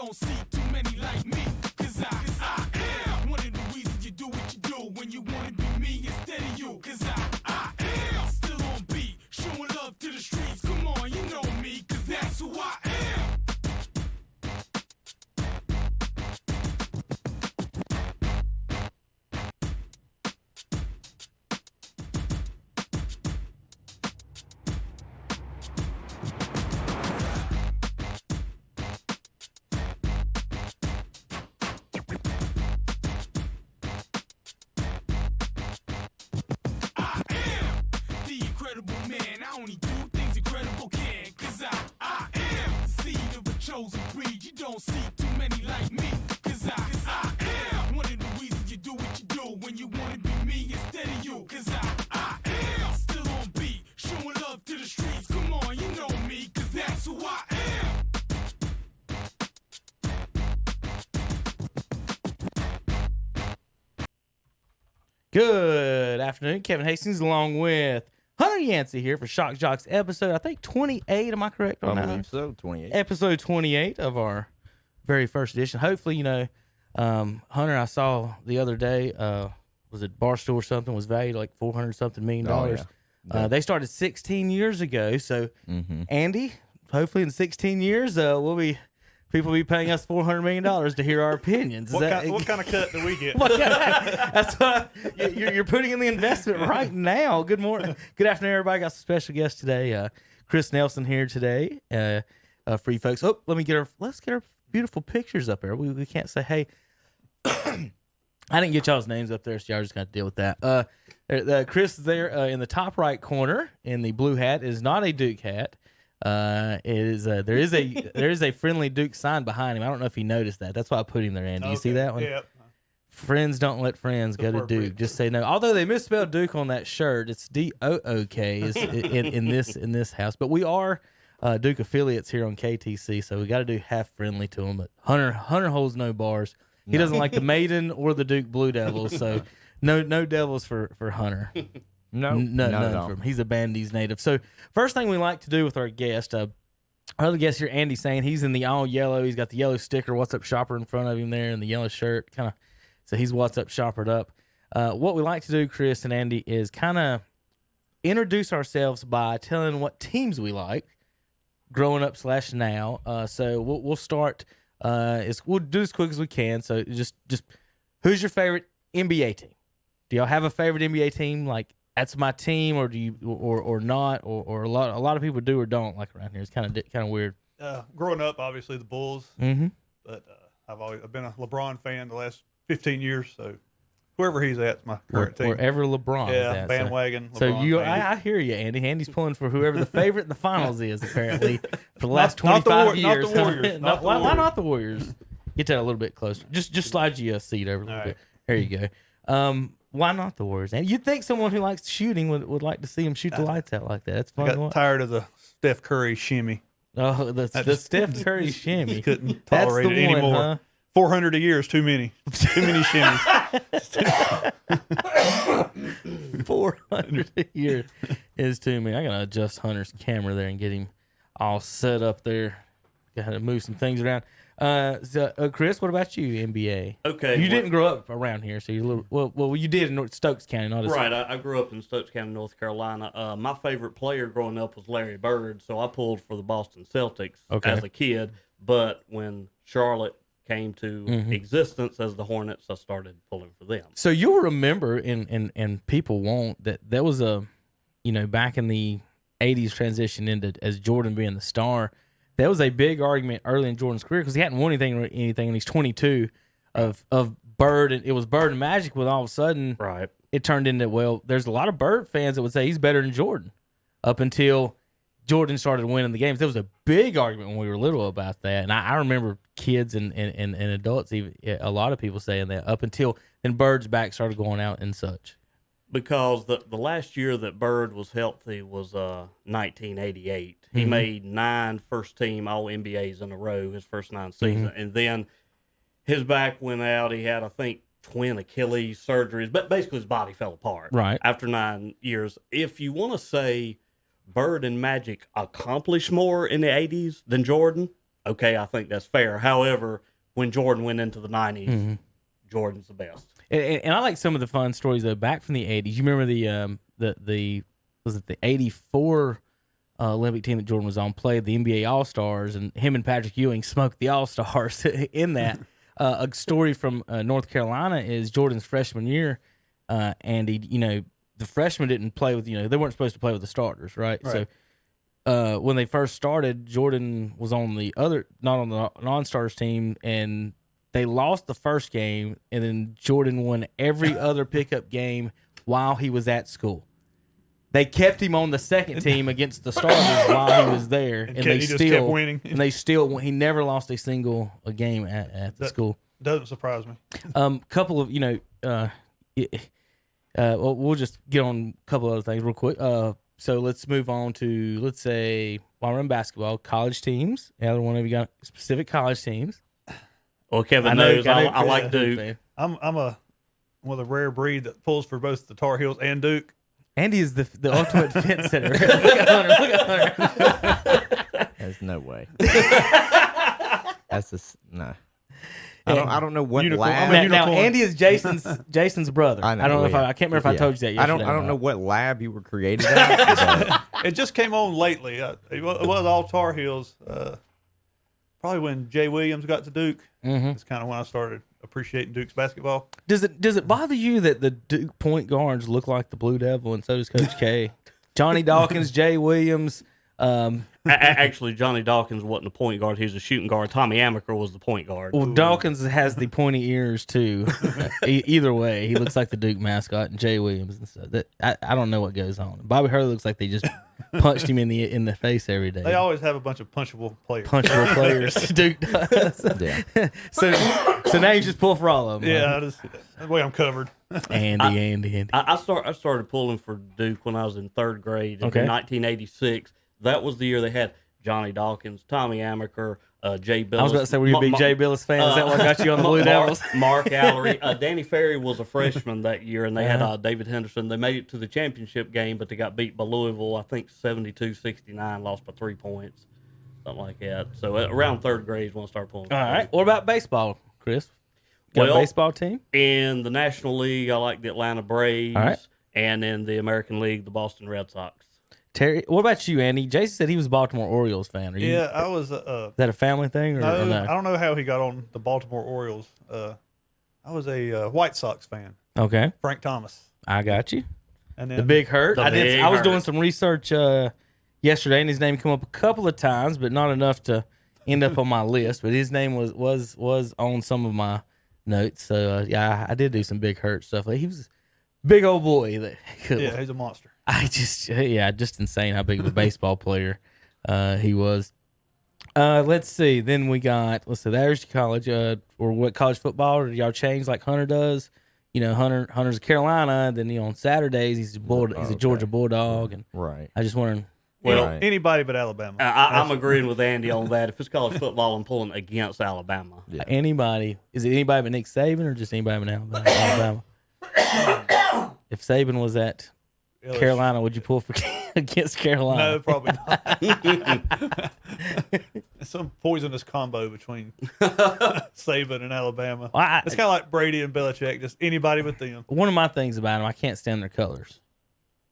don't see too many like me. Cause I am one of the reasons you do what you do when you wanna be me instead of you. Cause I am still on beat, showing love to the streets. Come on, you know me, cause that's who I am. Only do things incredible can, cause I am the seed of a chosen breed. You don't see too many like me, cause I am one of the reasons you do what you do when you wanna be me instead of you. Cause I am still on beat, showing love to the streets. Come on, you know me, cause that's who I am. Good afternoon, Kevin Hastings along with Hunter Yancey here for Shock Joxx episode, I think 28, am I correct on I that? believe so, 28. Episode 28 of our very first edition. Hopefully, Hunter, I saw the other day, was it Barstool or something, was valued like $400-something million. Oh, yeah. They started 16 years ago, so Andy, hopefully in 16 years, people will be paying us $400 million to hear our opinions. What kind of cut do we get? That's what you're putting in the investment right now. Good morning, good afternoon, everybody. Got some special guests today. Chris Nelson here today for you folks. Oh, let's get our beautiful pictures up there. We can't say hey. I didn't get y'all's names up there, so y'all just got to deal with that. Chris is there in the top right corner in the blue hat is not a Duke hat. There is a friendly Duke sign behind him. I don't know if he noticed that. That's why I put him there, Andy. You see that one? Yep. Friends don't let friends go to Duke. Just say no. Although they misspelled Duke on that shirt, it's DOOK is in this house. But we are Duke affiliates here on KTC, so we got to do half friendly to him. But Hunter holds no bars. He doesn't like the Maiden or the Duke Blue Devils, so no Devils for Hunter. None for him. He's a Bandy's native. So first thing we like to do with our guest, our other guest here, Andy Sain, he's in the all yellow. He's got the yellow sticker, What's Up Shopper in front of him there, and the yellow shirt. So he's What's Up Shoppered up. What we like to do, Chris and Andy, is kind of introduce ourselves by telling what teams we like, growing up / now. So we'll start. We'll do as quick as we can. So just who's your favorite NBA team? Do y'all have a favorite NBA team? Like, that's my team, or do you, or not, or a lot of people do or don't like around here. It's kind of weird. Growing up, obviously the Bulls, but I've been a LeBron fan the last 15 years. So wherever he's at, my current team. Wherever LeBron is at. Bandwagon. So LeBron I hear you, Andy. Andy's pulling for whoever the favorite in the finals is apparently for the last 25 years. Not the Warriors. Why not the Warriors? Get that a little bit closer. Just slide you a seat over a little bit. There you go. Why not the Warriors? And you'd think someone who likes shooting would like to see him shoot the lights out like that. That's fun. I got tired of the Steph Curry shimmy. Oh, the Steph Curry shimmy. Couldn't tolerate it anymore. Huh? 400 a year is too many. Too many shimmies. 400 a year is too many. I gotta adjust Hunter's camera there and get him all set up there. Got to move some things around. Chris, what about you, NBA? Okay. You didn't grow up around here, so you're a little... Well, you did in Stokes County, not as... Right, I grew up in Stokes County, North Carolina. My favorite player growing up was Larry Bird, so I pulled for the Boston Celtics as a kid. But when Charlotte came to existence as the Hornets, I started pulling for them. So you'll remember, and people won't, that was back in the 80s transition into as Jordan being the star... That was a big argument early in Jordan's career because he hadn't won anything, and he's 22 of Bird, and it was Bird and Magic. When all of a sudden, it turned into there's a lot of Bird fans that would say he's better than Jordan, up until Jordan started winning the games. There was a big argument when we were little about that, and I remember kids and adults, even a lot of people saying that up until then Bird's back started going out and such. Because the last year that Bird was healthy was 1988. He made 9 first-team All-NBAs in a row his first 9 seasons. And then his back went out. He had, I think, twin Achilles surgeries. But basically his body fell apart after 9 years. If you want to say Bird and Magic accomplished more in the 80s than Jordan, Okay, I think that's fair. However, when Jordan went into the 90s, Jordan's the best. And I like some of the fun stories though back from the 80s. You remember the was it the 84 Olympic team that Jordan was on played the NBA All-Stars, and him and Patrick Ewing smoked the All-Stars in that. A story from North Carolina is Jordan's freshman year, and the freshmen didn't play with, they weren't supposed to play with the starters, right? So when they first started, Jordan was on not on the non-starters team, and they lost the first game, and then Jordan won every other pickup game while he was at school. They kept him on the second team against the starters while he was there, and he just kept winning. And he never lost a single game at the school. Doesn't surprise me. Couple of we'll just get on a couple other things real quick. So let's move on to, let's say, while we're in basketball, college teams. Either one of you got specific college teams? Well, Kevin knows I like Duke. I'm one of the rare breed that pulls for both the Tar Heels and Duke. Andy is the ultimate fence sitter. Look at Hunter. There's no way. That's just no. I don't know what lab. Now Andy is Jason's brother. I don't know if I can't remember if I told you that yesterday. I don't know what lab you were created at. It just came on lately. It was all Tar Heels. Probably when Jay Williams got to Duke. It's kind of when I started appreciating Duke's basketball. Does it bother you that the Duke point guards look like the Blue Devil, and so does Coach K? Johnny Dawkins, Jay Williams. Actually, Johnny Dawkins wasn't the point guard; he was a shooting guard. Tommy Amaker was the point guard. Well, Dawkins has the pointy ears too. Either way, he looks like the Duke mascot, and Jay Williams and stuff. I don't know what goes on. Bobby Hurley looks like they just punched him in the face every day. They always have a bunch of punchable players. Punchable players. Duke does. Yeah. So now you just pull for all of them. Yeah, that's the way I'm covered. Andy. I started pulling for Duke when I was in third grade in 1986. That was the year they had Johnny Dawkins, Tommy Amaker, Jay Billis. I was about to say, were you a big Jay Billis fan? Is that what got you on the Blue Devils? Mark Allery. Danny Ferry was a freshman that year, and they had David Henderson. They made it to the championship game, but they got beat by Louisville, I think 72-69, lost by 3 points, something like that. So around third grade is when I started pulling. All right. What about baseball, Chris? Got a baseball team? In the National League, I like the Atlanta Braves. All right. And in the American League, the Boston Red Sox. Terry, what about you, Andy? Jason said he was a Baltimore Orioles fan. Are you? Yeah, I was. Is that a family thing? Or no? I don't know how he got on the Baltimore Orioles. I was a White Sox fan. Okay. Frank Thomas. I got you. And then the Big Hurt. I was Hurt. doing some research yesterday, and his name came up a couple of times, but not enough to end up on my list. But his name was on some of my notes. So yeah, I did do some Big Hurt stuff. He was a big old boy. Yeah, he's a monster. Just insane how big of a baseball player he was. Let's see. Then we got, there's college, or what college football, or y'all change like Hunter does? Hunter's a Carolina. Then on Saturdays he's a Georgia Bulldog, and right. I just wondering. Well, anybody but Alabama. I'm agreeing with Andy on that. If it's college football, I'm pulling against Alabama. Yeah. Anybody? Is it anybody but Nick Saban, or just anybody but Alabama? If Saban was at Carolina, would you pull for against Carolina? No, probably not. Some poisonous combo between Saban and Alabama. It's kind of like Brady and Belichick, just anybody but them. One of my things about them, I can't stand their colors.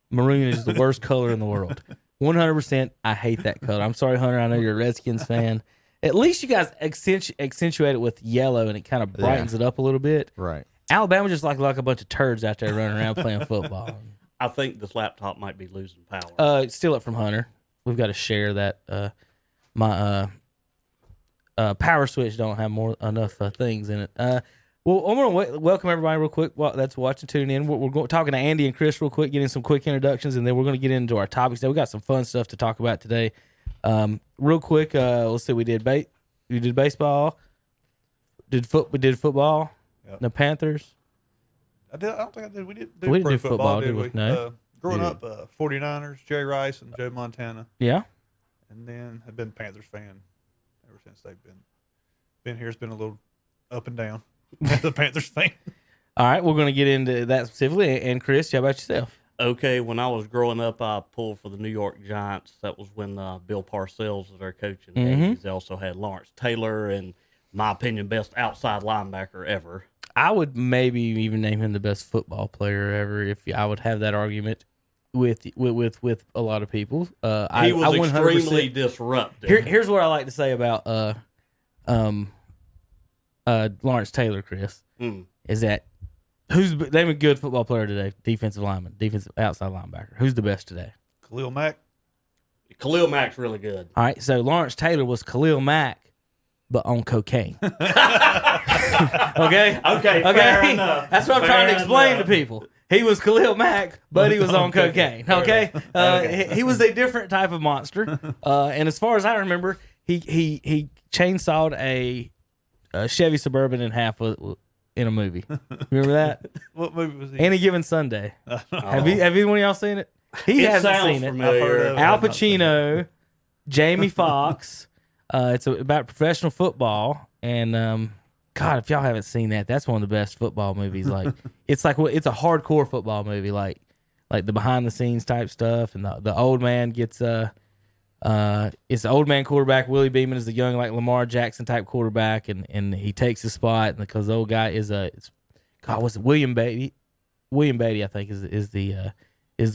Maroon is the worst color in the world. 100%, I hate that color. I'm sorry, Hunter. I know you're a Redskins fan. At least you guys accentuate it with yellow, and it kind of brightens it up a little bit. Right. Alabama just like a bunch of turds out there running around playing football. I think this laptop might be losing power. Steal it from Hunter. We've got to share that. My power switch don't have enough things in it. Well, I'm going to welcome everybody real quick that's watching, tuning in. We're talking to Andy and Chris real quick, getting some quick introductions, and then we're going to get into our topics. We got some fun stuff to talk about today. Real quick, let's see. We did baseball. We did football. Yep. The Panthers. I don't think I did. We didn't do football, did we? we? No. Growing up, 49ers, Jerry Rice and Joe Montana. Yeah. And then I've been a Panthers fan ever since they've been here. It's been a little up and down as a Panthers fan. All right, we're going to get into that specifically. And Chris, how about yourself? okay, when I was growing up, I pulled for the New York Giants. That was when Bill Parcells was their coach in the 80s. They also had Lawrence Taylor, and my opinion, best outside linebacker ever. I would maybe even name him the best football player ever if I would have that argument with a lot of people. He was extremely disruptive. Here's what I like to say about Lawrence Taylor, Chris, is that name a good football player today? Defensive lineman, defensive outside linebacker. Who's the best today? Khalil Mack. Khalil Mack's really good. All right, so Lawrence Taylor was Khalil Mack, but on cocaine. Okay, fair enough. That's what I'm trying to explain to people. He was Khalil Mack, but he was on cocaine. Okay, he was a different type of monster. And as far as I remember, he chainsawed a Chevy Suburban in half in a movie. Remember that? What movie was he? Any Given Sunday. Have anyone of y'all seen it? He hasn't seen it. Al Pacino, Jamie Foxx. It's about professional football, and God, if y'all haven't seen that, that's one of the best football movies. Like it's a hardcore football movie, like the behind the scenes type stuff, and the old man gets it's the old man quarterback. Willie Beeman is the young like Lamar Jackson type quarterback, and he takes his spot because the old guy is what's it, William Beatty? William Beatty, I think, is the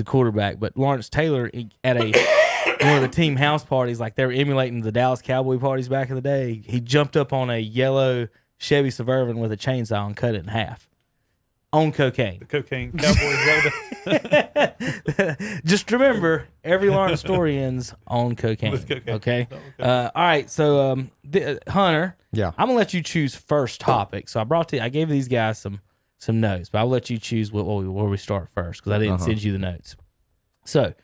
quarterback. But Lawrence Taylor at one of the team house parties, like they were emulating the Dallas Cowboy parties back in the day, he jumped up on a yellow Chevy Suburban with a chainsaw and cut it in half on cocaine. The cocaine cowboy. Just remember, every Lawrence story ends on cocaine. With cocaine. Okay. All right. So, Hunter. Yeah. I'm gonna let you choose first topic. So I gave these guys some notes, but I'll let you choose where we start first because I didn't send you the notes. So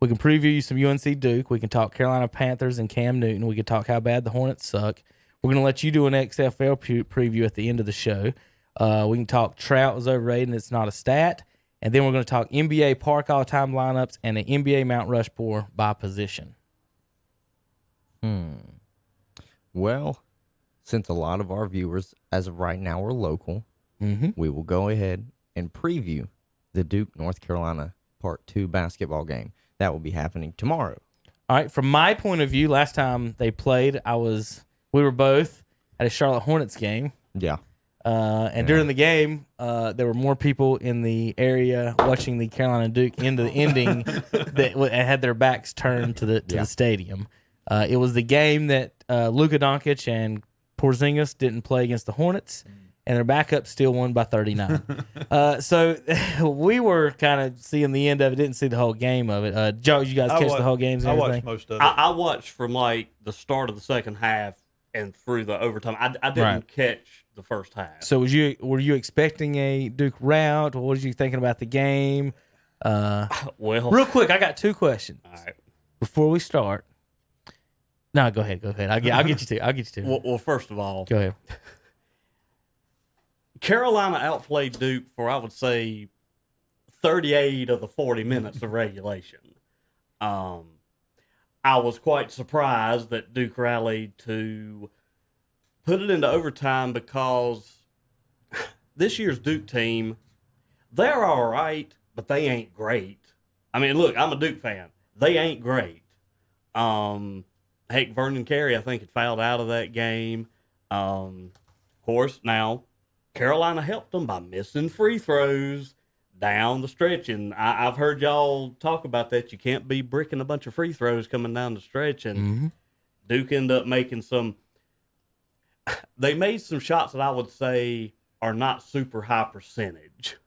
we can preview you some UNC Duke. We can talk Carolina Panthers and Cam Newton. We can talk how bad the Hornets suck. We're going to let you do an XFL preview at the end of the show. We can talk Trout was overrated and it's not a stat. And then we're going to talk NBA Park all-time lineups and an NBA Mount Rushmore by position. Well, since a lot of our viewers, as of right now, are local, we will go ahead and preview the Duke, North Carolina Part 2 basketball game. That will be happening tomorrow. All right. From my point of view, last time they played, we were both at a Charlotte Hornets game. Yeah. And during the game, there were more people in the area watching the Carolina Duke into the ending that had their backs turned to the stadium. It was the game that Luka Doncic and Porzingis didn't play against the Hornets, and their backup still won by 39. So we were kind of seeing the end of it, didn't see the whole game of it. Joe, you guys catch the whole games and everything? I watched most of it. I watched from like the start of the second half and through the overtime. I didn't catch the first half. So were you expecting a Duke rout? What were you thinking about the game? Well, real quick, I got two questions. All right. Before we start. No, go ahead. I'll get you to. Well, first of all, go ahead. Carolina outplayed Duke for, I would say, 38 of the 40 minutes of regulation. I was quite surprised that Duke rallied to put it into overtime because this year's Duke team, they're all right, but they ain't great. I mean, look, I'm a Duke fan. They ain't great. Heck, Vernon Carey, I think, had fouled out of that game. Of course, now, Carolina helped them by missing free throws down the stretch. And I've heard y'all talk about that. You can't be bricking a bunch of free throws coming down the stretch. And Duke ended up making they made some shots that I would say are not super high percentage.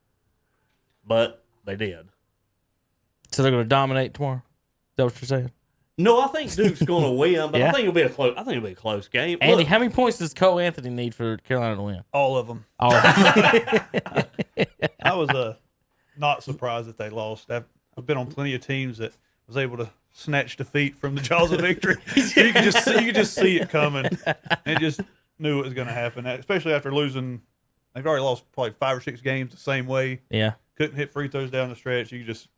But they did. So they're going to dominate tomorrow? Is that what you're saying? No, I think Duke's going to win, but I think it'll be a close game. Andy, Look, how many points does Cole Anthony need for Carolina to win? All of them. All of them. I was not surprised that they lost. I've been on plenty of teams that was able to snatch defeat from the jaws of victory. So you could just see it coming, and just knew it was going to happen. Especially after losing, they've already lost probably 5 or 6 games the same way. Yeah. Couldn't hit free throws down the stretch. You just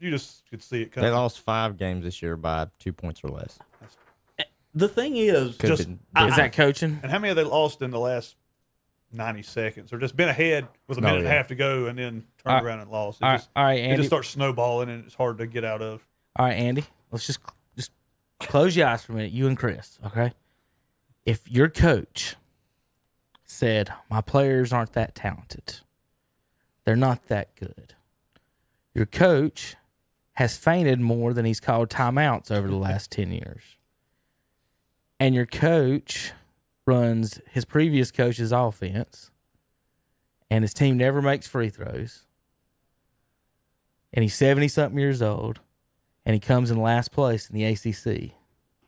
could see it coming. They lost 5 games this year by 2 points or less. the thing is, is that coaching? And how many have they lost in the last 90 seconds, or just been ahead with a minute and a half to go, and then turned around and lost. All right, it Andy. just starts snowballing, and it's hard to get out of. All right, Andy. Let's just close your eyes for a minute. You and Chris, okay? If your coach said, my players aren't that talented, they're not that good. Your coach has fainted more than he's called timeouts over the last 10 years. And your coach runs his previous coach's offense, and his team never makes free throws. And he's 70-something years old, and he comes in last place in the ACC.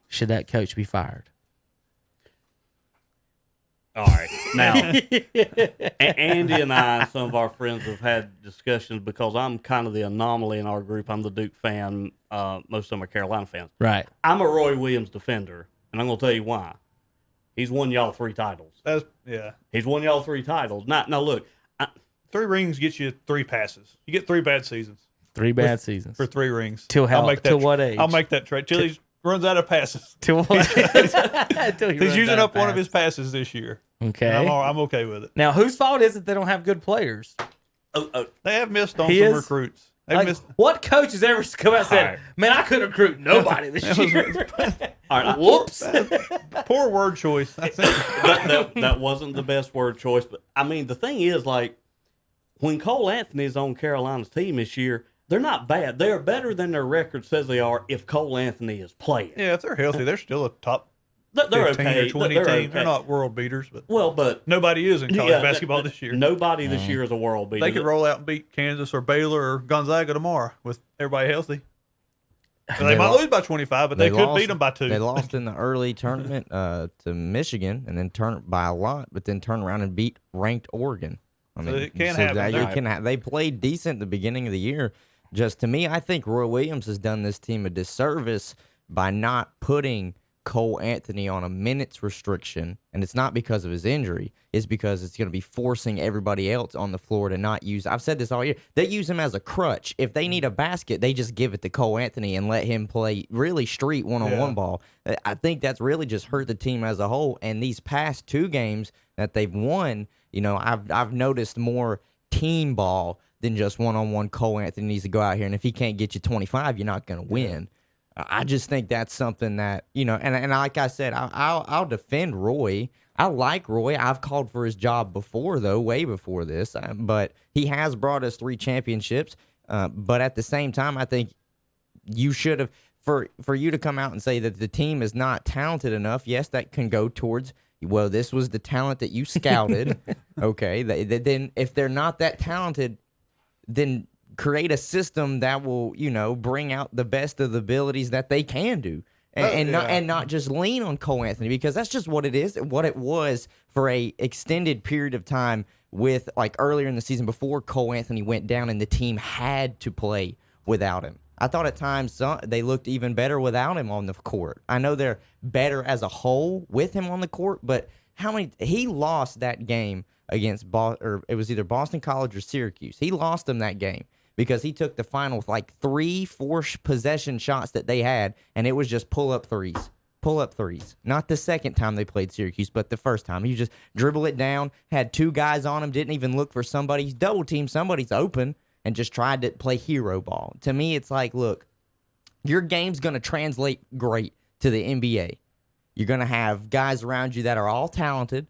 Should that coach be fired? All right. Now, Andy and I and some of our friends have had discussions because I'm kind of the anomaly in our group. I'm the Duke fan. Most of them are Carolina fans. Right. I'm a Roy Williams defender, and I'm going to tell you why. He's won y'all 3 titles. He's won y'all 3 titles. Now look. 3 rings get you 3 passes. You get 3 bad seasons. 3 bad seasons. For 3 rings. Till what age? I'll make that trade. Till he runs out of passes. Till what? He's using up one of his passes this year. Okay. I'm okay with it. Now, whose fault is it they don't have good players? They have missed on some recruits. What coach has ever come out and said, man, I couldn't recruit nobody this year? All right. Whoops. Poor word choice. That wasn't the best word choice. But, I mean, the thing is, like, when Cole Anthony is on Carolina's team this year, they're not bad. They are better than their record says they are if Cole Anthony is playing. Yeah, if they're healthy, they're still a top they're 15 okay. or 20 they're team. okay. They're not world beaters, but nobody is in college basketball this year. Nobody this year is a world beater. They could roll out and beat Kansas or Baylor or Gonzaga tomorrow with everybody healthy. They might lose by 25, but they could beat them by 2. They lost in the early tournament to Michigan, and then turn by a lot, but then turn around and beat ranked Oregon. I mean, it can happen. They played decent at the beginning of the year. Just to me, I think Roy Williams has done this team a disservice by not putting Cole Anthony on a minutes restriction, and it's not because of his injury. It's because it's going to be forcing everybody else on the floor to not use. I've said this all year. They use him as a crutch. If they need a basket, they just give it to Cole Anthony and let him play really street one-on-one ball. I think that's really just hurt the team as a whole. And these past 2 games that they've won, I've noticed more team ball than just one-on-one. Cole Anthony needs to go out here, and if he can't get you 25, you're not going to win. I just think that's something that, and like I said, I'll defend Roy. I like Roy. I've called for his job before, though, way before this. But he has brought us 3 championships. But at the same time, I think you should have, for you to come out and say that the team is not talented enough, yes, that can go towards, well, this was the talent that you scouted. Okay, then if they're not that talented, then create a system that will, bring out the best of the abilities that they can do. And not just lean on Cole Anthony, because that's just what it is, what it was for a extended period of time with, like, earlier in the season before Cole Anthony went down and the team had to play without him. I thought at times they looked even better without him on the court. I know they're better as a whole with him on the court, but he lost that game against it was either Boston College or Syracuse. He lost them that game because he took the final 3-4 possession shots that they had, and it was just pull-up threes. Pull-up threes. Not the second time they played Syracuse, but the first time. He just dribble it down, had 2 guys on him, didn't even look for somebody. He's double-teamed, somebody's open, and just tried to play hero ball. To me, it's like, look, your game's going to translate great to the NBA. You're going to have guys around you that are all talented,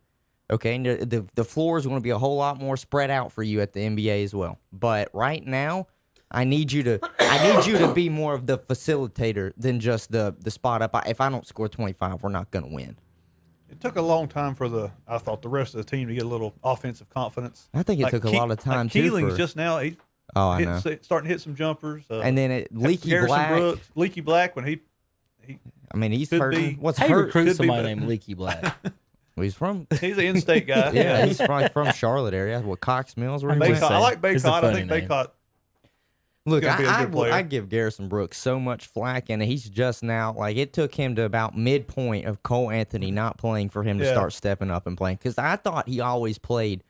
okay, and the floor is going to be a whole lot more spread out for you at the NBA as well. But right now, I need you to be more of the facilitator than just the spot up. If I don't score 25, we're not going to win. It took a long time for I thought the rest of the team to get a little offensive confidence. I think it took a lot of time too. Keeling's just now starting to hit some jumpers. And then Leaky Black when he's hurting. What's hurt? Recruit somebody named Leaky Black. Well, he's an in-state guy. Yeah, he's from Charlotte area. What, Cox Mills? I like Baycott. I think Baycott. Look, I give Garrison Brooks so much flack, and he's just now, it took him to about midpoint of Cole Anthony not playing for him to start stepping up and playing. Because I thought he always played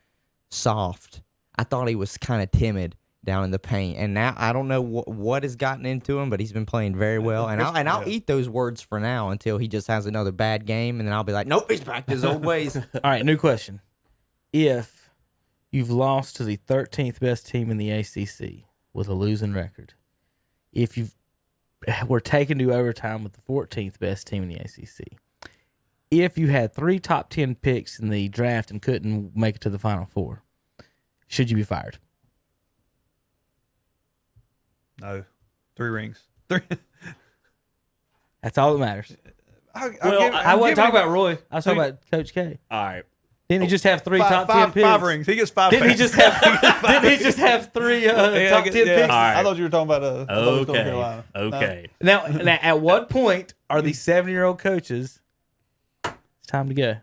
soft. I thought he was kind of timid down in the paint, and now I don't know what has gotten into him, but he's been playing very well. And I'll eat those words for now until he just has another bad game, and then I'll be like, nope, he's back to his old ways. All right, new question. if you've lost to the 13th best team in the ACC with a losing record, if you were taken to overtime with the 14th best team in the ACC, if you had 3 top 10 picks in the draft and couldn't make it to the Final Four, should you be fired? No. 3 rings. 3. That's all that matters. I wasn't talking about Roy. I was talking about Coach K. All right. Didn't he just have 3 top 10 picks? 5 rings. He gets 5 Didn't he picks. just have 3 top 10 picks? All right. I thought you were talking about North Okay. Carolina. Okay. Now, at what point are these 70-year-old coaches? It's time to go.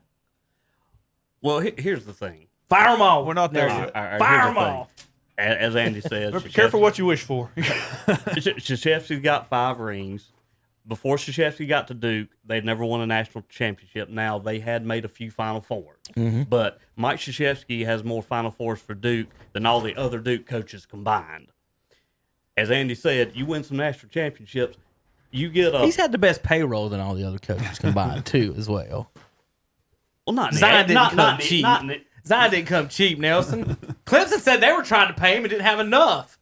Well, here's the thing. Fire them all. We're not there No. yet. All right, Fire here's them the thing. all. As Andy said, Be careful what you wish for. Krzyzewski's got 5 rings. Before Krzyzewski got to Duke, they'd never won a national championship. Now, they had made a few Final Fours. But Mike Krzyzewski has more Final Fours for Duke than all the other Duke coaches combined. As Andy said, you win some national championships, you get a... He's had the best payroll than all the other coaches combined, too, as well. Well, not Zion didn't not, come not, cheap. not, Zion didn't come cheap, Nelson. Clemson said they were trying to pay him and didn't have enough.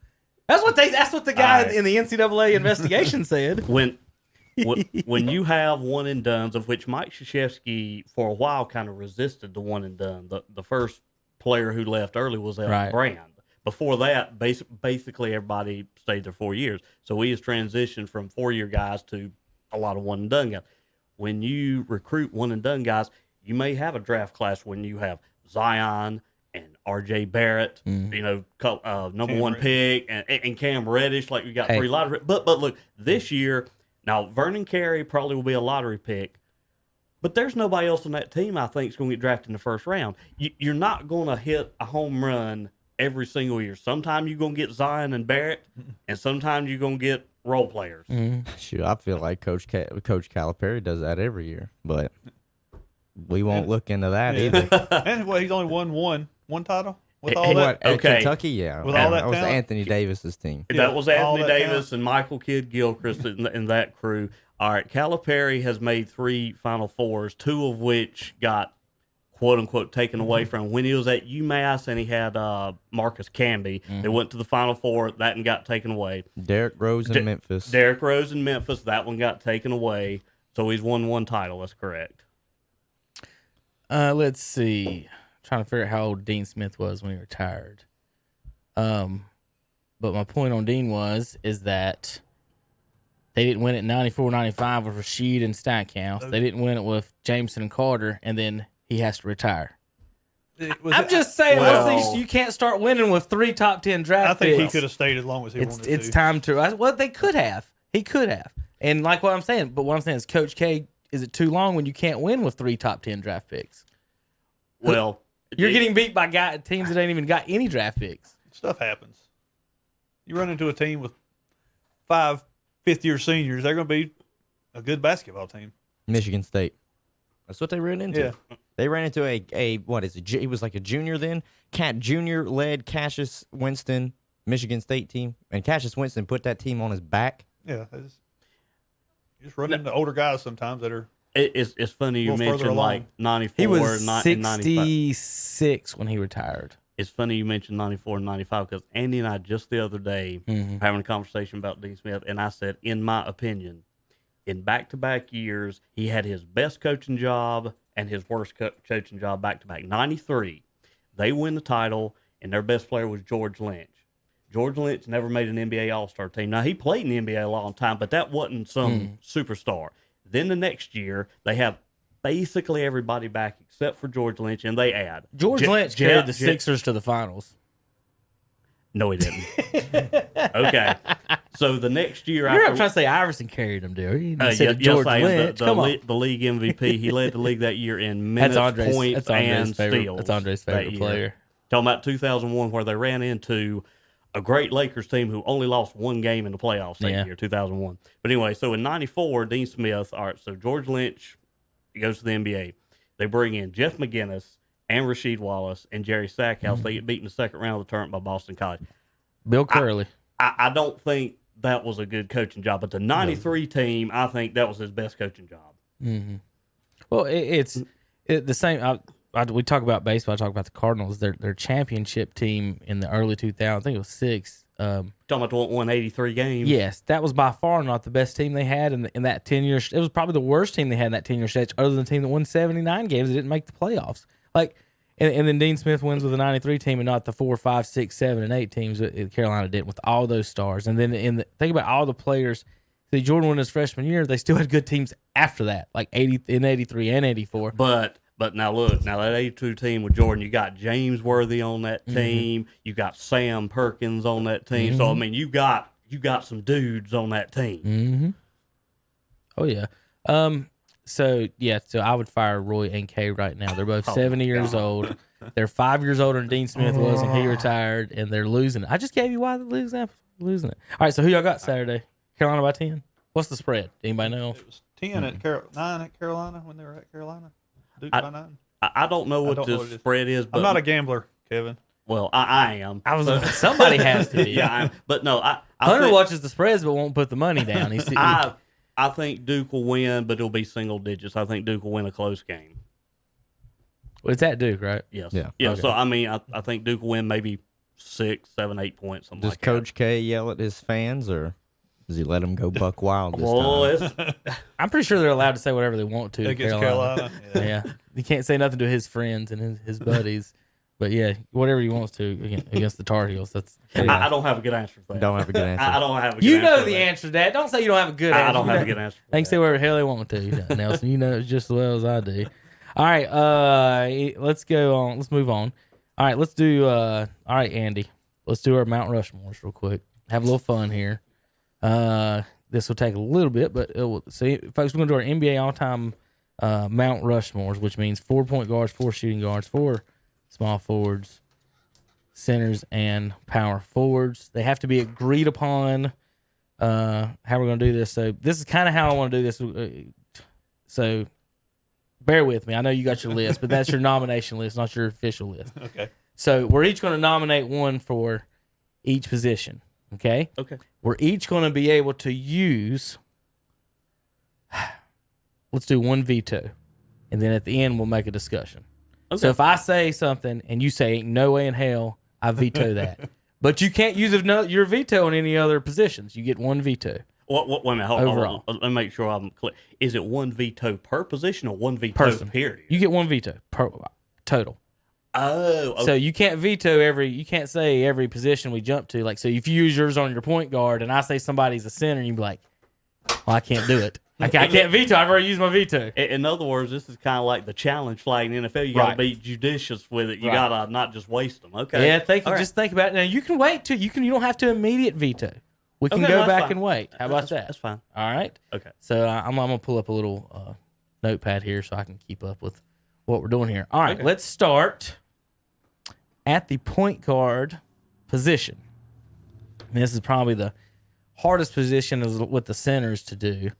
That's what the guy All right. in the NCAA investigation said. when you have one and dones, of which Mike Krzyzewski for a while kind of resisted the one and done. The first player who left early was Elton Right. Brand. Before that, basically everybody stayed there 4 years. So he has transitioned from 4-year guys to a lot of one and done guys. When you recruit one and done guys, you may have a draft class when you have Zion and R.J. Barrett, number Cam 1 Reddish. pick, and Cam Reddish. Like we got Hey. 3 lottery. But look, this year. Now, Vernon Carey probably will be a lottery pick, but there's nobody else on that team I think is going to get drafted in the first round. You're not going to hit a home run every single year. Sometimes you're going to get Zion and Barrett, and sometimes you're going to get role players. Shoot, I feel like Coach Calipari does that every year, but we won't look into that either. And he's only won one title with all Hey, that. What, at Okay. Kentucky, yeah. With all that was talent? Anthony Davis's team. That was all Anthony that Davis counts. and Michael Kidd Gilchrist and that crew. All right, Calipari has made 3 Final Fours, 2 of which got quote unquote taken away from when he was at UMass, and he had Marcus Camby. They went to the Final Four, that one got taken away. Derrick Rose in Memphis. Derrick Rose in Memphis, that one got taken away. So he's won 1 title. That's correct. Let's see. Trying to figure out how old Dean Smith was when he retired. But my point on Dean is that they didn't win it in 94, 95 with Rasheed and Stackhouse. They didn't win it with Jameson and Carter, and then he has to retire. I'm just saying, you can't start winning with 3 top 10 draft I think he picks. could have stayed as long as he wanted to. It's time to. Well, they could have. He could have. And like what I'm saying, but what I'm saying is, Coach K, is it too long when you can't win with 3 top 10 draft picks? Well, You're getting beat by teams that ain't even got any draft picks. Stuff happens. You run into a team with 5 fifth-year seniors, they're going to be a good basketball team. Michigan State. That's what they ran into. Yeah. They ran into a what is it? He was like a junior then. Cat Junior led Cassius Winston Michigan State team, and Cassius Winston put that team on his back. Yeah. You just run into older guys sometimes that are. It's funny you A little further mentioned along. like 94 He was and 95. 66 when he retired. It's funny you mentioned 94 and 95 because Andy and I just the other day were having a conversation about Dean Smith, and I said, in my opinion, in back-to-back years, he had his best coaching job and his worst coaching job back-to-back. 93, they win the title, and their best player was George Lynch. George Lynch never made an NBA All-Star team. Now, he played in the NBA a long time, but that wasn't some superstar. Then the next year, they have basically everybody back except for George Lynch, and they add. George Lynch carried the Sixers to the finals. No, he didn't. Okay. So the next year You're after... not trying to say Iverson carried him, dude. You said yes, George I am. Lynch. Come on. The league MVP. He led the league that year in minutes, points, and steals. That's Andre's that favorite year. player. Talking about 2001, where they ran into a great Lakers team who only lost 1 game in the playoffs that year, 2001. But anyway, so in 94, Dean Smith, all right, so George Lynch, he goes to the NBA. They bring in Jeff McGinnis and Rasheed Wallace and Jerry Stackhouse. They get beat in the second round of the tournament by Boston College. Bill Curley. I don't think that was a good coaching job, but the 93 team, I think that was his best coaching job. Well, it's the same. we talk about baseball. I talk about the Cardinals. Their championship team in the early 2000s. I think it was 6. Talking about the 183 games. Yes, that was by far not the best team they had in that 10-year. It was probably the worst team they had in that 10-year stretch, other than the team that won 79 games that didn't make the playoffs. And then Dean Smith wins with a 93 team and not the 4, 5, 6, 7, and 8 teams that Carolina did with all those stars. And then think about all the players. See, Jordan won his freshman year. They still had good teams after that, like 83 and 84. But now look, that 82 team with Jordan, you got James Worthy on that team. You got Sam Perkins on that team. So I mean, you got some dudes on that team. Mm-hmm. Oh yeah. So I would fire Roy and Kay right now. They're both 70 years old. They're 5 years older than Dean Smith was when he retired, and they're losing it. I just gave you why they're losing it. All right, so who y'all got Saturday? Carolina by 10. What's the spread? Anybody know? It was 10 at 9 at Carolina when they were at Carolina. Duke by 9. I don't know what the spread is. But I'm not a gambler, Kevin. Well, I am. Somebody has to be. Yeah, but no, I Hunter think, watches the spreads but won't put the money down. I think Duke will win, but it'll be single digits. I think Duke will win a close game. Well, it's at Duke, right? Yes. Yeah. Okay. So I mean, I think Duke will win maybe 6, 7, 8 points. Something Does like Coach K yell at his fans, or does he let them go buck wild this time? I'm pretty sure they're allowed to say whatever they want to. Against Carolina. Yeah. You can't say nothing to his friends and his buddies. But yeah, whatever he wants to against the Tar Heels. I don't have a good answer for that. Don't have a good answer. I don't have a good You answer. know the answer to that. Don't say you don't have a good answer. I don't have a good answer. They can say whatever the hell they want to, Nelson. You know it just as well as I do. All right, let's go on. Let's move on. All right, let's do. All right, Andy, let's do our Mount Rushmores real quick. Have a little fun here. This will take a little bit, but see, folks, we're gonna do our NBA all-time Mount Rushmores, which means 4 point guards, 4 shooting guards, 4 small forwards, centers, and power forwards. They have to be agreed upon. How we're gonna do this. So this is kind of how I want to do this. So bear with me. I know you got your list, but that's your nomination list, not your official list. Okay. So we're each going to nominate one for each position. Okay? Okay. We're each going to be able to use, let's do one veto. And then at the end, we'll make a discussion. Okay. So if I say something and you say, ain't no way in hell, I veto that. But you can't use your veto on any other positions. You get one veto. Wait a minute. Hold Overall. on. Let me make sure I'm clear. Is it one veto per position or one veto period? You get one veto per total. Oh. Okay. So you can't veto you can't say every position we jump to. Like, so if you use yours on your point guard and I say somebody's a center, and you'd be like, well, I can't do it. I can't veto. I've already used my veto. In other words, this is kind of like the challenge flag in the NFL. You got to be judicious with it. You got to not just waste them. Okay. Yeah, just think about it. Now, you can wait, too. You don't have to immediate veto. We can go back and wait. How about that? That's fine. All right. Okay. So I'm going to pull up a little notepad here so I can keep up with what we're doing here. All right. Let's start at the point guard position. And this is probably the hardest position with the centers to do.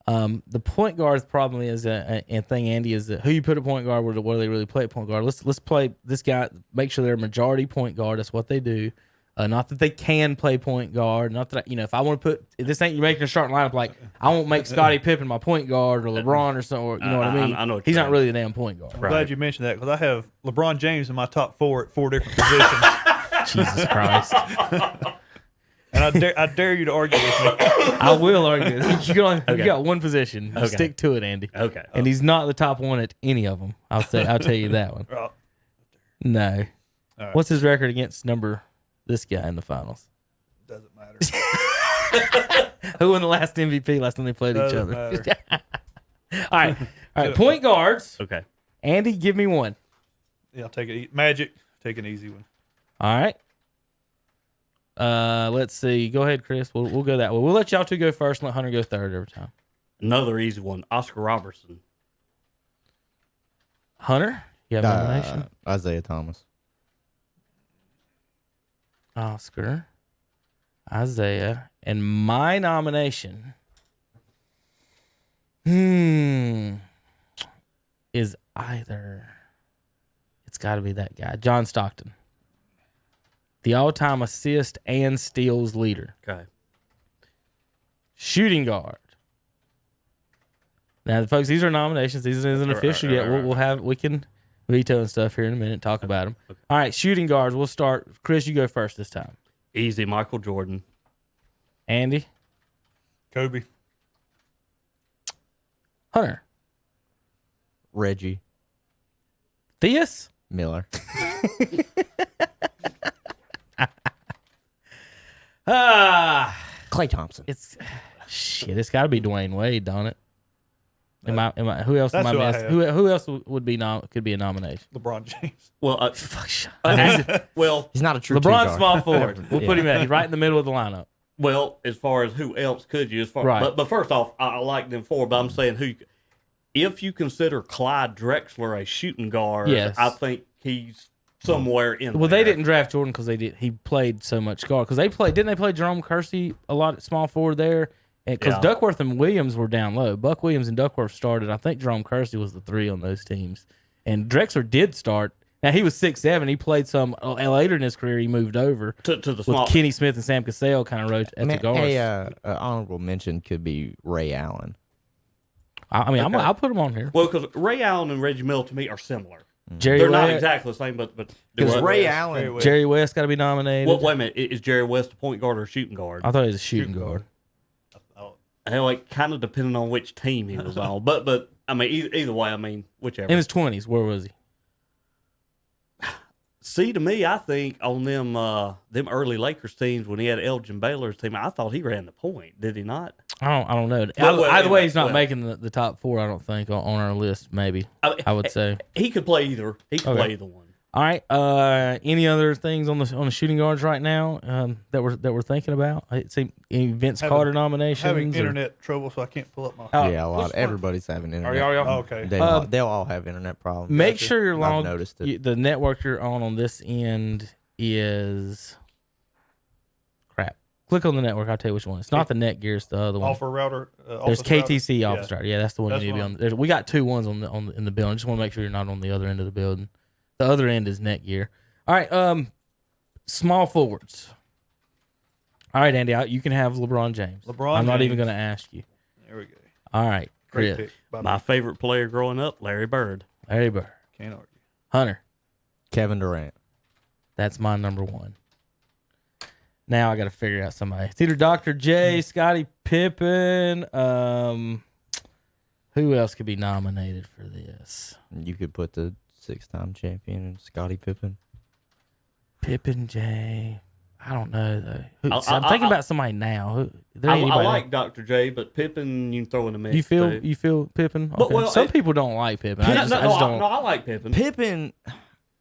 The point guard probably is a thing, Andy, is that who you put at point guard, what do they really play at point guard? Let's play this guy, make sure they're a majority point guard. That's what they do. Not that they can play point guard. Not that, if I want to put, this ain't you making a starting lineup, like, I won't make Scottie Pippen my point guard or LeBron or something, or, you know what I mean? I know what He's you're not really the damn point guard. I'm glad you mentioned that because I have LeBron James in my top 4 at 4 different positions. Jesus Christ. And I dare you to argue with me. I will argue. You got one position. Okay. Stick to it, Andy. Okay. And he's not the top one at any of them. I'll tell you that one. Right. No. Right. What's his record against this guy in the finals? Doesn't matter. Who won the last MVP last time they played each other? Matter. All right. Point guards. Okay. Andy, give me one. Yeah, I'll take it. Magic. Take an easy one. All right. Let's see. Go ahead, Chris. We'll go that way. We'll let y'all two go first and let Hunter go third every time. Another easy one. Oscar Robertson. Hunter, you have a nomination? Isaiah Thomas. Oscar, Isaiah, and my nomination is it's got to be that guy, John Stockton, the all-time assist and steals leader. Okay. Shooting guard. Now, folks, these are nominations. These isn't official yet. We can veto and stuff here in a minute. Talk about them. Okay. All right, shooting guards. We'll start. Chris, you go first this time. Easy, Michael Jordan. Andy. Kobe. Hunter. Reggie Theus. Miller. Klay Thompson. It's got to be Dwayne Wade, don't it? Who else am I missing? Who else would be could be a nomination? LeBron James. Well, He's not a true LeBron's small forward. We'll put him at. He's right in the middle of the lineup. Well, as far as who else could you? Right. But first off, I like them four. But I'm saying who. If you consider Clyde Drexler a shooting guard, yes. I think he's somewhere in. Well, there. they didn't draft Jordan because he played so much guard. Because didn't they play Jerome Kersey a lot at small forward there? Because Duckworth and Williams were down low. Buck Williams and Duckworth started. I think Jerome Kersey was the 3 on those teams. And Drexler did start. Now, he was 6'7". He played some later in his career. He moved over to the small. With Kenny Smith and Sam Cassell kind of wrote at the guards. Hey, honorable mention could be Ray Allen. I'll put him on here. Well, because Ray Allen and Reggie Miller to me are similar. They're not exactly the same, but because Ray Allen, Jerry West got to be nominated. Well, wait a minute, is Jerry West a point guard or a shooting guard? I thought he was a shooting guard. Hell, it kind of depending on which team he was on, but I mean, either way, I mean, whichever. In his 20s, where was he? See, to me, I think on them early Lakers teams when he had Elgin Baylor's team, I thought he ran the point. Did he not? I don't know. Either way, he's not making the top 4. I don't think on our list. Maybe I would say he could play either. He could play either one. All right. Any other things on the shooting guards right now that we're thinking about? It seemed any Vince Carter nominations. Having internet trouble, so I can't pull up my. Everybody's having internet. Are y'all? Okay. They'll all have internet problems. Make sure you're I've noticed it. The network you're on this end is crap. Click on the network. I'll tell you which one. It's not the Netgear. It's the other one. Offer router. There's KTC Office Router. Yeah, that's the one That's you need to be on. We got 2 ones in the building. I just want to make sure you're not on the other end of the building. The other end is Netgear. All right, small forwards. All right, Andy, you can have LeBron James. I'm not even going to ask you. There we go. All right, Chris. My favorite player growing up, Larry Bird. Larry Bird. Can't argue. Hunter. Kevin Durant. That's my number 1. Now I got to figure out somebody. It's either Dr. J, Scottie Pippen. Who else could be nominated for this? You could put the 6-time champion Scottie Pippen. Pippen J. I don't know though. I'm thinking about somebody now. I like Dr. J, but Pippen you can throw in the mix. You feel Pippen? Okay. Some people don't like Pippen. I like Pippen. Pippen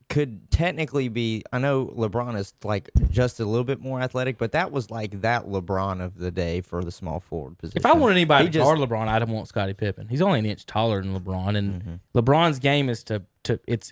could technically be. I know LeBron is like just a little bit more athletic, but that was like that LeBron of the day for the small forward position. If I wanted anybody to guard LeBron, I'd want Scottie Pippen. He's only an inch taller than LeBron, and LeBron's game is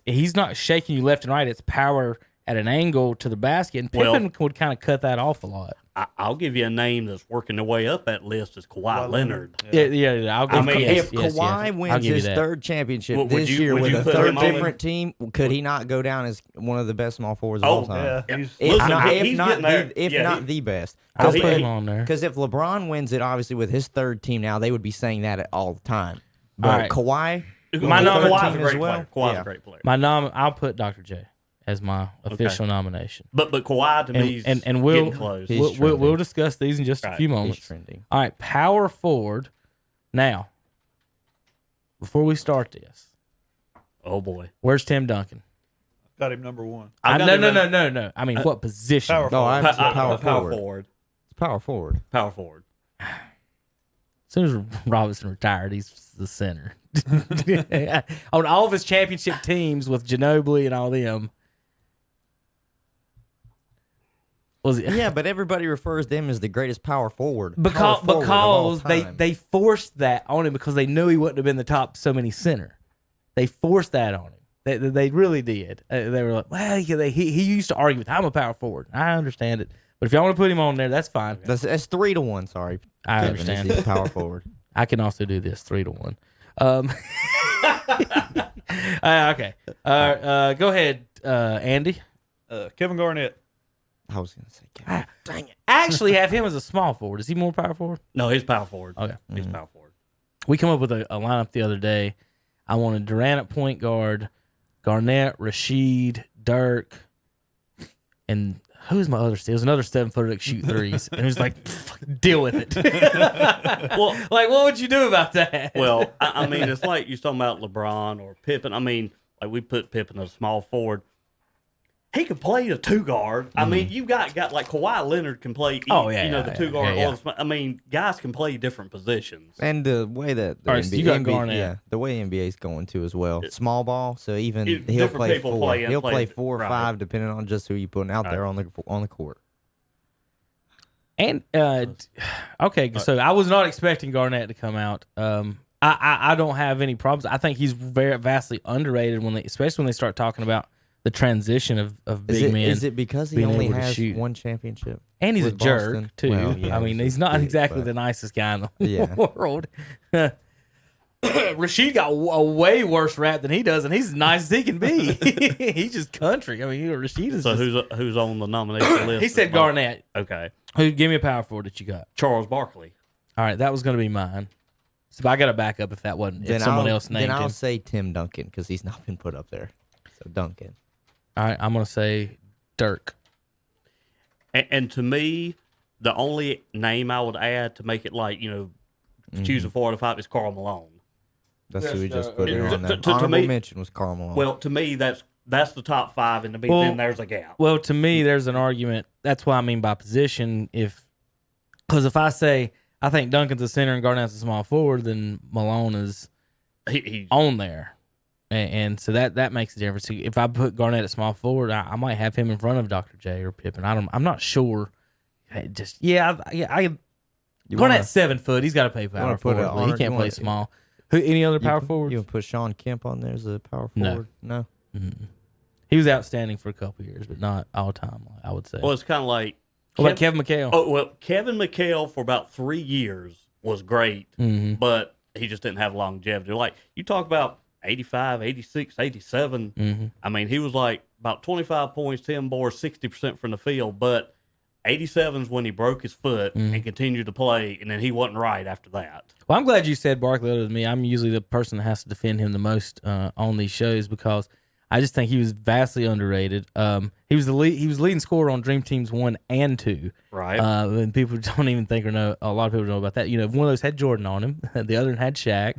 he's not shaking you left and right. It's power at an angle to the basket, and Pippen would kind of cut that off a lot. I'll give you a name that's working their way up that list is Kawhi Leonard. Yeah. I'll give if Kawhi wins his 3rd championship this year with a 3rd different team, could he not go down as one of the best small forwards of all time? Yeah. If not the best. I'll put him on there. Because if LeBron wins it, obviously with his 3rd team now, they would be saying that all the time. But Kawhi, Kawhi's a great player. Kawhi's a great player. I'll put Dr. J as my official nomination. But Kawhi to me is getting close. We'll discuss these in just a few moments. All right, power forward. Now, before we start this, oh boy, where's Tim Duncan? Got him number 1. No. I mean, what position? Power forward. Power forward. It's power forward. Power forward. As soon as Robinson retired, he's the center. On all of his championship teams with Ginobili and all them. Yeah, but everybody refers to him as the greatest power forward. Because they forced that on him because they knew he wouldn't have been the top so many center. They forced that on him. They really did. They were like, well, he used to argue with, I'm a power forward. I understand it. But if y'all want to put him on there, that's fine. That's 3-1, sorry. I understand. He's power forward. I can also do this 3-1. Okay. Go ahead, Andy. Kevin Garnett. I was going to say Kevin. Dang it. I actually have him as a small forward. Is he more power forward? No, he's power forward. Okay. He's power forward. We come up with a lineup the other day. I wanted Durant at point guard, Garnett, Rashid, Dirk, and who's my other? It was another 7-footer that could shoot threes, and it was like, deal with it. Well, like, what would you do about that? well, I mean, it's like you're talking about LeBron or Pippen. I mean, like we put Pippen as a small forward. He could play the 2-guard. I mean, you got like Kawhi Leonard can play. The 2-guard. I mean, guys can play different positions. And the way that the All right, so you got Garnett. the way NBA's going to as well. Small ball, so even he'll different play people 4. play He'll play 4 or right. 5 depending on just who you putting out there on the court. And okay, so I was not expecting Garnett to come out. I don't have any problems. I think he's very vastly underrated especially when they start talking about the transition of big men. Is it because he being only able to has shoot. one championship? And he's a with jerk Boston? too. Well, yeah, I mean, he's not exactly the nicest guy in the world. Rashid got a way worse rap than he does, and he's as nice as he can be. He's just country. I mean, Rashid is. So just, who's on the nomination list? he said Garnett. Okay. Give me a power forward that you got. Charles Barkley. All right, that was going to be mine. So I got to back up if that wasn't. If someone else named him. Then I'll say Tim Duncan because he's not been put up there. So Duncan. All right, I'm going to say Dirk. And to me, the only name I would add to make it like, choose a 4 out of 5 is Karl Malone. That's who we just put in on that. To Honorable me- mention was Karl Malone. Well, to me, that's the top 5, and to me, then there's a gap. Well, to me, there's an argument. That's what I mean by position. Because if I say I think Duncan's a center and Garnett's a small forward, then Malone is He on there. And so that makes a difference. If I put Garnett at small forward, I might have him in front of Dr. J or Pippen. I'm not sure. Garnett's 7 foot. He's got to play power forward. He can't play small. Who? Any other power forwards? You want to put Sean Kemp on there as a power forward? No. He was outstanding for a couple years, but not all time. I would say. well, it's kind of like What about Kevin McHale? Oh well, Kevin McHale for about 3 years was great, but he just didn't have longevity. Like you talk about 85, 86, 87. I mean, he was like about 25 points, 10 boards, 60% from the field, but 87's when he broke his foot and continued to play, and then he wasn't right after that. Well, I'm glad you said Barkley other than me. I'm usually the person that has to defend him the most on these shows because I just think he was vastly underrated. He was leading scorer on Dream Teams 1 and 2. Right. And people don't even think or know. A lot of people don't know about that. One of those had Jordan on him. The other one had Shaq.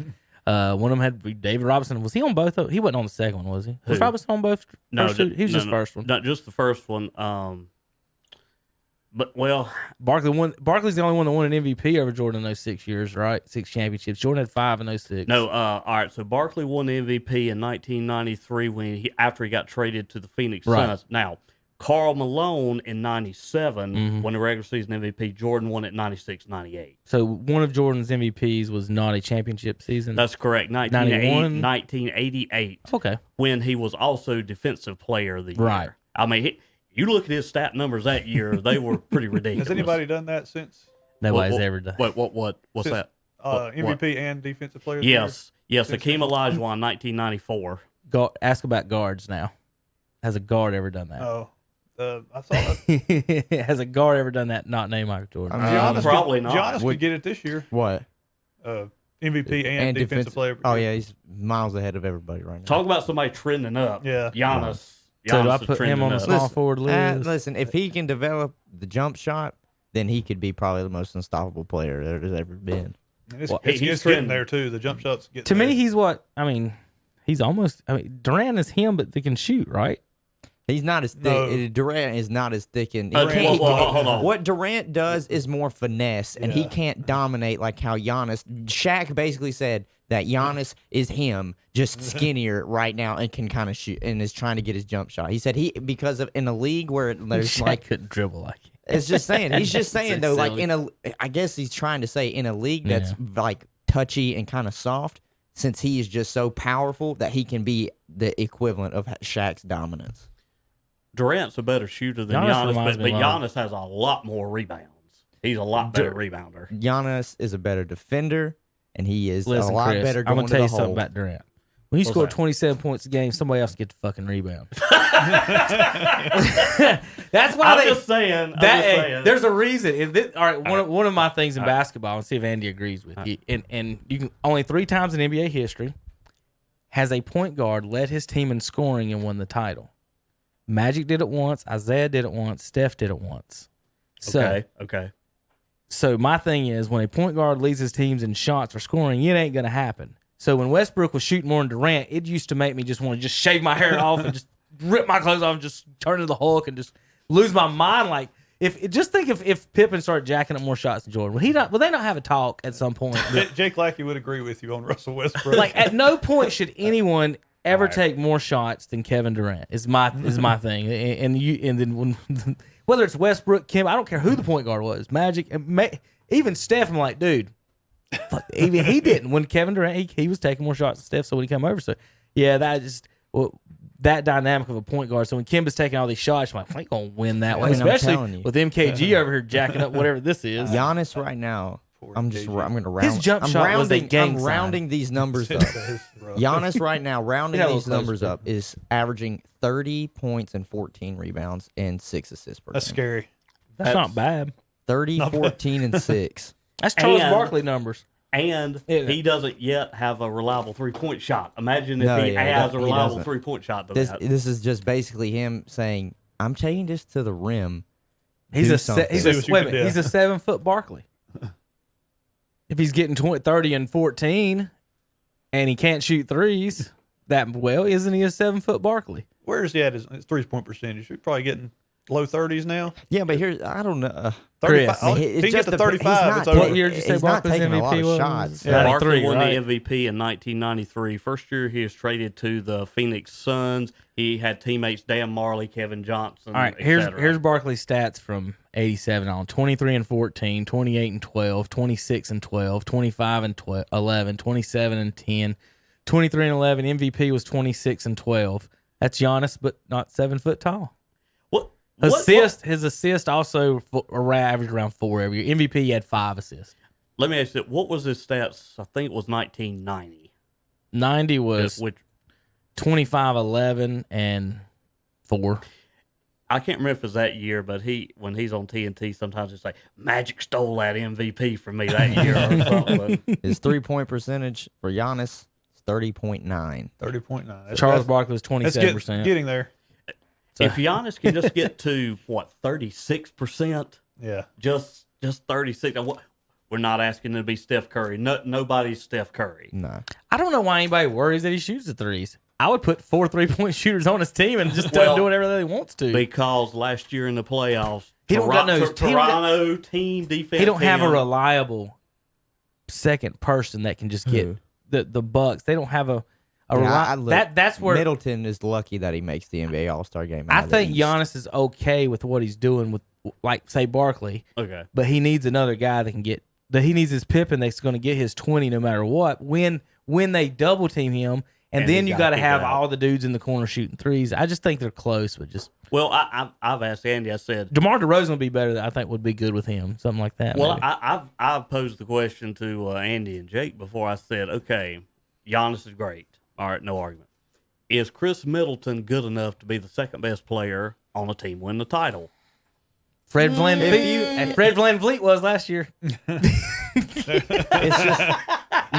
One of them had David Robinson. Was he on both? He wasn't on the second one, was he? Was Robinson on both? No, he was just first one. Not just the first one. But Barkley's the only one that won an MVP over Jordan in those 6 years, right? 6 championships. Jordan had 5 in those 6. No, all right. So Barkley won the MVP in 1993 after he got traded to the Phoenix Suns. Now, Karl Malone in 97 won the regular season MVP. Jordan won it 96, 98. So one of Jordan's MVPs was not a championship season? That's correct. 1988. Okay. When he was also Defensive Player of the Year. Right. I mean, you look at his stat numbers that year; they were pretty ridiculous. Has anybody done that since? Nobody's ever done. What's Since, that? MVP and Defensive Player of the Year? Yes. Hakeem Olajuwon, 1994. Ask about guards now. Has a guard ever done that? Oh, I saw that. Has a guard ever done that? Not named Michael Jordan. Probably not. Giannis could get it this year. What? MVP and Defensive Player of the Oh, Year. yeah, he's miles ahead of everybody right now. Talk about somebody trending up. Yeah. Giannis. So do I Giannis is put him trending on the up. small forward list? Listen, if he can develop the jump shot, then he could be probably the most unstoppable player there's ever been. And it's, Well, it's he's getting trending. there, too. The jump shot's getting To there. me, he's he's almost. Durant is him, but they can shoot, right? He's not as thick. No. Durant is not as thick. And Hold on. what Durant does is more finesse, and he Yeah. can't dominate like how Giannis. Shaq basically said that Giannis is him, just skinnier right now, and can kind of shoot, and is trying to get his jump shot. He said because of in a league where there's Shaq like couldn't dribble like it. it's just saying he's just saying though like silly. I guess he's trying to say in a league that's like touchy and kind of soft. Since he is just so powerful that he can be the equivalent of Shaq's dominance. Durant's a better shooter than Giannis Giannis, reminds but me a lot. Giannis has a lot more rebounds. He's a lot better rebounder. Giannis is a better defender, and he is Listen, a lot Chris, better I'm going gonna to tell the you something hole. about Durant. When you What's score that? 27 points a game, somebody else get the fucking rebound. That's why I'm just saying. There's a reason. All right, one of my things in basketball, and see if Andy agrees with you. And you can only 3 times in NBA history has a point guard led his team in scoring and won the title? Magic did it once. Isaiah did it once. Steph did it once. So, Okay. So my thing is, when a point guard leads his teams in shots or scoring, it ain't going to happen. So when Westbrook was shooting more than Durant, it used to make me just want to just shave my hair off and just rip my clothes off and just turn to the Hulk and just lose my mind. Like, if Pippen started jacking up more shots than Jordan, would they not have a talk at some point? Jake Lackey would agree with you on Russell Westbrook. Like, at no point should anyone ever take more shots than Kevin Durant. Is my thing. And then when whether it's Westbrook, Kim, I don't care who the point guard was, Magic, even Steph. I'm like, dude, even he didn't. When Kevin Durant, he was taking more shots than Steph. So when he came over, so yeah, that dynamic of a point guard. So when Kimba's taking all these shots, I'm like, I ain't gonna win that way, I mean, I'm especially telling you. with MKG over here jacking up whatever this is. Giannis right now. I'm going to round. His jump I'm shot rounding, was a gang I'm sign. rounding these numbers up. Giannis right now, rounding Yeah, a these little numbers closer. up, is averaging 30 points and 14 rebounds and 6 assists per That's game. scary. That's not bad. 30, 14, and 6. That's Charles And- Barkley numbers. And Yeah. he doesn't yet have a reliable 3-point shot. Imagine if No, he yeah, adds a he reliable doesn't. 3-point shot to This that. this is just basically him saying, "I'm taking this to the rim." He's Do a something. he's See a what you wait a can minute, do. he's a 7-foot Barkley. If he's getting 30 and 14, and he can't shoot threes that well, isn't he a 7-foot Barkley? Where is he at his 3-point percentage? He's probably getting low 30s now. Yeah, but here's I don't know. 35. Chris, Oh, It- if it's he can get just to a- 35, he's it's not- over. What year did you say He's not Barkley's taking a lot MVP of was? shots. Yeah. Barkley 93, won right? the MVP in 1993. First year he was traded to the Phoenix Suns. He had teammates Dan Marley, Kevin Johnson. All right, et here's cetera. Barkley's stats from 87 on: 23 and 14, 28 and 12, 26 and 12, 25 and 11, 27 and 10, 23 and 11. MVP was 26 and 12. That's Giannis, but not 7 foot tall. His assist also averaged around 4 every year. MVP, he had 5 assists. Let me ask you, what was his stats? I think it was 1990. 90 was Which 25, 11, and 4. I can't remember if it was that year, but when he's on TNT, sometimes it's like Magic stole that MVP from me that year or something. His 3-point percentage for Giannis is 30.9. 30.9. Charles Barkley was That's 27%. getting there. If Giannis can just get to 36%, Yeah. just 36. We're not asking him to be Steph Curry. No, nobody's Steph Curry. No. I don't know why anybody worries that he shoots the threes. I would put 4 3-point shooters on his team and just Well, do whatever he wants to. Because last year in the playoffs, He don't got no- Toronto team defense. He don't have a him. reliable second person that can just get Who? the Bucks. They don't have a Yeah, look, that's where Middleton is lucky that he makes the NBA All-Star game. I out of the think East. Giannis is okay with what he's doing with, like, say, Barkley, Okay. but he needs another guy that can get that. He needs his Pippen that's going to get his 20 no matter what. When they double team him, and then he's you gotta got to kick have it out. all the dudes in the corner shooting threes. I just think they're close, but just Well, I've asked Andy. I said, DeMar DeRozan would be better. I think would be good with him, something like that. well, maybe. I've posed the question to Andy and Jake before. I said, okay, Giannis is great. All right, no argument. Is Chris Middleton good enough to be the second best player on a team win the title? Fred VanVleet was last year. It's just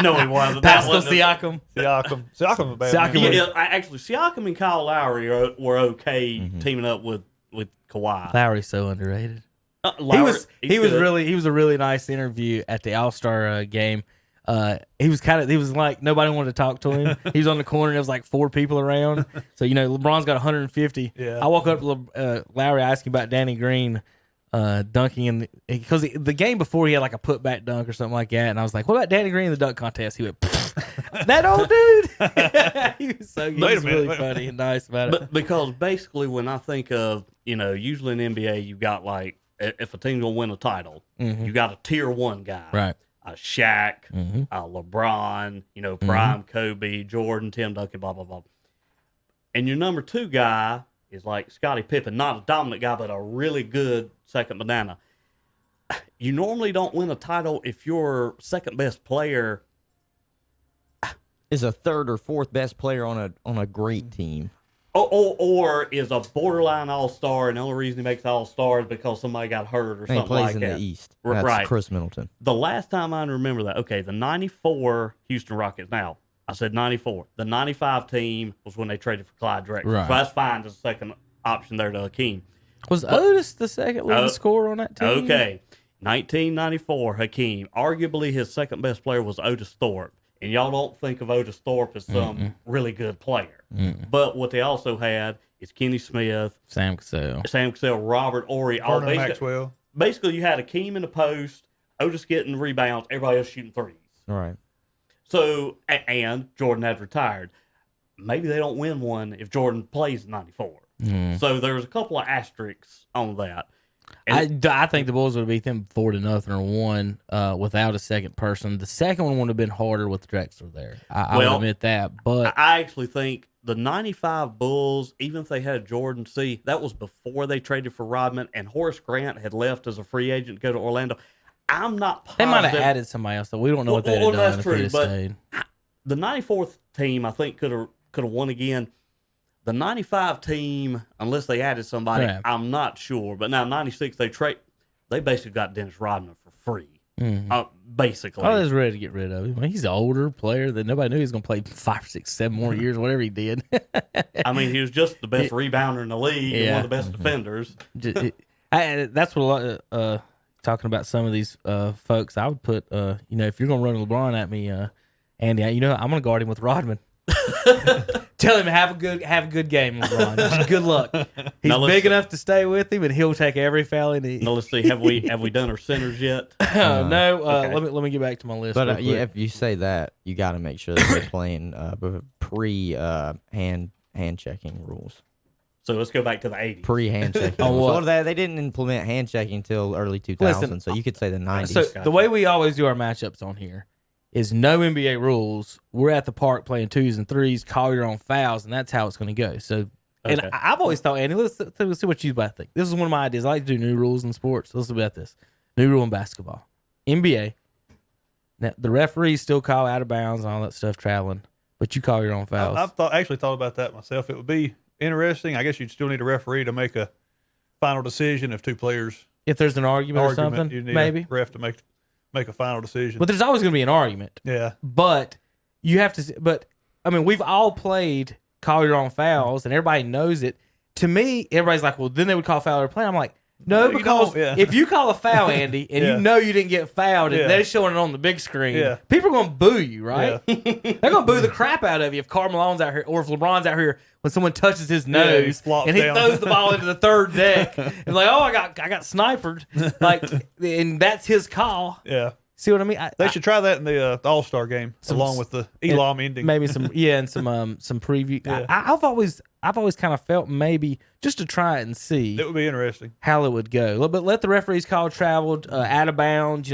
No, he wasn't. Pascal Siakam. Siakam a bad Siakam man. Yeah, actually, Siakam and Kyle Lowry were okay teaming up with Kawhi. Lowry's so underrated. Lowry, He was good. a really nice interview at the All-Star game. He was like nobody wanted to talk to him. He was on the corner and there was like 4 people around. So LeBron's got 150. Yeah. I walk up to Lowry, I asked him about Danny Green dunking in because the game before he had like a putback dunk or something like that, and I was like, "What about Danny Green in the dunk contest?" He went, "That old dude." He was really funny and nice about it. But because basically, when I think of usually in the NBA, you got like if a team's gonna win a title, you got a tier 1 guy, Right. A Shaq, a LeBron, prime Kobe, Jordan, Tim Duncan, blah blah blah. And your number 2 guy is like Scottie Pippen, not a dominant guy, but a really good second banana. You normally don't win a title if your second best player. is a third or fourth best player on a great team. Or is a borderline all-star, and the only reason he makes all-star is because somebody got hurt or And he something plays like in that. the East. Right. That's Chris Middleton. The last time I remember that, okay, the 94 Houston Rockets. Now, I said 94. The 95 team was when they traded for Clyde Drexler. Right. So that's fine as a second option there to Hakeem. Was Otis the second leading scorer on that team? Okay. 1994, Hakeem. Arguably his second best player was Otis Thorpe. And y'all don't think of Otis Thorpe as some really good player. But what they also had is Kenny Smith, Sam Cassell, Robert Ory. All Vernon Maxwell. Basically, you had Hakeem in the post, Otis getting rebounds, everybody else shooting threes. All right. So, and Jordan had retired. Maybe they don't win one if Jordan plays 94. So there's a couple of asterisks on that. And I think the Bulls would have beat them 4-0 or 1 without a second person. The second one would have been harder with Drexler there. I would admit that. But I actually think the 95 Bulls, even if they had Jordan C., that was before they traded for Rodman, and Horace Grant had left as a free agent to go to Orlando. I'm not positive. they might have added somebody else, so we don't know what they'd have done if they'd have stayed. The 94th team, I think, could have won again. The 95 team, unless they added somebody, I'm not sure. But now 96, they basically got Dennis Rodman for free, basically. I was ready to get rid of him. He's an older player that nobody knew he was going to play 5, 6, 7 more years, whatever he did. I mean, he was just the best rebounder in the league and one of the best defenders. That's what a lot talking about some of these folks, I would put, if you're going to run LeBron at me, Andy, I'm going to guard him with Rodman. Tell him have a good game, LeBron. Just good luck. He's big enough to stay with him, and he'll take every foul he needs. Now let's see. Have we done our centers yet? No. Okay. Let me get back to my list. But if you say that, you got to make sure that they're playing pre hand checking rules. So let's go back to the 80s. Pre hand checking. what? So they didn't implement hand checking until early 2000. So you could say the 90s. So the way we always do our matchups on here is no NBA rules. We're at the park playing 2s and 3s, call your own fouls, and that's how it's going to go. So, and I've always thought, Andy, let's see what you about think. This is one of my ideas. I like to do new rules in sports. Let's about this. New rule in basketball. NBA. Now, the referees still call out of bounds and all that stuff traveling, but you call your own fouls. I've actually thought about that myself. It would be interesting. I guess you'd still need a referee to make a final decision if two players. If there's an argument or something, you need maybe. a ref to make a final decision. But there's always going to be an argument. Yeah. But you have to. But I mean, we've all played call your own fouls, and everybody knows it. To me, everybody's like, well, then they would call foul or play. I'm like, no, because if you call a foul, Andy, and you know you didn't get fouled, and they're showing it on the big screen, people are going to boo you, right? They're going to boo the crap out of you if Karl Malone's out here or if LeBron's out here when someone touches his nose and he throws the ball into the third deck and like, oh, I got sniped, like, and that's his call. Yeah. See what I mean? They should try that in the All-Star game along with the Elam ending. Maybe some preview. Yeah. I've always kind of felt maybe just to try it and see. It would be interesting how it would go. But let the referees call traveled, out of bounds,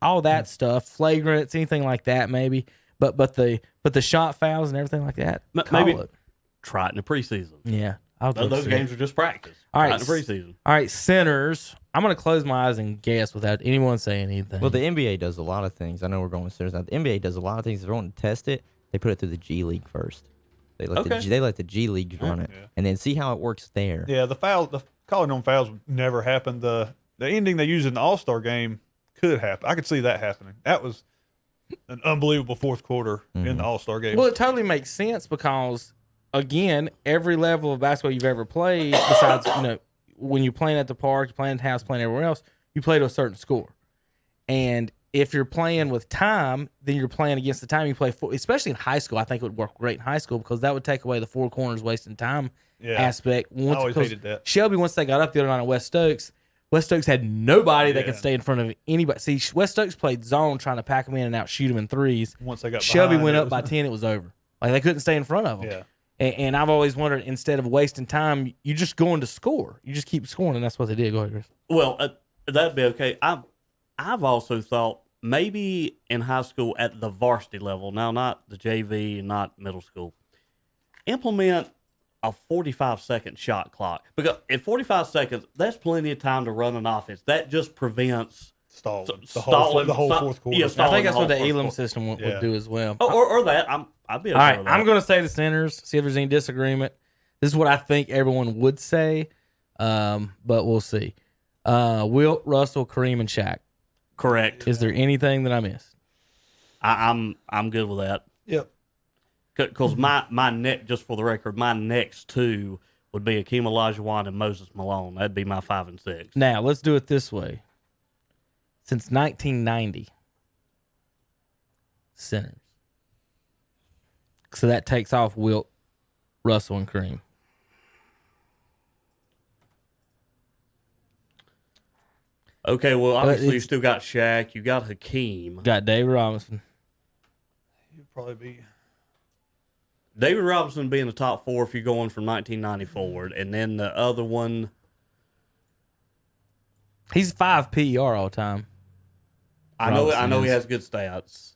all that stuff, flagrants, anything like that maybe. But the shot fouls and everything like that. Maybe it. Try it in the preseason. Yeah. Those games are just practice. All right. In the preseason. All right, centers. I'm going to close my eyes and guess without anyone saying anything. Well, the NBA does a lot of things. I know we're going with centers now. The NBA does a lot of things. If they want to test it, they put it through the G League first. They let the G League run it, and then see how it works there. Yeah, the calling on fouls would never happen. The ending they use in the All-Star game could happen. I could see that happening. That was an unbelievable fourth quarter in the All-Star game. Well, it totally makes sense because, again, every level of basketball you've ever played, besides, when you're playing at the park, you're playing at the house, playing everywhere else, you play to a certain score. And if you're playing with time, then you're playing against the time you play for, especially in high school. I think it would work great in high school because that would take away the four corners wasting time aspect. I always hated that. Shelby, once they got up the other night at West Stokes had nobody that could stay in front of anybody. See, West Stokes played zone trying to pack them in and out, shoot them in threes. Once they got Shelby behind, went up by 10, it was over. Like they couldn't stay in front of them. Yeah. And I've always wondered, instead of wasting time, you just going to score. You just keep scoring, and that's what they did. Go ahead, Chris. Well, that'd be okay. I've also thought maybe in high school at the varsity level, now not the JV and not middle school, implement a 45-second shot clock. Because at 45 seconds, that's plenty of time to run an offense. That just prevents stalling the whole fourth quarter. Yeah, I think that's what the Elam Elam system would do as well. Or that. I'd be okay all right, with that. I'm going to say the centers, see if there's any disagreement. This is what I think everyone would say, but we'll see. Wilt, Russell, Kareem, and Shaq. Correct. Is there anything that I missed? I'm good with that. Yep. Because my neck, just for the record, my next two would be Akeem Olajuwon and Moses Malone. That'd be my 5 and 6. Now, let's do it this way. Since 1990, centers. So that takes off Wilt, Russell, and Kareem. Okay, well, obviously you still got Shaq. You got Hakeem. Got David Robinson. He'd probably be. David Robinson would be in the top 4 if you're going from 1990 forward. And then the other one. He's 5 PER all time. I know Robinson he is. has good stats.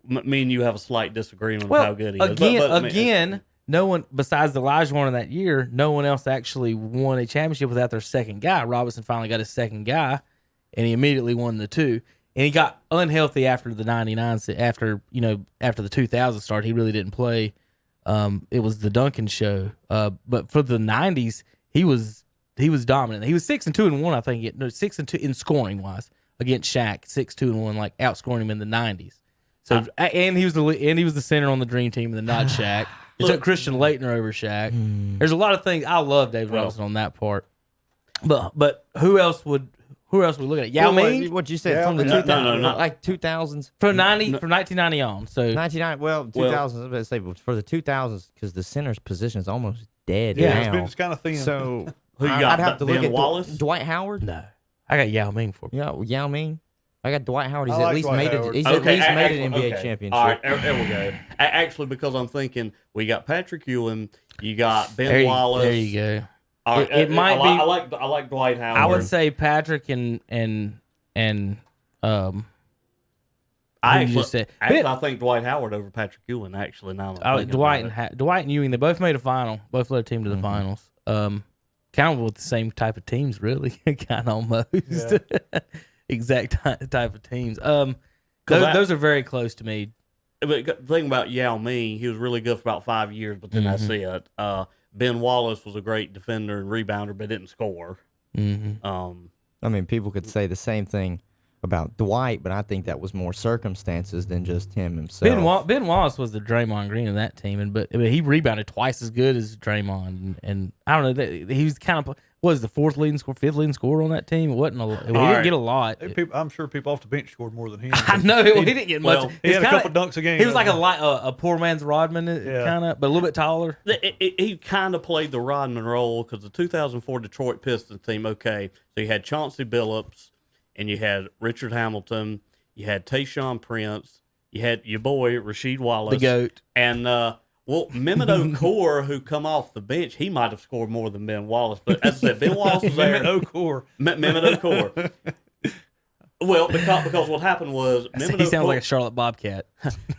Me and you have a slight disagreement with how good he is. Again, no one besides the Olajuwon in that year, no one else actually won a championship without their second guy. Robinson finally got his second guy, and he immediately won the 2. And he got unhealthy after the 99. After the 2000 start, he really didn't play. It was the Duncan show. But for the 90s, he was dominant. He was 6-2-1, I think. 6-2 in scoring wise against Shaq. 6-2-1, like outscoring him in the 90s. So and he was the center on the Dream Team and the not Shaq. It took Christian Laettner over Shaq. There's a lot of things. I love David Robinson on that part. But who else would we look at? Yao Ming? What you said Yeah, from the no, 2000s, no. like 2000s, From 1990 on. So 99. Well, 2000s. I was about to say, but for the 2000s, because the center's position is almost dead Yeah, now. It's kind of thin. So Who you got? I'd have to look Ben at Wallace? Dwight Howard. no, I got Yao Ming for. Yeah, Yao Ming. I got Dwight Howard. He's I at like least Dwight made it. Howard. He's at least made an NBA okay. championship. All right, there we go. Actually, because I'm thinking we got Patrick Ewing, you got Ben Wallace. There you go. All right, It might be. I like Dwight Howard. I would say Patrick and I who you just said. I think Dwight Howard over Patrick Ewing. Actually, now I'm thinking Dwight about and Dwight and Ewing, they both made a final. Both led a team to the finals. Kind of with the same type of teams, really. Kind of almost exact type of teams. Those are very close to me. But the thing about Yao Ming, he was really good for about 5 years, but then that's it. Ben Wallace was a great defender and rebounder, but didn't score. I mean, people could say the same thing about Dwight, but I think that was more circumstances than just him himself. Ben Wallace was the Draymond Green of that team, but he rebounded twice as good as Draymond, and I don't know. He was kind of the fifth leading scorer on that team. It wasn't he didn't get a lot. I'm sure people off the bench scored more than him. I know he didn't get much. He had a couple dunks a game. He was like a poor man's Rodman, kind of, but a little bit taller. He kind of played the Rodman role because the 2004 Detroit Pistons team. Okay, so you had Chauncey Billups, and you had Richard Hamilton, you had Tayshaun Prince, you had your boy Rasheed Wallace, the GOAT, and Mehmet Okur, who come off the bench, he might have scored more than Ben Wallace. But as I said, Ben Wallace was there. Mehmet Okur. Mehmet Okur. Well, because what happened was he sounds like a Charlotte Bobcat.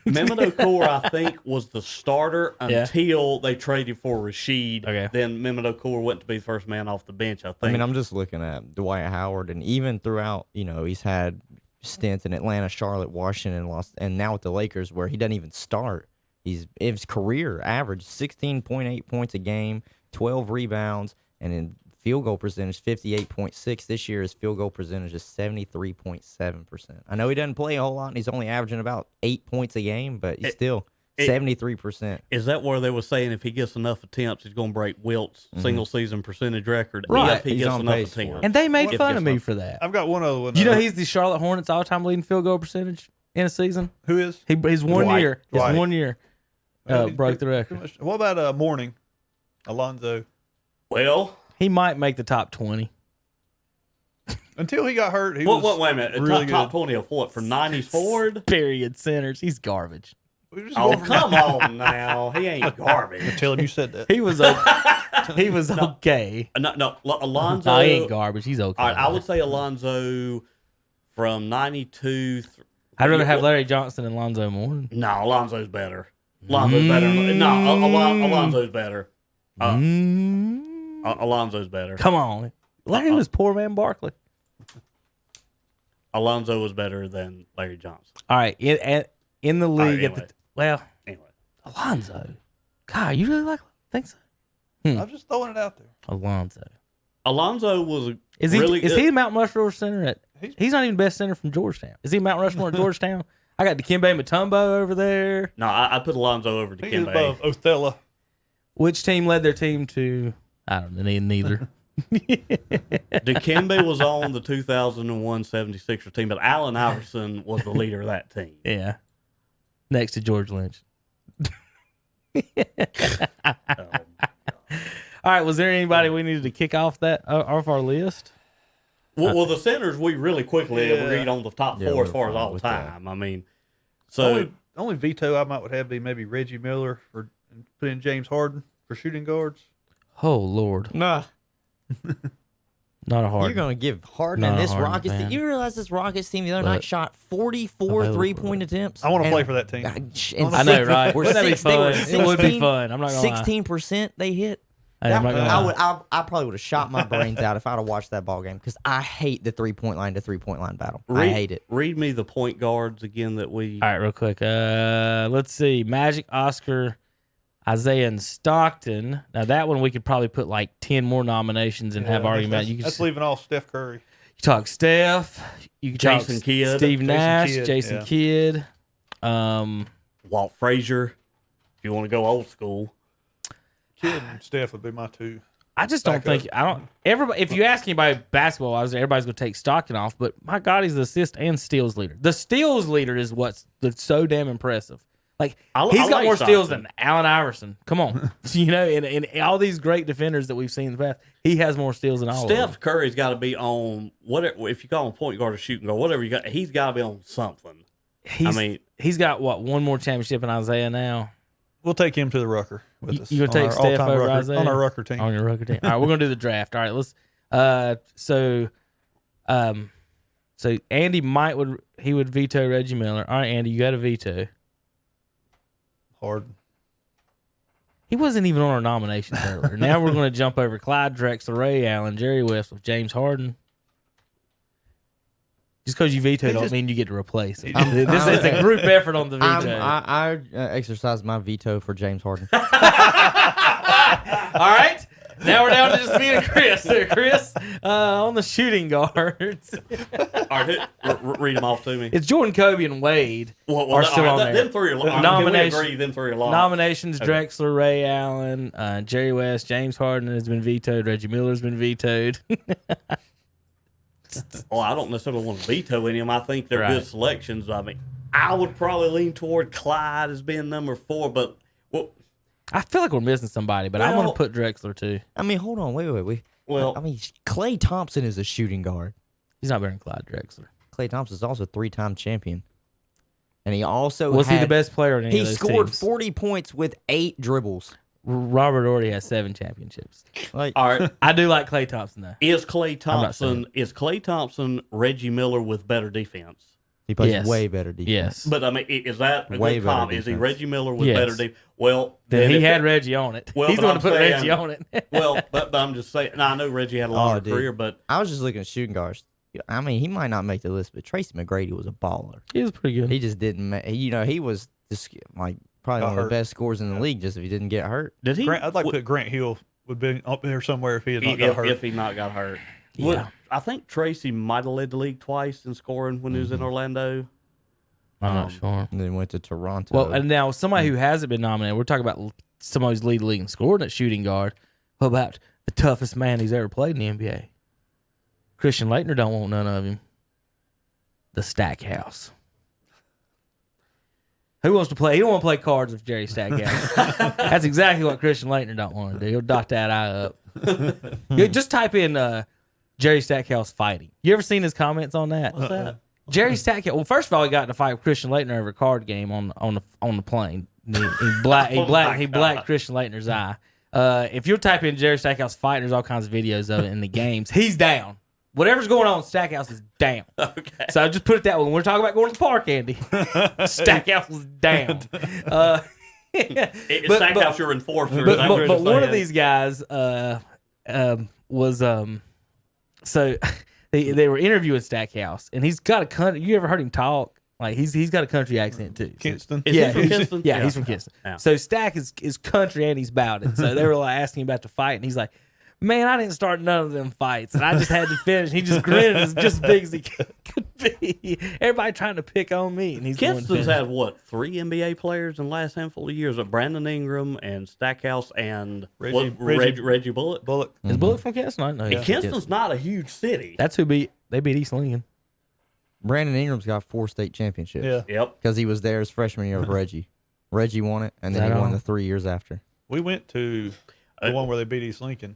Mehmet Okur, I think, was the starter until they traded for Rasheed. Okay. Then Mehmet Okur went to be the first man off the bench, I think. I mean, I'm just looking at Dwight Howard, and even throughout, he's had stints in Atlanta, Charlotte, Washington, and now with the Lakers, where he doesn't even start. His career average 16.8 points a game, 12 rebounds, and in field goal percentage 58.6. This year his field goal percentage is 73.7%. I know he doesn't play a whole lot, and he's only averaging about 8 points a game, but he's still 73%. Is that where they were saying if he gets enough attempts, he's going to break Wilt's single season percentage record? Right. If he He's gets on enough pace for it. attempts. And they made If fun he of gets me enough- for that. I've got one other one. Do you know he's the Charlotte Hornets all-time leading field goal percentage in a season? Who is? His one Dwight. year. His Dwight. 1 year broke the record. What about Morning? Alonzo. Well, He might make the top 20. Until he got hurt, he was wait a minute. really Top good. 20 of what? For 90s forward? Period centers. He's garbage. We were just Oh, going from- come on now. He ain't garbage. Tell him you said that. He was he was okay. No, Alonzo. No, he ain't garbage. He's okay. All right, I would say Alonzo from 92. I'd rather have Larry Johnson than Lonzo Moore. No, Alonzo's better. Alonzo's better. No, Alonzo's better. Alonzo's better. Come on. Larry was poor man Barkley. Alonzo was better than Larry Johnson. All right. In the league, anyway. Anyway, Alonzo. God, you really think so? I'm just throwing it out there. Alonzo was is he really is good. he Mount Rushmore center at? He's not even best center from Georgetown. Is he Mount Rushmore at Georgetown? I got Dikembe Mutombo over there. No, I put Alonzo over He is Dikembe. above Othello. Which team led their team to? I don't know. Neither. Dikembe was on the 2001 76ers team, but Allen Iverson was the leader of that team. Yeah. Next to George Lynch. All right. Was there anybody we needed to kick off off our list? Well, the centers we really quickly agreed on the top Yeah, four as we're far as fine all with time. I mean, so Only veto I might would have be maybe Reggie Miller for putting James Harden for shooting guards. Oh Lord, Nah. not a hard. You're going to give Harden Not and a this Harden Rockets team. fan. You realize this Rockets team the other But- night shot 44 Available. 3-point attempts? I want to And- play for that team. I know, right? We're Wouldn't that be they were fun? It would be 16 fun. I'm not gonna lie. 16% they hit. Hey, I'm not gonna lie. I probably would have shot my brains out if I'd have watched that ball game because I hate the 3-point line to 3-point line battle. I hate it. Read me the point guards again that we. All right, real quick. Let's see. Magic, Oscar, Isaiah, and Stockton. Now that one we could probably put like 10 more nominations and have argument. You That's could leaving off Steph Curry. talk Steph. You could talk Jason Kidd. Steve Nash, Kidd, Jason yeah. Kidd. Walt Frazier, if you want to go old school. Kid and Steph would be my two. I just don't Back think everybody. If you ask anybody basketball wise, everybody's going to take Stockton off. But my God, he's the assist and steals leader. The steals leader is what's so damn impressive. Like I he's got like more steals Stockton. than Allen Iverson. Come on, and all these great defenders that we've seen in the past, he has more steals than all of them. Steph Curry's got to be on whatever. If you call him point guard or shooting guard, whatever you got, he's got to be on something. He's got one more championship in Isaiah now. We'll take him to the Rucker with us. You gonna take on our Steph all-time over Rucker, Isaiah on our Rucker team? On your Rucker team. All right, we're gonna do the draft. All right, let's. So Andy would veto Reggie Miller. All right, Andy, you got a veto. Harden. He wasn't even on our nominations earlier. Now we're going to jump over Clyde Drexler, Ray Allen, Jerry West with James Harden. Just because you vetoed don't mean you get to replace him. This is a group effort on the veto. I exercise my veto for James Harden. All right. Now we're down to just me and Chris. So Chris, on the shooting guards. All right, read them off to me. It's Jordan, Kobe, and Wade are still on there. Them three are Nomination- agree, them three are locked. Nominations: Drexler, Ray Allen, Jerry West, James Harden has been vetoed. Reggie Miller's been vetoed. Well, I don't necessarily want to veto any of them. I think they're Right. good selections. I mean, I would probably lean toward Clyde as being number 4, but I feel like we're missing somebody, but I'm going to Well- put Drexler too. I mean, hold on, wait. Well- I mean, Klay Thompson is a shooting guard. He's not better than Clyde Drexler. Klay Thompson's also a 3-time champion, and he also Was he the best player in any He of those scored teams? 40 points with 8 dribbles. Robert already has 7 championships. Like, all right. I do like Klay Thompson though. Is Klay not saying Thompson Reggie Miller with better defense? he plays Yes. way better defense. Yes. But I mean, is that a Way good better comp? Is he defense. Reggie Miller with Yes. better defense? Well, Then he if had it- Reggie on it. Well, He's but going I'm to put saying- Reggie on it. Well, but I'm just saying. Now, I know Reggie had a longer dude. career, but I was just looking at shooting guards. I mean, he might not make the list, but Tracy McGrady was a baller. He was pretty good. He just didn't. He was just like probably Got one of the hurt. best scorers in the league. Just if he didn't get hurt. did he? I'd like to put Grant Hill would be up there somewhere if he had not got hurt. If he not got hurt. Yeah. Well, I think Tracy might have led the league twice in scoring when he was in Orlando. I'm not sure. And then went to Toronto. Well, and now somebody who hasn't been nominated, we're talking about somebody who's lead the league in scoring at shooting guard. What about the toughest man who's ever played in the NBA? Christian Laettner don't want none of him. The Stackhouse. Who wants to play? He don't want to play cards with Jerry Stackhouse. That's exactly what Christian Laettner don't want to do. He'll dot that eye up. You just type in Jerry Stackhouse fighting. You ever seen his comments on that? What's that? Jerry Stackhouse. Well, first of all, he got in a fight with Christian Laettner over a card game on the plane. He blacked Christian Laettner's eye. If you type in Jerry Stackhouse fight, there's all kinds of videos of it in the games. He's down. Whatever's going on, Stackhouse is down. Okay. So I just put it that way. When we're talking about going to the park, Andy, Stackhouse was down. It's But- Stackhouse your enforcer. But, is that what but you're one of saying? these guys was so they were interviewing Stackhouse, and he's got a country. You ever heard him talk? Like he's got a country accent too. Kinston. Is he from he's- Kinston? Yeah, he's from Kinston. Yeah. So Stack is country and he's about it. So they were like asking him about the fight, and he's like, Man, I didn't start none of them fights, and I just had to finish. He just grinned as just big as he could be. Everybody trying to pick on me, and he's the one Kinston's finished. had what 3 NBA players in the last handful of years? Brandon Ingram and Stackhouse and Reggie Bullock. Bullock. Is Bullock from Kinston? I know. And Kinston's not a huge city. That's who beat East Lincoln. Brandon Ingram's got 4 state championships. Yeah. Yep. Because he was there his freshman year with Reggie. Reggie won it, and then Right he won on. the 3 years after. We went to the one where they beat East Lincoln.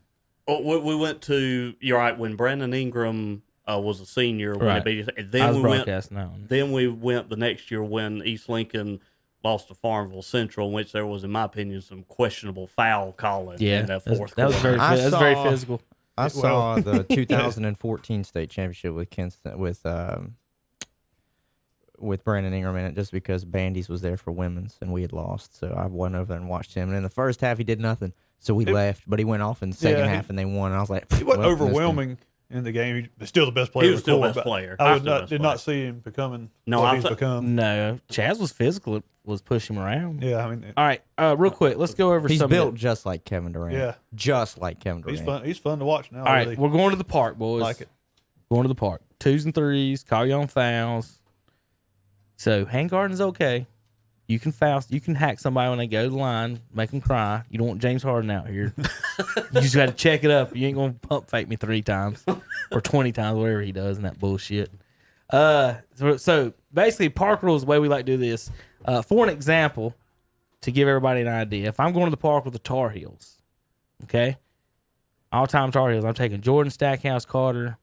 Oh, we went to. You're right. When Brandon Ingram was a senior, when Right. they beat us, and I then was we went. broadcasting that one. Then we went the next year when East Lincoln lost to Farmville Central, in which there was, in my opinion, some questionable foul calling Yeah, in that that fourth was quarter. very that was very physical. I saw the 2014 state championship with Kinston with Brandon Ingram in it, just because Bandy's was there for women's and we had lost, so I went over there and watched him. And in the first half, he did nothing, so we left. But he went off in the second half and they won. And I was like, He wasn't well, missed him. overwhelming in the game. He was still the best player. He was of the still court, best but player. I Still best did player. not see him becoming No, what I he's thought- become. No, Chaz was physical. It was pushing him around. Yeah, I mean, All right, real quick, let's go over He's some. built Of the, just like Kevin Durant. Yeah. just like Kevin Durant. he's fun. He's fun to watch now. all right, really. we're going to the park, boys. Like it. Going to the park. 2s and 3s. Call you on fouls. So hand guarding is okay. You can foul. You can hack somebody when they go to the line, make them cry. You don't want James Harden out here. You just got to check it up. You ain't gonna pump fake me 3 times or 20 times, whatever he does in that bullshit. So basically, park rules. The way we like to do this. For an example, to give everybody an idea, if I'm going to the park with the Tar Heels, okay, all-time Tar Heels, I'm taking Jordan, Stackhouse, Carter,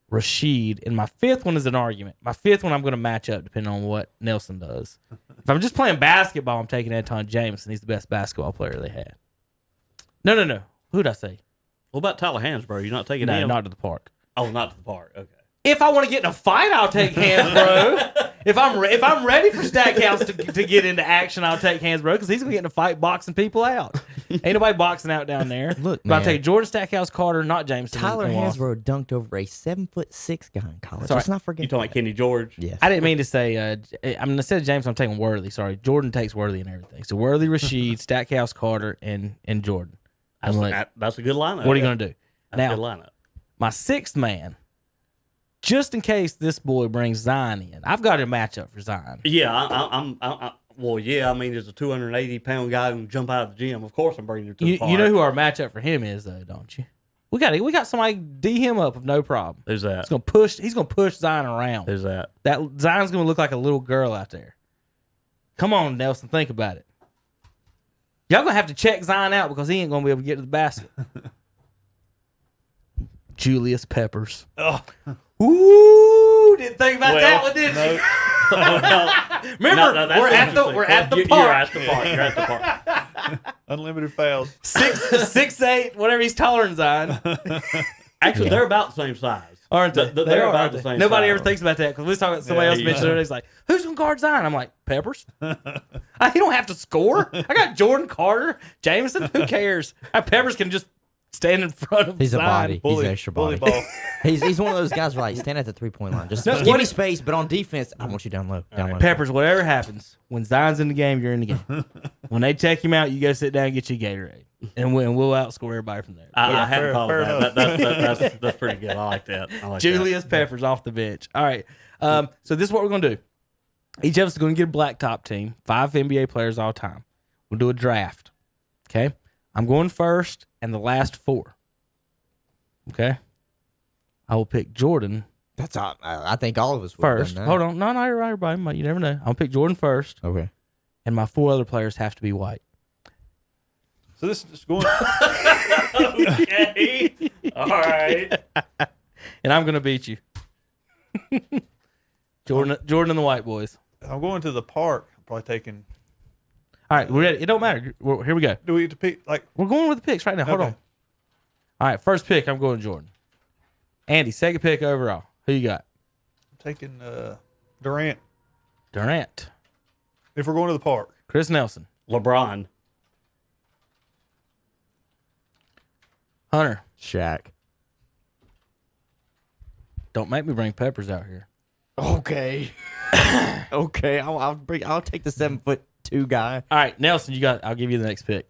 Rashid, and my 5th one is an argument. My 5th one I'm going to match up depending on what Nelson does. If I'm just playing basketball, I'm taking Anton Jameson. He's the best basketball player they had. No. Who'd I say? What about Tyler Hansbrough? You're not taking No, him? not to the park. Oh, not to the park. Okay. If I want to get in a fight, I'll take Hansbrough. If I'm ready for Stackhouse to get into action, I'll take Hansbrough because he's gonna get in a fight boxing people out. Ain't nobody boxing out down there. Look, but I'll man. take Jordan, Stackhouse, Carter, not Jameson. Tyler and Watson. Hansbrough dunked over a 7'6" guy in college. Sorry. Let's not forget. You talking about Kenny George? Yes. I didn't mean to say. Instead of James, I'm taking Worthy. Sorry, Jordan takes Worthy and everything. So Worthy, Rashid, Stackhouse, Carter, and Jordan. I'm like, That's a good lineup. what are you gonna do? That's a good Now, lineup. my 6th man, just in case this boy brings Zion in, I've got a matchup for Zion. Yeah, well, yeah. I mean, there's a 280-pound guy who can jump out of the gym. Of course, I'm bringing him to the park. You know who our matchup for him is, though, don't you? We got somebody D him up with no problem. Who's that? He's gonna push Zion around. Who's that? That Zion's gonna look like a little girl out there. Come on, Nelson, think about it. Y'all gonna have to check Zion out because he ain't gonna be able to get to the basket. Julius Peppers. Oh, Ooh, didn't think about that one, did you? Remember, that's we're at the interesting. park. You're at the park. You're at the park. unlimited fouls. 6'8", whatever he's taller than Zion. Actually, they're about the same size. Aren't they? They're are, about aren't the they? same Nobody size. ever thinks about that because we was talking. Somebody else mentioned it. He's like, "Who's gonna guard Zion?" I'm like, "Peppers." He don't have to score. I got Jordan, Carter, Jameson. Who cares? Peppers can just stand in front of He's a Zion. body. He's extra Bully body. ball. He's one of those guys where like stand at the 3-point line. Just No, give what me if- space, but on defense, I want you down low. Down low. Peppers, whatever happens, when Zion's in the game, you're in the game. When they take him out, you go sit down and get you a Gatorade, and we'll outscore everybody from there. I Yeah, hadn't fair- thought fair of that. That's pretty good. I like that. I like Julius Peppers off the bench. All right. So this is what we're going to do. Each of us is going to get a blacktop team, 5 NBA players all time. We'll do a draft. Okay? I'm going first and the last 4. Okay? I will pick Jordan That's all. I think all of us would have first. done that. Hold on. No, everybody. You never know. I'm going to pick Jordan first, Okay. and my 4 other players have to be white. So this is just going. Okay. All right. And I'm going to beat you. Jordan and the white boys. I'm going to the park. I'm probably taking. All right, we're ready. It don't matter. Here we go. Do we get to pick like? We're going with the picks right now. Hold Okay. on. All right, first pick, I'm going Jordan. Andy, second pick overall. Who you got? I'm taking Durant. Durant. If we're going to the park, Chris Nelson. LeBron. Hunter. Shaq. Don't make me bring Peppers out here. Okay. Okay. I'll take the 7'2" guy. All right, Nelson, I'll give you the next pick.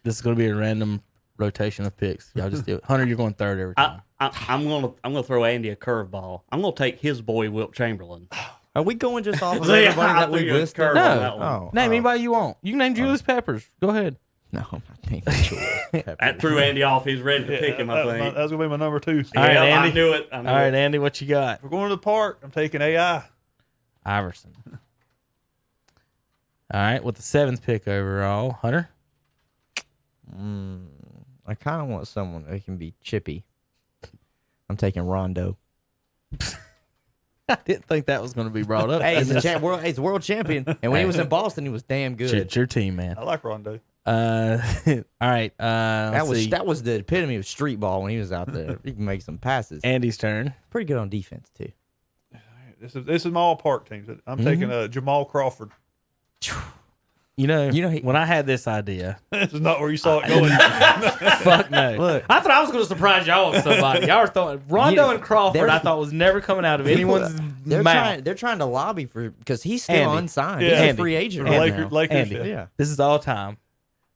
This is going to be a random rotation of picks. Y'all just do it. Hunter, you're going third every time. I'm gonna throw Andy a curveball. I'm gonna take his boy Wilt Chamberlain. Are we going just off of Yeah, everybody I that we threw you a listed? curve No. on that one. Oh, Name anybody you want. You can name Julius Peppers. Go ahead. no, I'm not naming Julius. That threw Andy off. He's ready to pick him. I think. That's gonna be my number 2. All right, Yeah, Andy. I knew it. I knew All right, it. Andy, what you got? We're going to the park. I'm taking AI. Iverson. All right, with the 7th pick overall, Hunter. I kind of want someone that can be chippy. I'm taking Rondo. I didn't think that was going to be brought up. Hey, he's world champion, and when he was in Boston, he was damn good. It's your team, man. I like Rondo. All right. That was the epitome of street ball when he was out there. He can make some passes. Andy's turn. Pretty good on defense too. This is my all park teams. I'm taking Jamal Crawford. You know, he- when I had this idea, This is not where you saw it going. fuck no. Look. I thought I was going to surprise y'all with somebody. Y'all were throwing Rondo and Crawford. they're- I thought was never coming out of anyone's mouth. They're trying to lobby for because he's still Andy. unsigned. Yeah. He's Andy. a free agent The right now. Lakers, Andy. Yeah. This is all time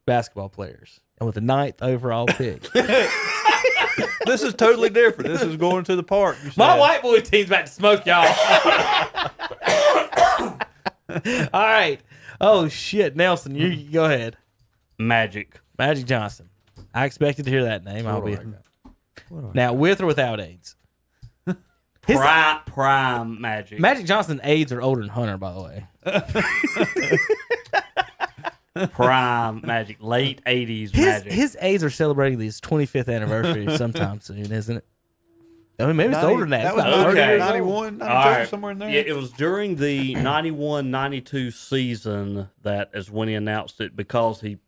basketball players, and with the 9th overall pick, This is totally different. This is going to the park. You my said. white boy team's about to smoke y'all. All right. Oh shit, Nelson, you go ahead. Magic. Magic Johnson. I expected to hear that name. I'll be What do I now with or without AIDS. His- Prime Magic. Magic Johnson AIDS are older than Hunter, by the way. Prime Magic. Late 80s His Magic. his AIDS are celebrating his 25th anniversary sometime soon, isn't it? I mean, maybe it's 90 older than that. That It's was about 30 okay. years old. 91, 92, All right. somewhere in there. Yeah, it was during the 91-92 season that is when he announced it because he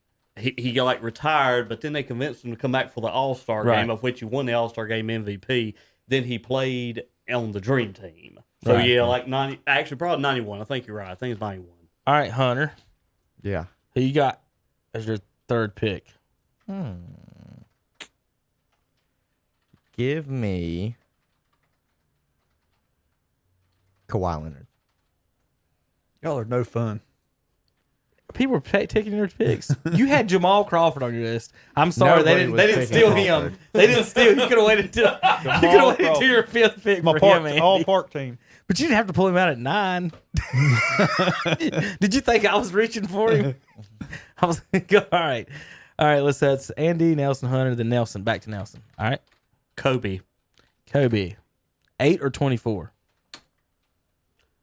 like retired, but then they convinced him to come back for the All-Star Right. game, of which he won the All-Star game MVP. Then he played on the Dream Team. So Right. yeah, like 90, actually probably 91. I think you're right. I think it's 91. All right, Hunter. Yeah. Who you got as your 3rd pick? Give me Kawhi Leonard. Y'all are no fun. People were taking your picks. You had Jamal Crawford on your list. I'm sorry, Nobody they was didn't picking steal Crawford. him. They didn't steal. You could have waited till your 5th pick My for park, him, Andy. all park team. But you didn't have to pull him out at 9. Did you think I was reaching for him? I was all right. All right, that's Andy, Nelson, Hunter, then Nelson. Back to Nelson. All right. Kobe. 8 or 24?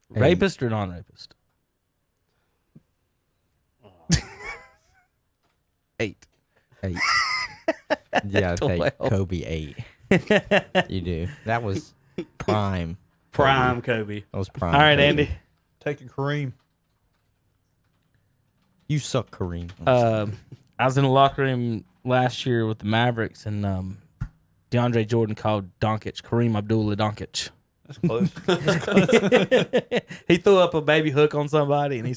Rapist or non-rapist? 8. 8. Yeah, I take 12. Kobe 8. You do. That was prime. Prime Kobe. That was prime. All right, Kobe. Andy. Taking Kareem. You suck, Kareem. I was in the locker room last year with the Mavericks, and DeAndre Jordan called Doncic Kareem Abdullah-Doncic. That's close. He threw up a baby hook on somebody, and they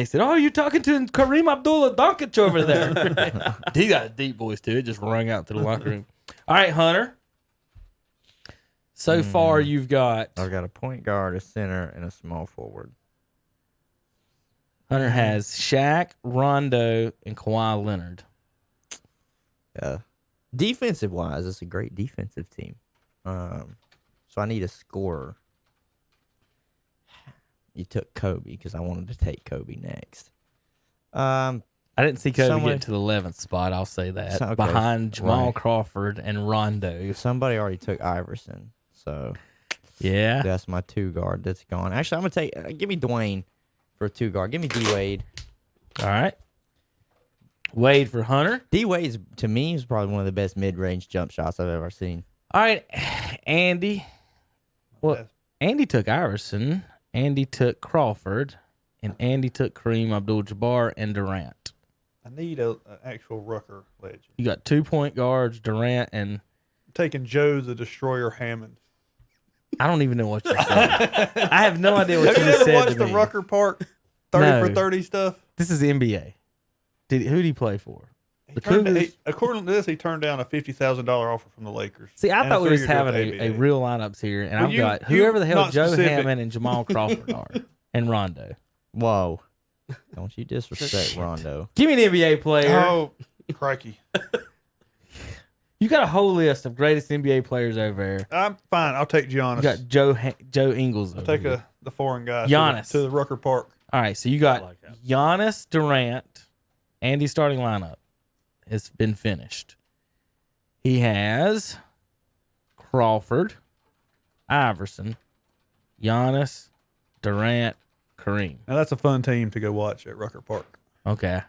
said, "Oh, you're talking to Kareem Abdullah-Doncic over there." He got a deep voice too. It just rang out to the locker room. All right, Hunter. So far, you've got I've got a point guard, a center, and a small forward. Hunter has Shaq, Rondo, and Kawhi Leonard. Yeah. Defensive wise, it's a great defensive team. So I need a scorer. You took Kobe because I wanted to take Kobe next. I didn't see Kobe Somebody- get to the 11th spot. I'll say that Okay, behind Jamal right. Crawford and Rondo. Somebody already took Iverson, so Yeah. that's my 2 guard that's gone. Actually, I'm gonna take. Give me Dwayne for a 2 guard. Give me D Wade. All right. Wade for Hunter. D Wade's to me is probably one of the best mid range jump shots I've ever seen. All right, Andy. Well, Yes. Andy took Iverson. Andy took Crawford, and Andy took Kareem Abdul-Jabbar and Durant. I need an actual Rucker legend. You got 2 point guards, Durant, and I'm taking Joe the Destroyer Hammond. I don't even know what you're saying. I have no idea what Have you you just ever said watched to the me. Rucker Park 30 No. for 30 stuff? This is NBA. Who did he play for? He The turned- Cougars? he- according to this, he turned down a $50,000 offer from the Lakers. See, I And thought we was figured having with a ABA. real lineups here, and Well, I've you- got you- whoever the hell not Joe specific. Hammond and Jamal Crawford are, and Rondo. Whoa! Don't you disrespect Rondo? Give me an NBA player. Oh, crikey. You got a whole list of greatest NBA players over there. I'm fine. I'll take Giannis. You got Joe Ingles. I'll take the foreign guy. Giannis. To the Rucker Park. All right, so you got like that. Giannis, Durant, Andy's starting lineup has been finished. He has Crawford, Iverson, Giannis, Durant, Kareem. Now that's a fun team to go watch at Rucker Park. Okay,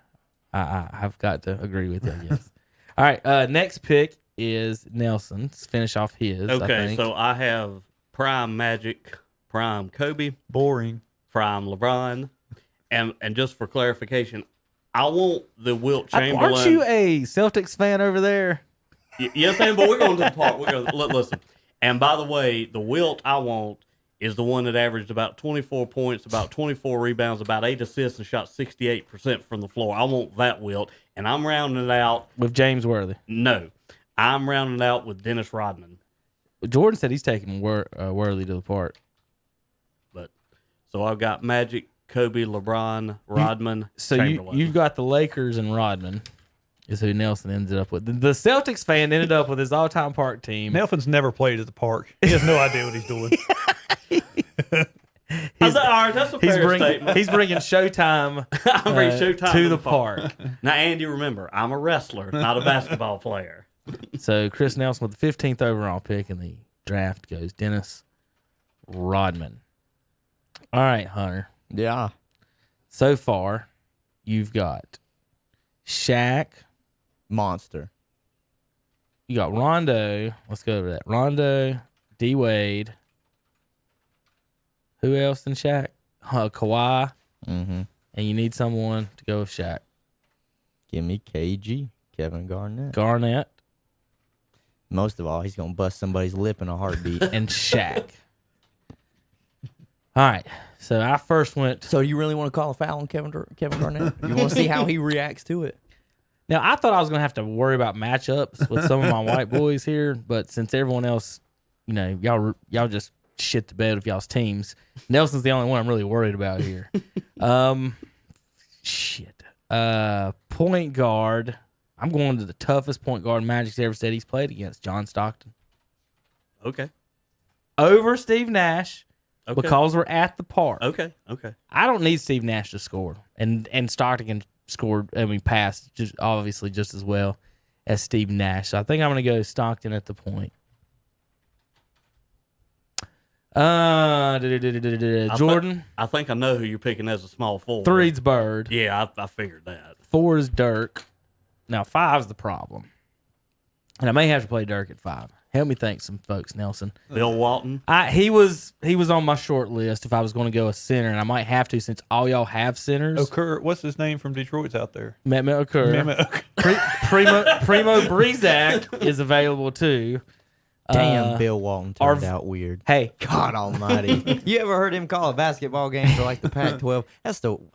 I've got to agree with you. Yes. All right, next pick is Nelson's. Finish off his. I Okay, think. so I have prime Magic, prime Kobe, Boring. prime LeBron, and just for clarification, I want the Wilt Chamberlain. Aren't you a Celtics fan over there? Yes, but we're going to the park. We're going to listen. And by the way, the Wilt I want is the one that averaged about 24 points, about 24 rebounds, about 8 assists, and shot 68% from the floor. I want that Wilt, and I'm rounding it out. With James Worthy. No, I'm rounding it out with Dennis Rodman. Jordan said he's taking Worthy to the park. But so I've got Magic, Kobe, LeBron, Rodman. So Chamberlain. you've got the Lakers and Rodman is who Nelson ended up with. The Celtics fan ended up with his all-time park team. Nelson's never played at the park. He has no idea what he's doing. All right, that's a fair statement. He's bringing Showtime, I'm bringing Showtime to the park. Now, Andy, remember, I'm a wrestler, not a basketball player. So Chris Nelson with the 15th overall pick in the draft goes Dennis Rodman. All right, Hunter. Yeah. So far, you've got Shaq. Monster. You got Rondo. Let's go over that. Rondo, D Wade. Who else than Shaq? Kawhi. Mm-hmm. And you need someone to go with Shaq. Give me KG, Kevin Garnett. Garnett Most of all, he's going to bust somebody's lip in a heartbeat. and Shaq. All right. So I first went. So you really want to call a foul on Kevin Garnett? You want to see how he reacts to it? Now, I thought I was going to have to worry about matchups with some of my white boys here, but since everyone else, y'all just shit the bed with y'all's teams, Nelson's the only one I'm really worried about here. Point guard. I'm going to the toughest point guard Magic's ever said he's played against, John Stockton. Okay. Over Steve Nash Okay. because we're at the park. Okay. I don't need Steve Nash to score, and Stockton can score. Pass just obviously just as well as Steve Nash. So I think I'm going to go Stockton at the point. Jordan. I think I know who you're picking as a small forward. 3's Bird. Yeah, I figured that. 4 is Dirk. Now 5's the problem, and I may have to play Dirk at 5. Help me think, some folks, Nelson. Bill Walton. He was on my short list if I was going to go a center, and I might have to since all y'all have centers. Okur, what's his name from Detroit's out there? Mehmet Okur. Primo Breezak is available too. Damn, Bill Walton turned out weird. Hey, God almighty. You ever heard him call a basketball game for like the Pac-12?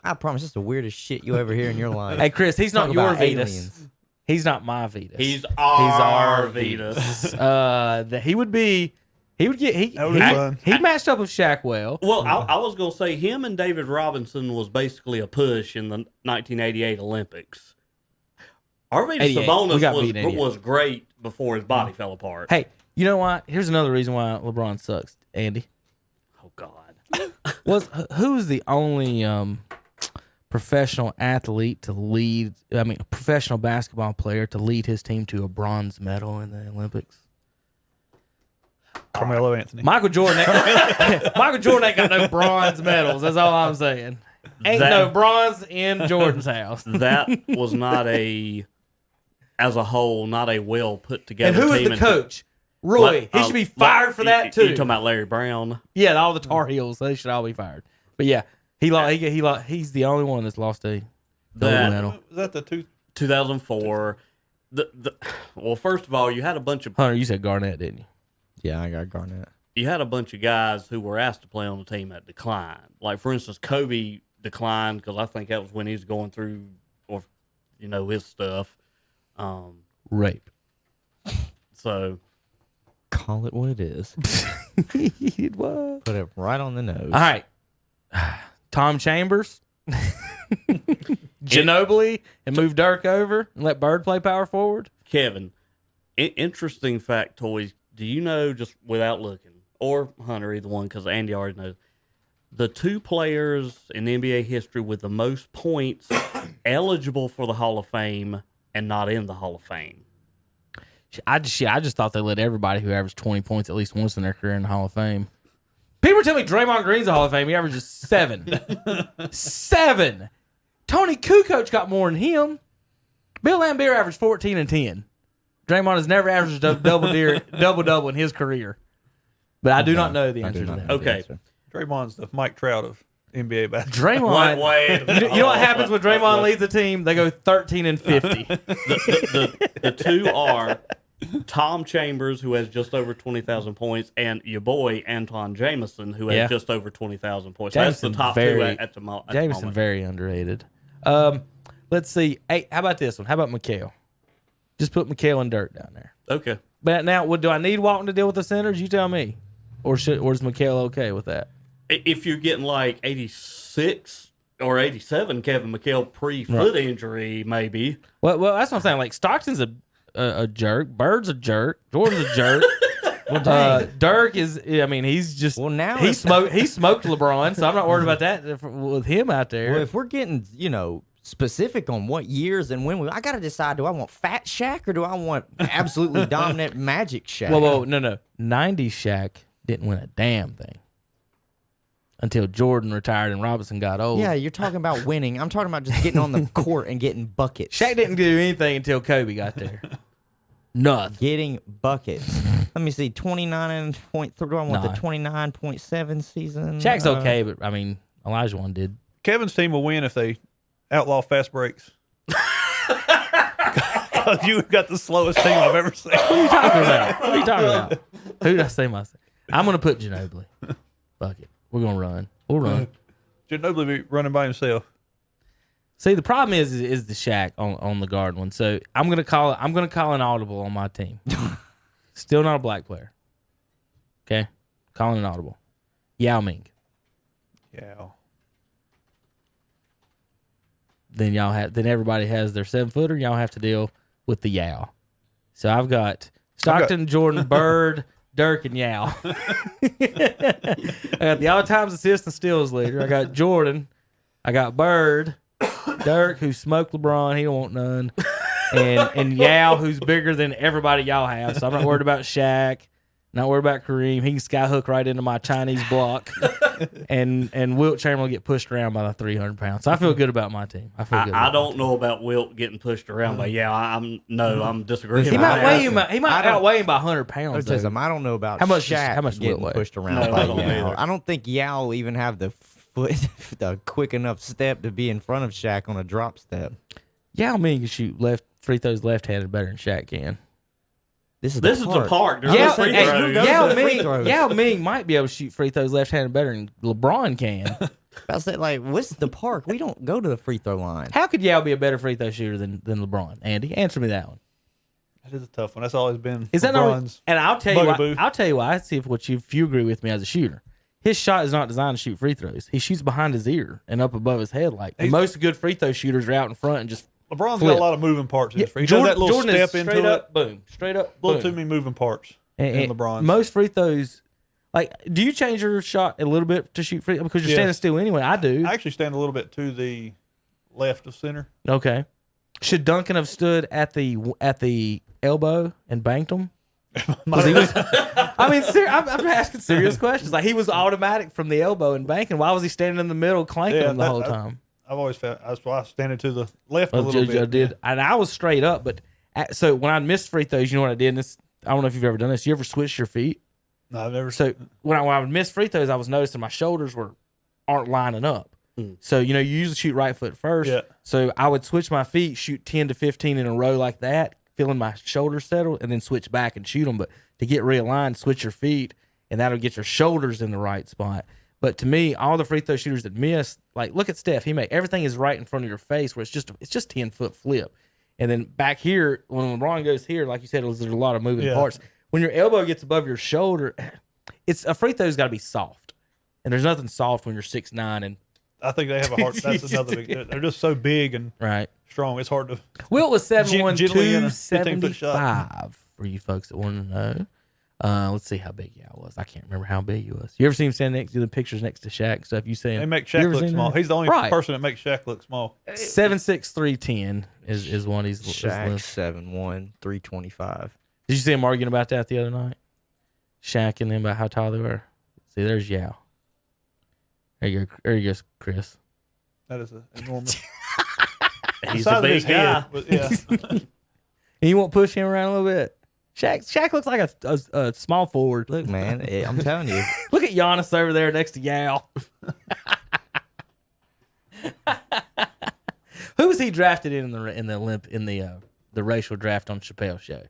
I promise, that's the weirdest shit you ever hear in your life. hey, Chris, he's not Talk your about Vetus. aliens. He's not my Vetus. He's our Vetus. He would be. He would get. That would be fun. He matched up with Shaq well. Well, I was going to say him and David Robinson was basically a push in the 1988 Olympics. Arvidas 88. We got beat in Sabonis 88. was great before his body fell apart. Hey, you know what? Here's another reason why LeBron sucks, Andy. Oh, God. Who's the only professional athlete to lead? Professional basketball player to lead his team to a bronze medal in the Olympics. Carmelo Anthony. Michael Jordan. Michael Jordan ain't got no bronze medals. That's all I'm saying. Ain't no bronze in Jordan's house. That was not as a whole, not a well put together And who team. is the coach? Roy. He should be fired for that too. You talking about Larry Brown? Yeah, all the Tar Heels. They should all be fired. But yeah, he lost. He's the only one that's lost a gold medal. Was that the 2004. Well, first of all, you had a bunch of Hunter, you said Garnett, didn't you? Yeah, I got Garnett. You had a bunch of guys who were asked to play on the team that declined. Like, for instance, Kobe declined because I think that was when he was going through, his stuff. Rape. So, Call it what it is. It was. Put it right on the nose. All right. Tom Chambers. Ginobili and move Dirk over and let Bird play power forward. Kevin, Interesting factoid. Do you know, just without looking, or Hunter, either one, because Andy already knows, the two players in NBA history with the most points eligible for the Hall of Fame and not in the Hall of Fame? I just thought they let everybody who averaged 20 points at least once in their career in the Hall of Fame. People were telling me Draymond Green's the Hall of Fame. He averages 7. 7. Tony Kukoc got more than him. Bill Laimbeer averaged 14 and 10. Draymond has never averaged a double-double in his career. But I do not know the answer to that. Okay. Draymond's the Mike Trout of NBA basketball. Draymond. Wait. You know what happens when Draymond leads a team? They go 13 and 50. The two are Tom Chambers, who has just over 20,000 points, and your boy Anton Jameson, who has just over 20,000 points. That's the top two at the moment. Jameson, very underrated. Let's see. Hey, how about this one? How about McHale? Just put McHale and Dirk down there. Okay. But now, do I need Walton to deal with the centers? You tell me. Or is McHale okay with that? If you're getting like 86 or 87, Kevin McHale pre-foot injury, maybe. Well, that's what I'm saying. Like, Stockton's a jerk. Bird's a jerk. Jordan's a jerk. Dirk is, I mean, he's just, Well, now he smoked LeBron, so I'm not worried about that with him out there. Well, if we're getting, specific on what years and when, I got to decide, do I want Fat Shaq or do I want absolutely dominant Magic Shaq? Well, no. 90s Shaq didn't win a damn thing until Jordan retired and Robinson got old. Yeah, you're talking about winning. I'm talking about just getting on the court and getting buckets. Shaq didn't do anything until Kobe got there. Nothing. Getting buckets. Let me see, 29.3. Do I want the 29.7 season? Shaq's okay, but I mean, Elijah one did. Kevin's team will win if they outlaw fast breaks. Because you got the slowest team I've ever seen. What are you talking about? Who did I say myself? I'm going to put Ginobili. Fuck it. We're going to run. We'll run. Ginobili be running by himself. See, the problem is the Shaq on the guard one. So I'm gonna call an audible on my team. Still not a black player. Okay, calling an audible. Yao Ming. Yeah. Then everybody has their 7-footer. Y'all have to deal with the Yao. So I've got Stockton, Jordan, Bird, Dirk, and Yao. I got the all-time assist and steals leader. I got Jordan. I got Bird. Dirk, who smoked LeBron, he don't want none. And Yao, who's bigger than everybody y'all have. So I'm not worried about Shaq. Not worried about Kareem. He can skyhook right into my Chinese block. and Wilt Chamberlain will get pushed around by the 300 pounds. So I feel good about my team. I don't know about Wilt getting pushed around by I'm disagreeing. He might weigh him. He might outweigh him by 100 pounds. I don't know about how much Shaq getting Wilt pushed around by Yao. I don't think Yao will even have the the quick enough step to be in front of Shaq on a drop step. Yao Ming can shoot free throws left-handed better than Shaq can. This is the park. Yao Ming might be able to shoot free throws left-handed better than LeBron can. I said, what's the park? We don't go to the free throw line. How could Yao be a better free throw shooter than LeBron? Andy, answer me that one. That is a tough one. That's always been Is that LeBron's and I'll tell you bugaboo. why. I'll tell you why. See if you agree with me as a shooter. His shot is not designed to shoot free throws. He shoots behind his ear and up above his head. Most good free throw shooters are out in front and just LeBron's flip. got a lot of moving parts in his free. He Jordan, does that little Jordan step is straight into up, it. boom, straight up, A little boom. too many moving parts And in LeBron's. Most free throws, do you change your shot a little bit to shoot free? Because you're standing still anyway. I do. I actually stand a little bit to the left of center. Okay. Should Duncan have stood at the elbow and banked him? I'm asking serious questions. Like, he was automatic from the elbow and banking. Why was he standing in the middle clanking him the whole time? I've always felt that's why I stand to the left a little bit. Did. And I was straight up, but so when I missed free throws, you know what I did? I don't know if you've ever done this. You ever switched your feet? No, I've never. So when I would miss free throws, I was noticing my shoulders aren't lining up. So, you usually shoot right foot first. Yeah. So I would switch my feet, shoot 10 to 15 in a row like that, feeling my shoulders settle, and then switch back and shoot them. But to get realigned, switch your feet, and that'll get your shoulders in the right spot. But to me, all the free throw shooters that miss, like, look at Steph. Everything is right in front of your face, where it's just 10-foot flip. And then back here, when LeBron goes here, like you said, there's a lot of moving parts. When your elbow gets above your shoulder, a free throw's got to be soft. And there's nothing soft when you're 6'9" and I think they have a hard. That's another big. They're just so big and strong. It's hard to. Wilt was 7'1", Generally in a 15-foot 275. for you folks that want to know. Let's see how big Yao was. I can't remember how big he was. You ever seen him stand next to the pictures next to Shaq stuff? You see him? They make You Shaq ever look seen small. that? He's the only Right. person that makes Shaq look small. 7'6", 310 is one he's. Shaq is 7'1", 325. Did you see him arguing about that the other night? Shaq and him about how tall they were. See, there's Yao. There you go. There you go, Chris. That is enormous. He's The size a of big his guy. head, but yeah. And you won't push him around a little bit. Shaq looks like a small forward. Look, man, I'm telling you. Look at Giannis over there next to Yao. Who was he drafted in the racial draft on Chappelle's show?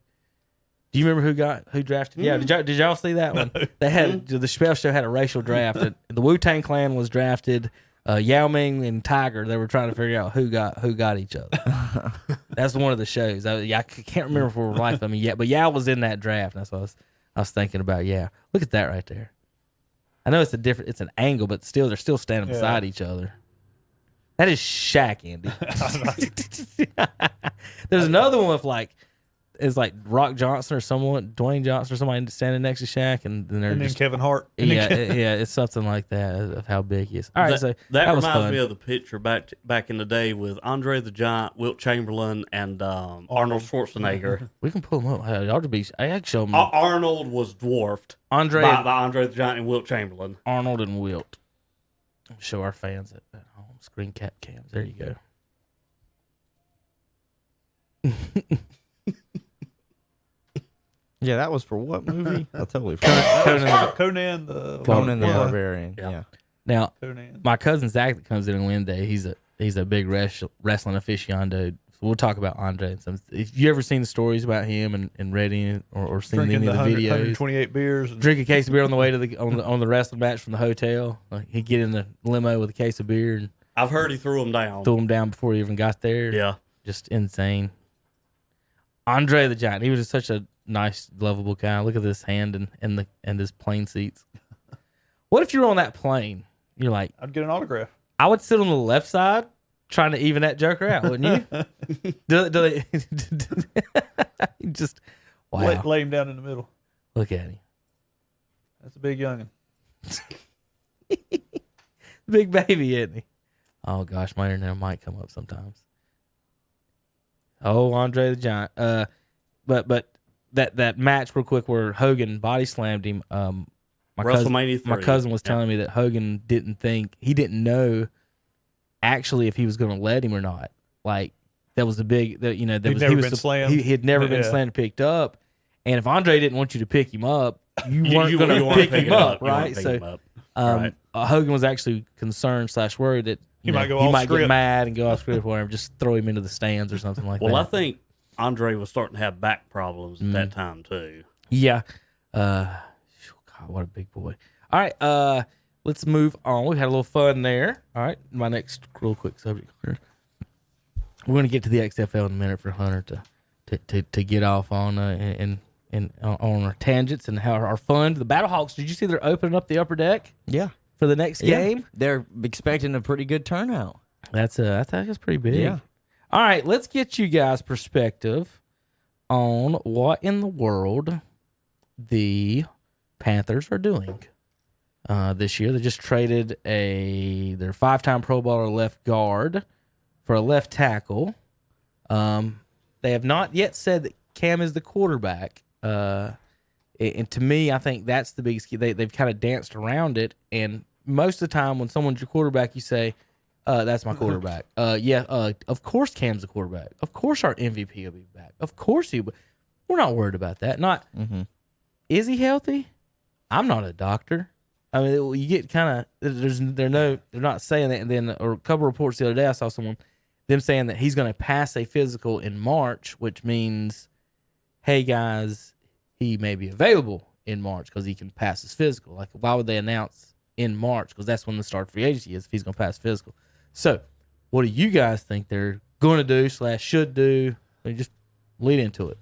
Do you remember who drafted? Yeah, did y'all see that one? They had the Chappelle show had a racial draft. The Wu-Tang Clan was drafted. Yao Ming and Tiger. They were trying to figure out who got each other. That's one of the shows. I can't remember for life. I mean, yeah, but Yao was in that draft. That's what I was thinking about. Yeah, look at that right there. I know it's an angle, but still, they're still standing beside each other. That is Shaq, Andy. There's another one with it's like Rock Johnson or someone, Dwayne Johnson or somebody standing next to Shaq, and then they're And then just Kevin Hart. yeah, it's something like that of how big he is. All right, so That was reminds fun. me of the picture back in the day with Andre the Giant, Wilt Chamberlain, and Arnold Schwarzenegger. We can pull them up. Y'all should be. I can show them Arnold was dwarfed Andre, by Andre the Giant and Wilt Chamberlain. Arnold, and Wilt. Show our fans at home. Screen cap cams. There you go. Yeah, that was for what movie? I totally forgot. Conan the Conan the Yeah. Barbarian. Yeah. Yeah. Now, Conan. my cousin Zach that comes in on Wednesday, he's a big wrestling aficionado. So we'll talk about Andre and some. If you ever seen the stories about him and read any or seen Drinking any the of the 100, videos, 128 beers. And drink a case of beer on the way to on the wrestling match from the hotel. He'd get in the limo with a case of beer and I've heard he threw him down. threw him down before he even got there. Yeah. Just insane. Andre the Giant. He was just such a nice, lovable guy. Look at this hand and his plane seats. What if you were on that plane? You're like, I'd get an autograph. I would sit on the left side trying to even that joker out, wouldn't you? do they just wow. Lay him down in the middle. Look at him. That's a big youngin. Big baby, isn't he? Oh gosh, my internet might come up sometimes. Oh, Andre the Giant. But that match real quick where Hogan body slammed him. WrestleMania 3. My cousin was telling me that Hogan didn't know actually if he was going to let him or not. Like that was the big that never been slammed. He had never been Yeah. slammed and picked up. And if Andre didn't want you to pick him up, you You weren't going to weren't pick picking him up, You weren't right? picking So him up. Right. Hogan was actually concerned / worried that He might go he off might get script. mad and go off script or whatever, just throw him into the stands or something like Well, that. I think Andre was starting to have back problems at Mm. that time too. Yeah. God, what a big boy. All right, let's move on. We had a little fun there. All right, my next real quick subject. We're going to get to the XFL in a minute for Hunter to get off on and on our tangents and how our fun. The Battlehawks. Did you see they're opening up the upper deck Yeah. for the next game? They're expecting a pretty good turnout. I think that's pretty big. Yeah. All right, let's get you guys' perspective on what in the world the Panthers are doing this year. They just traded their 5-time Pro Bowler left guard for a left tackle. They have not yet said that Cam is the quarterback. And to me, I think that's the biggest key. They've kind of danced around it. And most of the time when someone's your quarterback, you say, that's my quarterback. Of course Cam's the quarterback. Of course our MVP will be back. Of course he will. We're not worried about that. Is he healthy? I'm not a doctor. I mean, you get kind of they're not saying that. And then a couple reports the other day, I saw them saying that he's going to pass a physical in March, which means, hey guys, he may be available in March because he can pass his physical. Like, why would they announce in March? Because that's when the start of free agency is if he's going to pass physical. So, what do you guys think they're going to do / should do? I mean, just lead into it.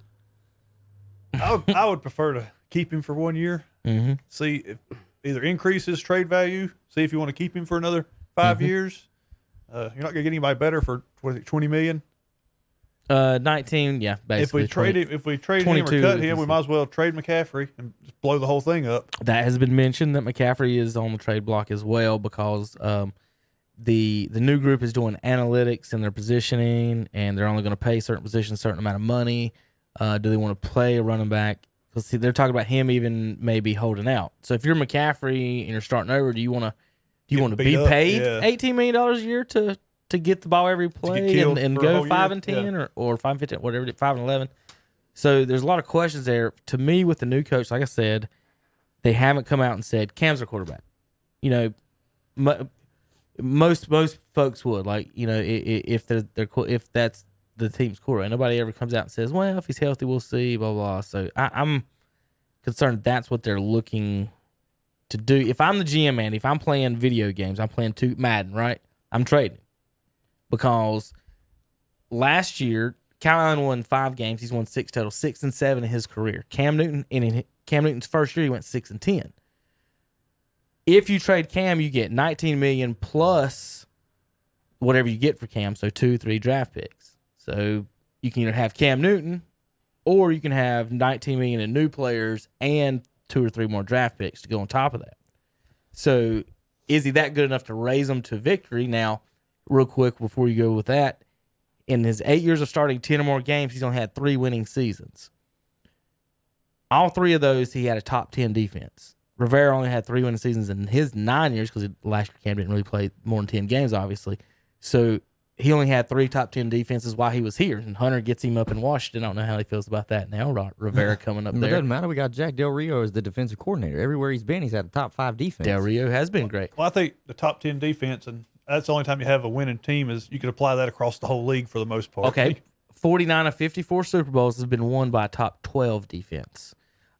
I would prefer to keep him for 1 year. Mm-hmm. See if either increase his trade value. See if you want to keep him for another 5 years. You're not going to get anybody better for $20 million. 19, yeah, basically. If we trade him or 22 cut him, is we might as well trade McCaffrey and just blow the whole thing up. That has been mentioned that McCaffrey is on the trade block as well because the new group is doing analytics and their positioning, and they're only going to pay certain positions a certain amount of money. Do they want to play a running back? Because see, they're talking about him even maybe holding out. So if you're McCaffrey and you're starting over, do you want to be paid $18 million a year to get the ball every play and go 5-10 or 5-15, whatever, 5-11? So there's a lot of questions there. To me, with the new coach, like I said, they haven't come out and said Cam's our quarterback. You know, most folks would, like, you know, if if that's the team's quarterback. Nobody ever comes out and says, well, if he's healthy, we'll see, blah blah. So I'm concerned that's what they're looking to do. If I'm the GM, man, if I'm playing video games, I'm playing Madden, right? I'm trading because last year Kyle Allen won 5 games. He's won 6 total, 6-7 in his career. Cam Newton's first year, he went 6-10. If you trade Cam, you get $19 million plus whatever you get for Cam, so 2-3 draft picks. So you can either have Cam Newton, or you can have $19 million in new players and 2 or 3 more draft picks to go on top of that. So is he that good enough to raise them to victory? Now, real quick before you go with that, in his 8 years of starting 10 or more games, he's only had 3 winning seasons. All 3 of those, he had a top 10 defense. Rivera only had 3 winning seasons in his 9 years because last year Cam didn't really play more than 10 games, obviously. So he only had 3 top 10 defenses while he was here. And Hunter gets him up in Washington. I don't know how he feels about that now. Rivera coming up there. It doesn't matter. We got Jack Del Rio as the defensive coordinator. Everywhere he's been, he's had a top 5 defense. Del Rio has been great. Well, I think the top 10 defense, and that's the only time you have a winning team, is you can apply that across the whole league for the most part. Okay. 49 of 54 Super Bowls has been won by a top 12 defense.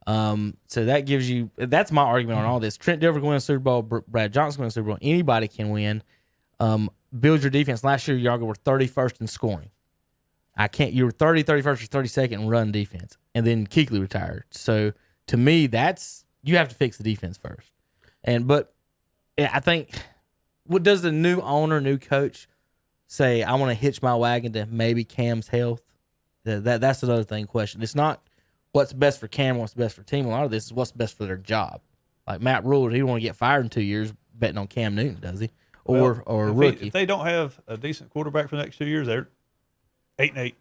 So that gives you, that's my argument on all this. Trent Dilfer can win a Super Bowl. Brad Johnson can win a Super Bowl. Anybody can win. Build your defense. Last year, y'all were 31st in scoring. You were 31st or 32nd in run defense. And then Kuechly retired. So to me, you have to fix the defense first. But I think, what does the new owner, new coach say? I want to hitch my wagon to maybe Cam's health. That's another question. It's not what's best for Cam, what's best for team. A lot of this is what's best for their job. Like Matt Rule, he don't want to get fired in 2 years betting on Cam Newton, does he? Or a rookie. If they don't have a decent quarterback for the next 2 years, they're 8-8.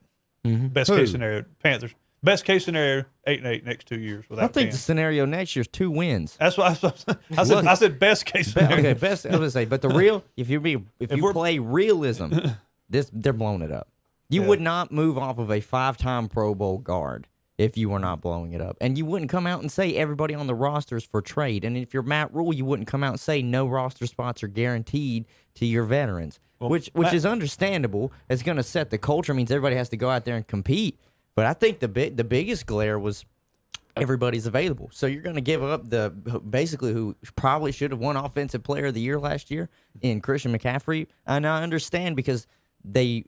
Mm-hmm. Best case scenario, Panthers. Best case scenario, 8-8 next 2 years without I think Cam. the scenario next year is 2 wins. That's what I said. I said best case scenario. Okay, best. I was gonna say, but the real, if you play realism, they're blowing it up. You would not move off of a 5-time Pro Bowl guard if you were not blowing it up. And you wouldn't come out and say everybody on the roster is for trade. And if you're Matt Rule, you wouldn't come out and say no roster spots are guaranteed to your veterans, well, which is understandable. It's going to set the culture. It means everybody has to go out there and compete. But I think the biggest glare was everybody's available. So you're going to give up basically who probably should have won Offensive Player of the Year last year in Christian McCaffrey. And I understand because a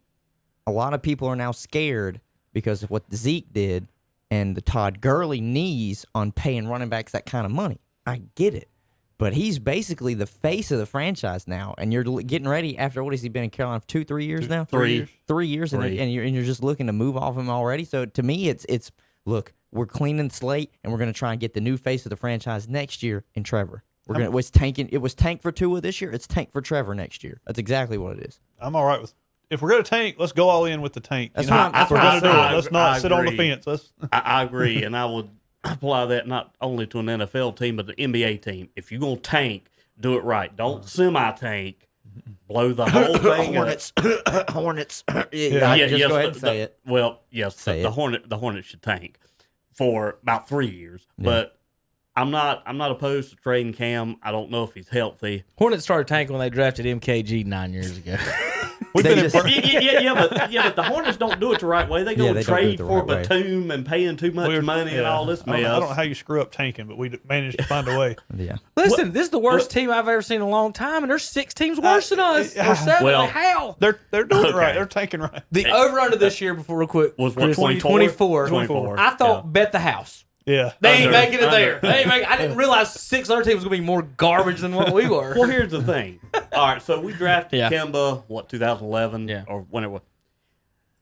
lot of people are now scared because of what Zeke did and the Todd Gurley knees on paying running backs that kind of money. I get it. But he's basically the face of the franchise now, and you're getting ready after, what has he been in Carolina for 2-3 years now? 3 years. 3 years, and you're just looking to move off him already. So to me, it's look, we're cleaning the slate, and we're going to try and get the new face of the franchise next year in Trevor. It was tank for Tua this year. It's tank for Trevor next year. That's exactly what it is. I'm all right with. If we're going to tank, let's go all in with the tank. That's If we're going to do it, I- let's not I sit on the agree. fence. I agree, and I would apply that not only to an NFL team, but the NBA team. If you're going to tank, do it right. Don't semi-tank, blow the whole thing up. Hornets. Yeah, Just go ahead and say it. Well, yes, Say the it. Hornets should tank for about 3 years. But I'm not opposed to trading Cam. I don't know if he's healthy. Hornets started tanking when they drafted MKG 9 years ago. We've They been in just- but the Hornets don't do it the right way. They go Yeah, and they don't do trade it the for right way. Batum and paying too much money and all this I mess. don't know how you screw up tanking, but we managed to find a way. Yeah. Listen, this is the worst team I've ever seen in a long time, and there's 6 teams worse than us. Or 7. Well- How? They're doing it right. Okay. They're tanking right. The over-under this year, before real quick, Was what, Chris, 24? 24. I thought bet the house. Yeah. They ain't Under. making it there. They ain't making. I didn't realize 6 other teams was gonna be more garbage than what we were. Well, here's the thing. All right, so we drafted Yeah. Kemba, 2011? Yeah. Or when it was.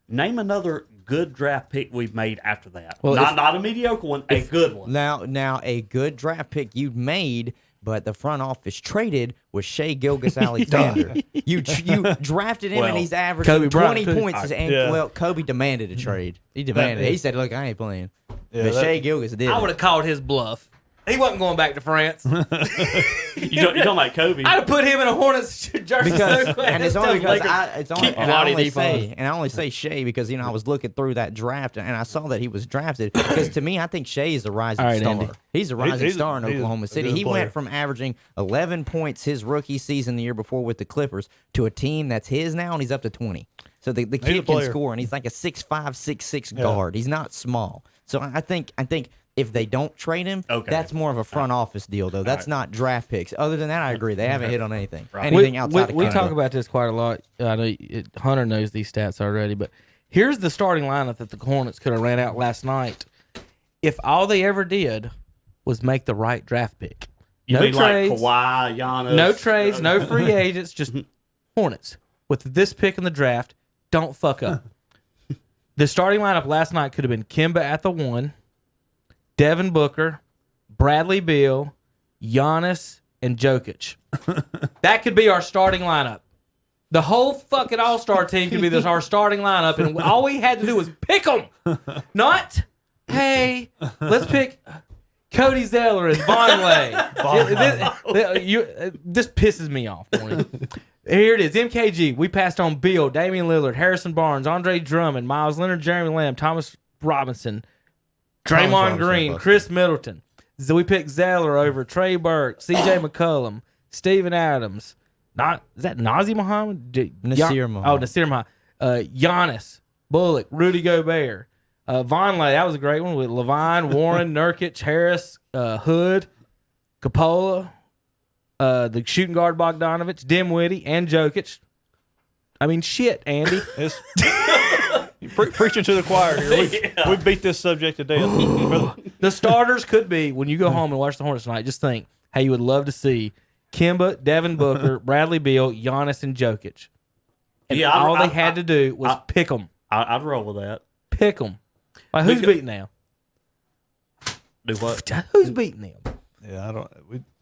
Name another good draft pick we've made after that. Well, not a mediocre one, a good one. Now a good draft pick you made, but the front office traded was Shea Gilgeous-Alexander. you drafted him, and he's averaging Kobe 20 Bryant, too. points. And Kobe demanded a trade. He demanded it. He said, "Look, I ain't playing." But Shea Gilgeous did. I would have called his bluff. He wasn't going back to France. You talking about Kobe? I'd have put him in a Hornets jersey. And it's only because I only say Shea because I was looking through that draft and I saw that he was drafted because to me I think Shea is a rising star. Andy. He's a rising star in Oklahoma City. He player. went from averaging 11 points his rookie season the year before with the Clippers to a team that's his now, and he's up to 20. So the kid can score, and he's like a 6'5", 6'6" guard. He's not small. So I think if they don't trade him, that's more of a front office deal, though. That's not draft picks. Other than that, I agree. They haven't hit on anything. Right. Anything outside of we Canada. talk about this quite a lot. I know Hunter knows these stats already, but here's the starting lineup that the Hornets could have ran out last night if all they ever did was make the right draft pick. You no mean trades, like Kawhi, Giannis? no trades, no free agents, just Hornets. With this pick in the draft, don't fuck up. The starting lineup last night could have been Kemba at the 1, Devin Booker, Bradley Beal, Giannis, and Jokic. That could be our starting lineup. The whole fucking All-Star team could be our starting lineup, and all we had to do was pick them. Not, hey, let's pick Cody Zeller and Vonleh. This pisses me off. Here it is. MKG. We passed on Beal, Damian Lillard, Harrison Barnes, Andre Drummond, Miles Leonard, Jeremy Lamb, Thomas Robinson, Draymond Green, Chris Middleton. So we picked Zeller over Trey Burke, C.J. McCollum, Steven Adams. Is that Nazir Muhammad? Nasir Muhammad. Oh, Nasir Muhammad. Giannis, Bullock, Rudy Gobert. Vonleh, that was a great one with Levine, Warren, Nurkic, Harris, Hood, Capola, the shooting guard Bogdanovich, Dimwitty, and Jokic. I mean, shit, Andy. You're preaching to the choir here. We beat this subject to death. The starters could be, when you go home and watch the Hornets tonight, just think how you would love to see Kemba, Devin Booker, Bradley Beal, Giannis, and Jokic. And all they had to do was pick them. I'd roll with that. Pick them. Like, who's beating them? Do what? Who's beating them? Yeah, I don't.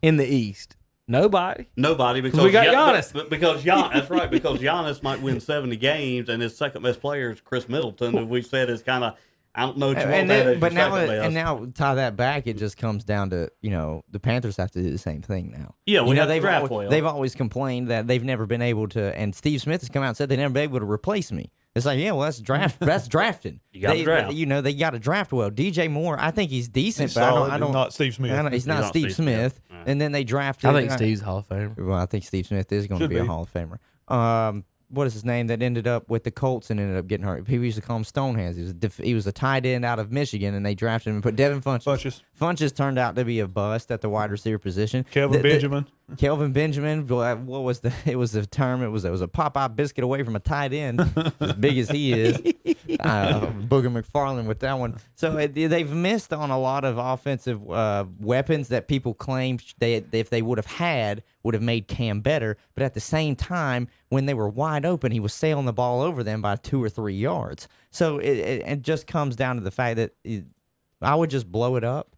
In the East. Nobody because we got Giannis. Because Giannis, that's right. Because Giannis might win 70 games, and his second best player is Chris Middleton, who we said is kind of I don't know what you want that as your second best. And now tie that back, it just comes down to the Panthers have to do the same thing now. Yeah, we have to they've draft well. They've always complained that they've never been able to, and Steve Smith has come out and said they've never been able to replace me. It's like, yeah, well, that's draft. That's drafting. You got to draft. They got to draft well. DJ Moore, I think he's decent, He's but solid, I don't. not Steve Smith. He's not Steve Smith. And then they drafted. I think Steve's Hall of Famer. Well, I think Steve Smith is going to be a Hall of Famer. What is his name that ended up with the Colts and ended up getting hurt? People used to call him Stonehands. He was a tight end out of Michigan, and they drafted him and put Devin Funchess. Funchess turned out to be a bust at the wide receiver position. Kelvin Benjamin. What was it was the term? It was a Popeye biscuit away from a tight end, as big as he is. Booger McFarland with that one. So they've missed on a lot of offensive weapons that people claim if they would have made Cam better. But at the same time, when they were wide open, he was sailing the ball over them by 2 or 3 yards. So it just comes down to the fact that I would just blow it up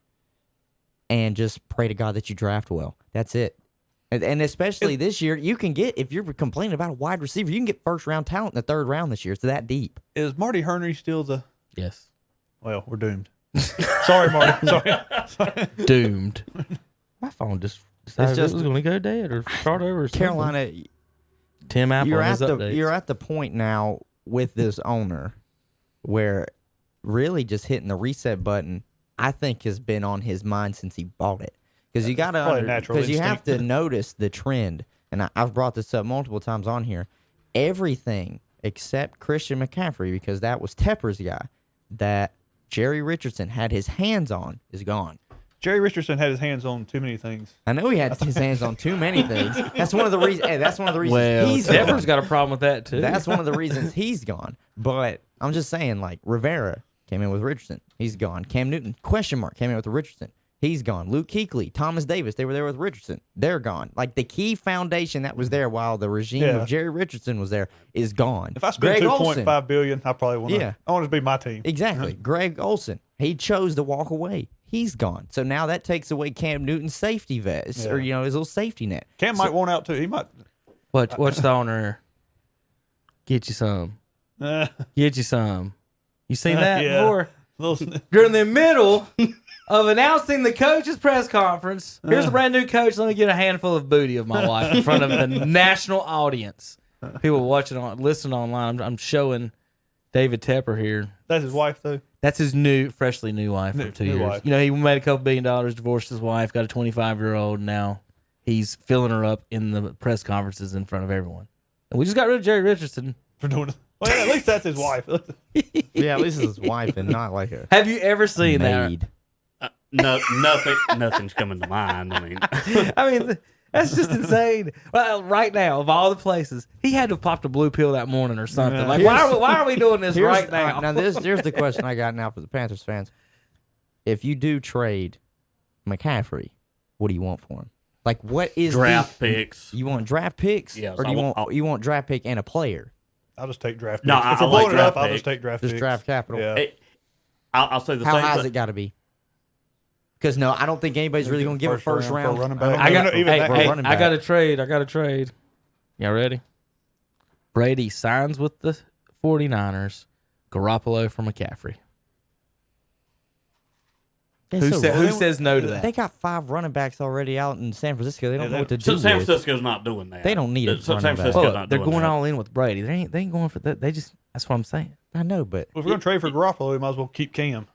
and just pray to God that you draft well. That's it. And especially this year, you can get, if you're complaining about a wide receiver, you can get first-round talent in the third round this year. It's that deep. Is Marty Herney still the... Yes. Well, we're doomed. Sorry, Marty. Sorry. Doomed. My phone just decided it was going to go dead or start over or something. Carolina, Tim Apple on his updates. You're at the point now with this owner where really just hitting the reset button, I think, has been on his mind since he bought it. Because you have to notice the trend, and I've brought this up multiple times on here. Everything except Christian McCaffrey, because that was Tepper's guy, that Jerry Richardson had his hands on, is gone. Jerry Richardson had his hands on too many things. I know he had his hands on too many things. That's one of the reasons. Hey, that's one of the reasons Well, he's Tepper's gone. got a problem with that too. That's one of the reasons he's gone. But I'm just saying, like, Rivera came in with Richardson. He's gone. Cam Newton, question mark, came in with Richardson. He's gone. Luke Kuechly, Thomas Davis, they were there with Richardson. They're gone. Like the key foundation that was there while the regime of Jerry Richardson was there is gone. If I spend $2.5 billion, I probably want to. I want it to be my team. Exactly. Greg Olson, he chose to walk away. He's gone. So now that takes away Cam Newton's safety vest or his little safety net. Cam might want out too. He might. Watch the owner. Get you some. Get you some. You seen that before? You're in the middle of announcing the coach's press conference. Here's the brand new coach. Let me get a handful of booty of my wife in front of the national audience. People watching listening online. I'm showing David Tepper here. That's his wife too. That's his freshly new wife for 2 years. Wife. You know, he made a couple $1 billion, divorced his wife, got a 25-year-old. Now he's filling her up in the press conferences in front of everyone. And we just got rid of Jerry Richardson For doing it. Well, yeah, at least that's his wife. Yeah, at least it's his wife and not like a Have you ever seen maid. No, nothing's coming to mind. I mean, I mean, that's just insane. Well, right now, of all the places, he had to have popped a blue pill that morning or something. Like, why are we doing this right now? Here's the question I got now for the Panthers fans. If you do trade McCaffrey, what do you want for him? Like, what is draft picks? You want draft picks? Yes, Or do you want draft pick and a player? I'll just take draft picks. No, if I we're like blowing it up, draft I'll picks. just take draft Just picks. draft capital. Yeah. I'll say the How same high thing. has it got to be? Because no, I don't think anybody's really going to give a first round for a running I don't back. I got, think- even that for a hey, running I back. got a trade. Y'all ready? Brady signs with the 49ers. Garoppolo for McCaffrey. Yeah, Who, so who says no to that? They got 5 running backs already out in San Francisco. They don't know what to do. So San with. Francisco's not doing that. They don't need a San running back. Francisco's Well, not they're doing going that. all in with Brady. They ain't going for that. They just, that's what I'm saying. I know, but Well, if we're going to trade for Garoppolo, we might as well keep Cam.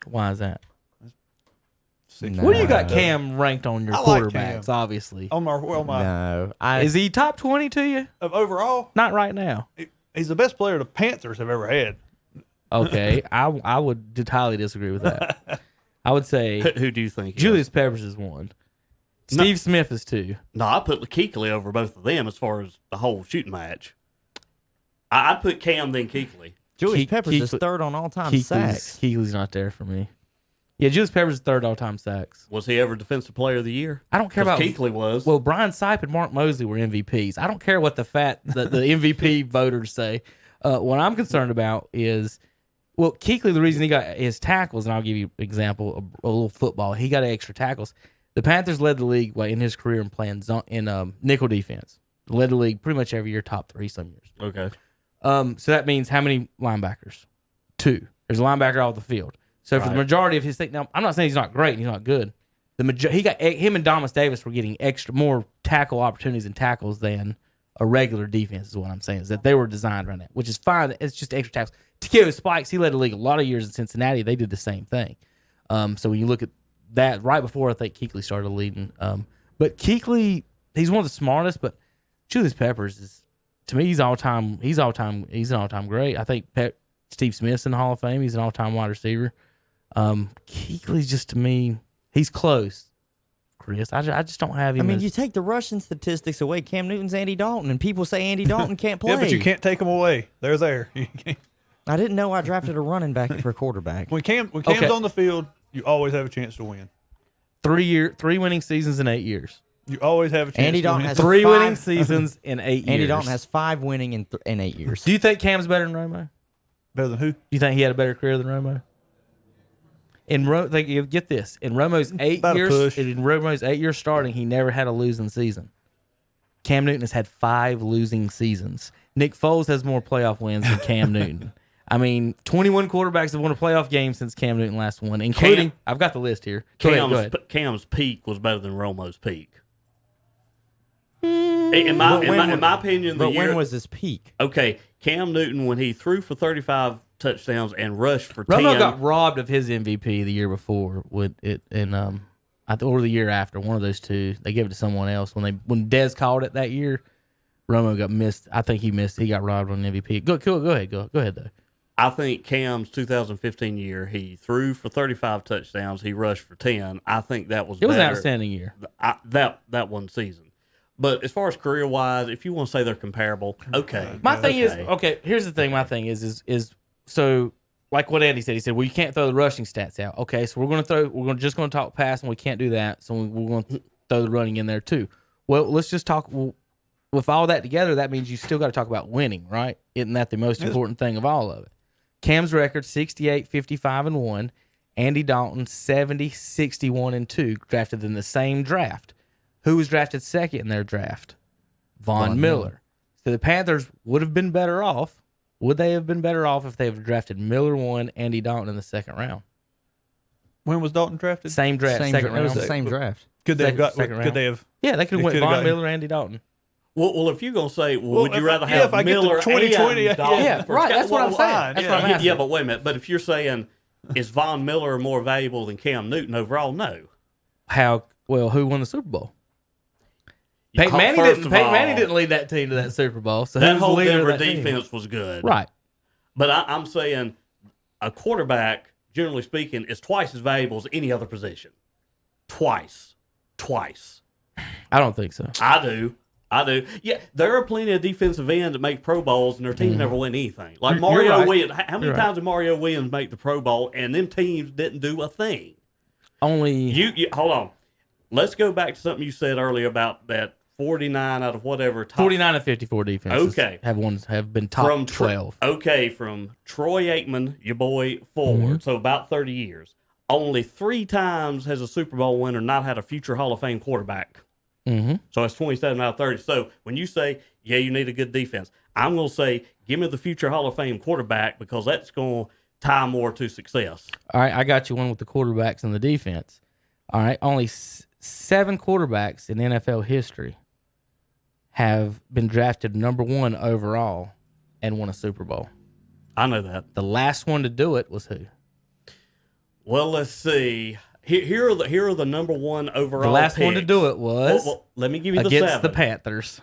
Why is that? No. What do you got Cam ranked on your I like quarterbacks, Cam. obviously? On my no. Is he top 20 to you? of overall, Not right now. he's the best player the Panthers have ever had. Okay, I would highly disagree with that. I would say Who do you think? Julius Peppers is 1. Steve Smith is 2. No, I put Kuechly over both of them as far as the whole shooting match. I'd put Cam then Kuechly. Julius Ke- Peppers is Keith- 3rd on all-time sacks. Keekly's not there for me. Yeah, Julius Peppers is 3rd all-time sacks. Was he ever Defensive Player of the Year? I don't care 'Cause about Kuechly was. Well, Brian Sipe and Mark Mosley were MVPs. I don't care what the MVP voters say. What I'm concerned about is, well, Kuechly, the reason he got his tackles, and I'll give you an example, a little football. He got extra tackles. The Panthers led the league in his career in playing nickel defense. Led the league pretty much every year, top 3 some years. Okay. So that means how many linebackers? 2. There's a linebacker off the field. So for the majority of his thing, now I'm not saying he's not great and he's not good. Him and Thomas Davis were getting more tackle opportunities and tackles than a regular defense is what I'm saying. Is that they were designed right now, which is fine. It's just extra tackles. Takeo Spikes, he led the league a lot of years in Cincinnati. They did the same thing. So when you look at that, right before I think Kuechly started leading, but Kuechly, he's one of the smartest. But Julius Peppers is, to me, he's an all-time great. I think Steve Smith's in the Hall of Fame. He's an all-time wide receiver. Kuechly's just, to me, he's close. Chris, I just don't have him. I mean, you take the rushing statistics away. Cam Newton's Andy Dalton, and people say Andy Dalton can't play. Yeah, but you can't take them away. They're there. You can't. I didn't know I drafted a running back for a quarterback. When Cam's Okay. on the field, you always have a chance to win. 3 winning seasons in 8 years. You always have a chance Andy to Dalton win. has 3 5 winning seasons in 8 years. Andy Dalton has 5 winning in 8 years. Do you think Cam's better than Romo? Better than who? Do you think he had a better career than Romo? Get this. In Romo's About a push. 8 years starting, he never had a losing season. Cam Newton has had 5 losing seasons. Nick Foles has more playoff wins than Cam Newton. I mean, 21 quarterbacks have won a playoff game since Cam Newton last one, including, I've got the list here. Go ahead. Cam's peak was better than Romo's peak. In my opinion, when was his peak? Okay, Cam Newton, when he threw for 35 touchdowns and rushed for Romo 10. got robbed of his MVP the year before or the year after, one of those two. They gave it to someone else when Dez called it that year. Romo got missed. I think he missed. He got robbed on MVP. Go ahead though. I think Cam's 2015 year, he threw for 35 touchdowns. He rushed for 10. I think that was It was an better. outstanding year. That one season. But as far as career wise, if you want to say they're comparable, okay. My thing is, okay, here's the thing. My thing is so like what Andy said. He said, "Well, you can't throw the rushing stats out." Okay, so we're just going to talk passing. We can't do that, so we're going to throw the running in there too. Well, let's just talk. Well, with all that together, that means you still got to talk about winning, right? Isn't that the most important thing of all of it? Cam's record 68, 55, and 1. Andy Dalton 70, 61, and 2, drafted in the same draft. Who was drafted second in their draft? Von Miller. So the Panthers would have been better off. Would they have been better off if they have drafted Miller 1, Andy Dalton in the second round? When was Dalton drafted? Same draft, second round. Same draft. Could they have got? second round. Could they have? Yeah, they could have went could've Von gotten- Miller, Andy Dalton. Well, if you're gonna say, would you rather if have I get to Miller 2020, and Dalton? Yeah, right. That's what I'm saying. line, That's yeah. what I'm asking. Yeah, but wait a minute. But if you're saying, is Von Miller more valuable than Cam Newton overall? No. Who won the Super Bowl? You Peyton call- Manning first didn't. of Peyton all, Manning didn't lead that team to that Super Bowl. So That who's the whole leader of Denver that team? defense was good. Right. But I'm saying a quarterback, generally speaking, is twice as valuable as any other position. Twice. I don't think so. I do. Yeah, there are plenty of defensive ends that make Pro Bowls and their team never win anything. Like You're Mario right. Williams. How many You're times did Mario Williams make the Pro Bowl and them teams didn't do a thing? Only You hold on. Let's go back to something you said earlier about that 49 out of whatever top 49 and 54 defenses. Okay. have been top from 12. From Troy Aikman, your boy, forward. So about 30 years. Only 3 times has a Super Bowl winner not had a future Hall of Fame quarterback. Mm-hmm. So it's 27 out of 30. So when you say, yeah, you need a good defense, I'm going to say, give me the future Hall of Fame quarterback because that's going to tie more to success. All right, I got you one with the quarterbacks and the defense. All right, only 7 quarterbacks in NFL history have been drafted number 1 overall and won a Super Bowl. I know that. The last one to do it was who? Well, let's see. Here are the number 1 overall. The last one to picks. do it was Well, let me give you the against 7. the Panthers.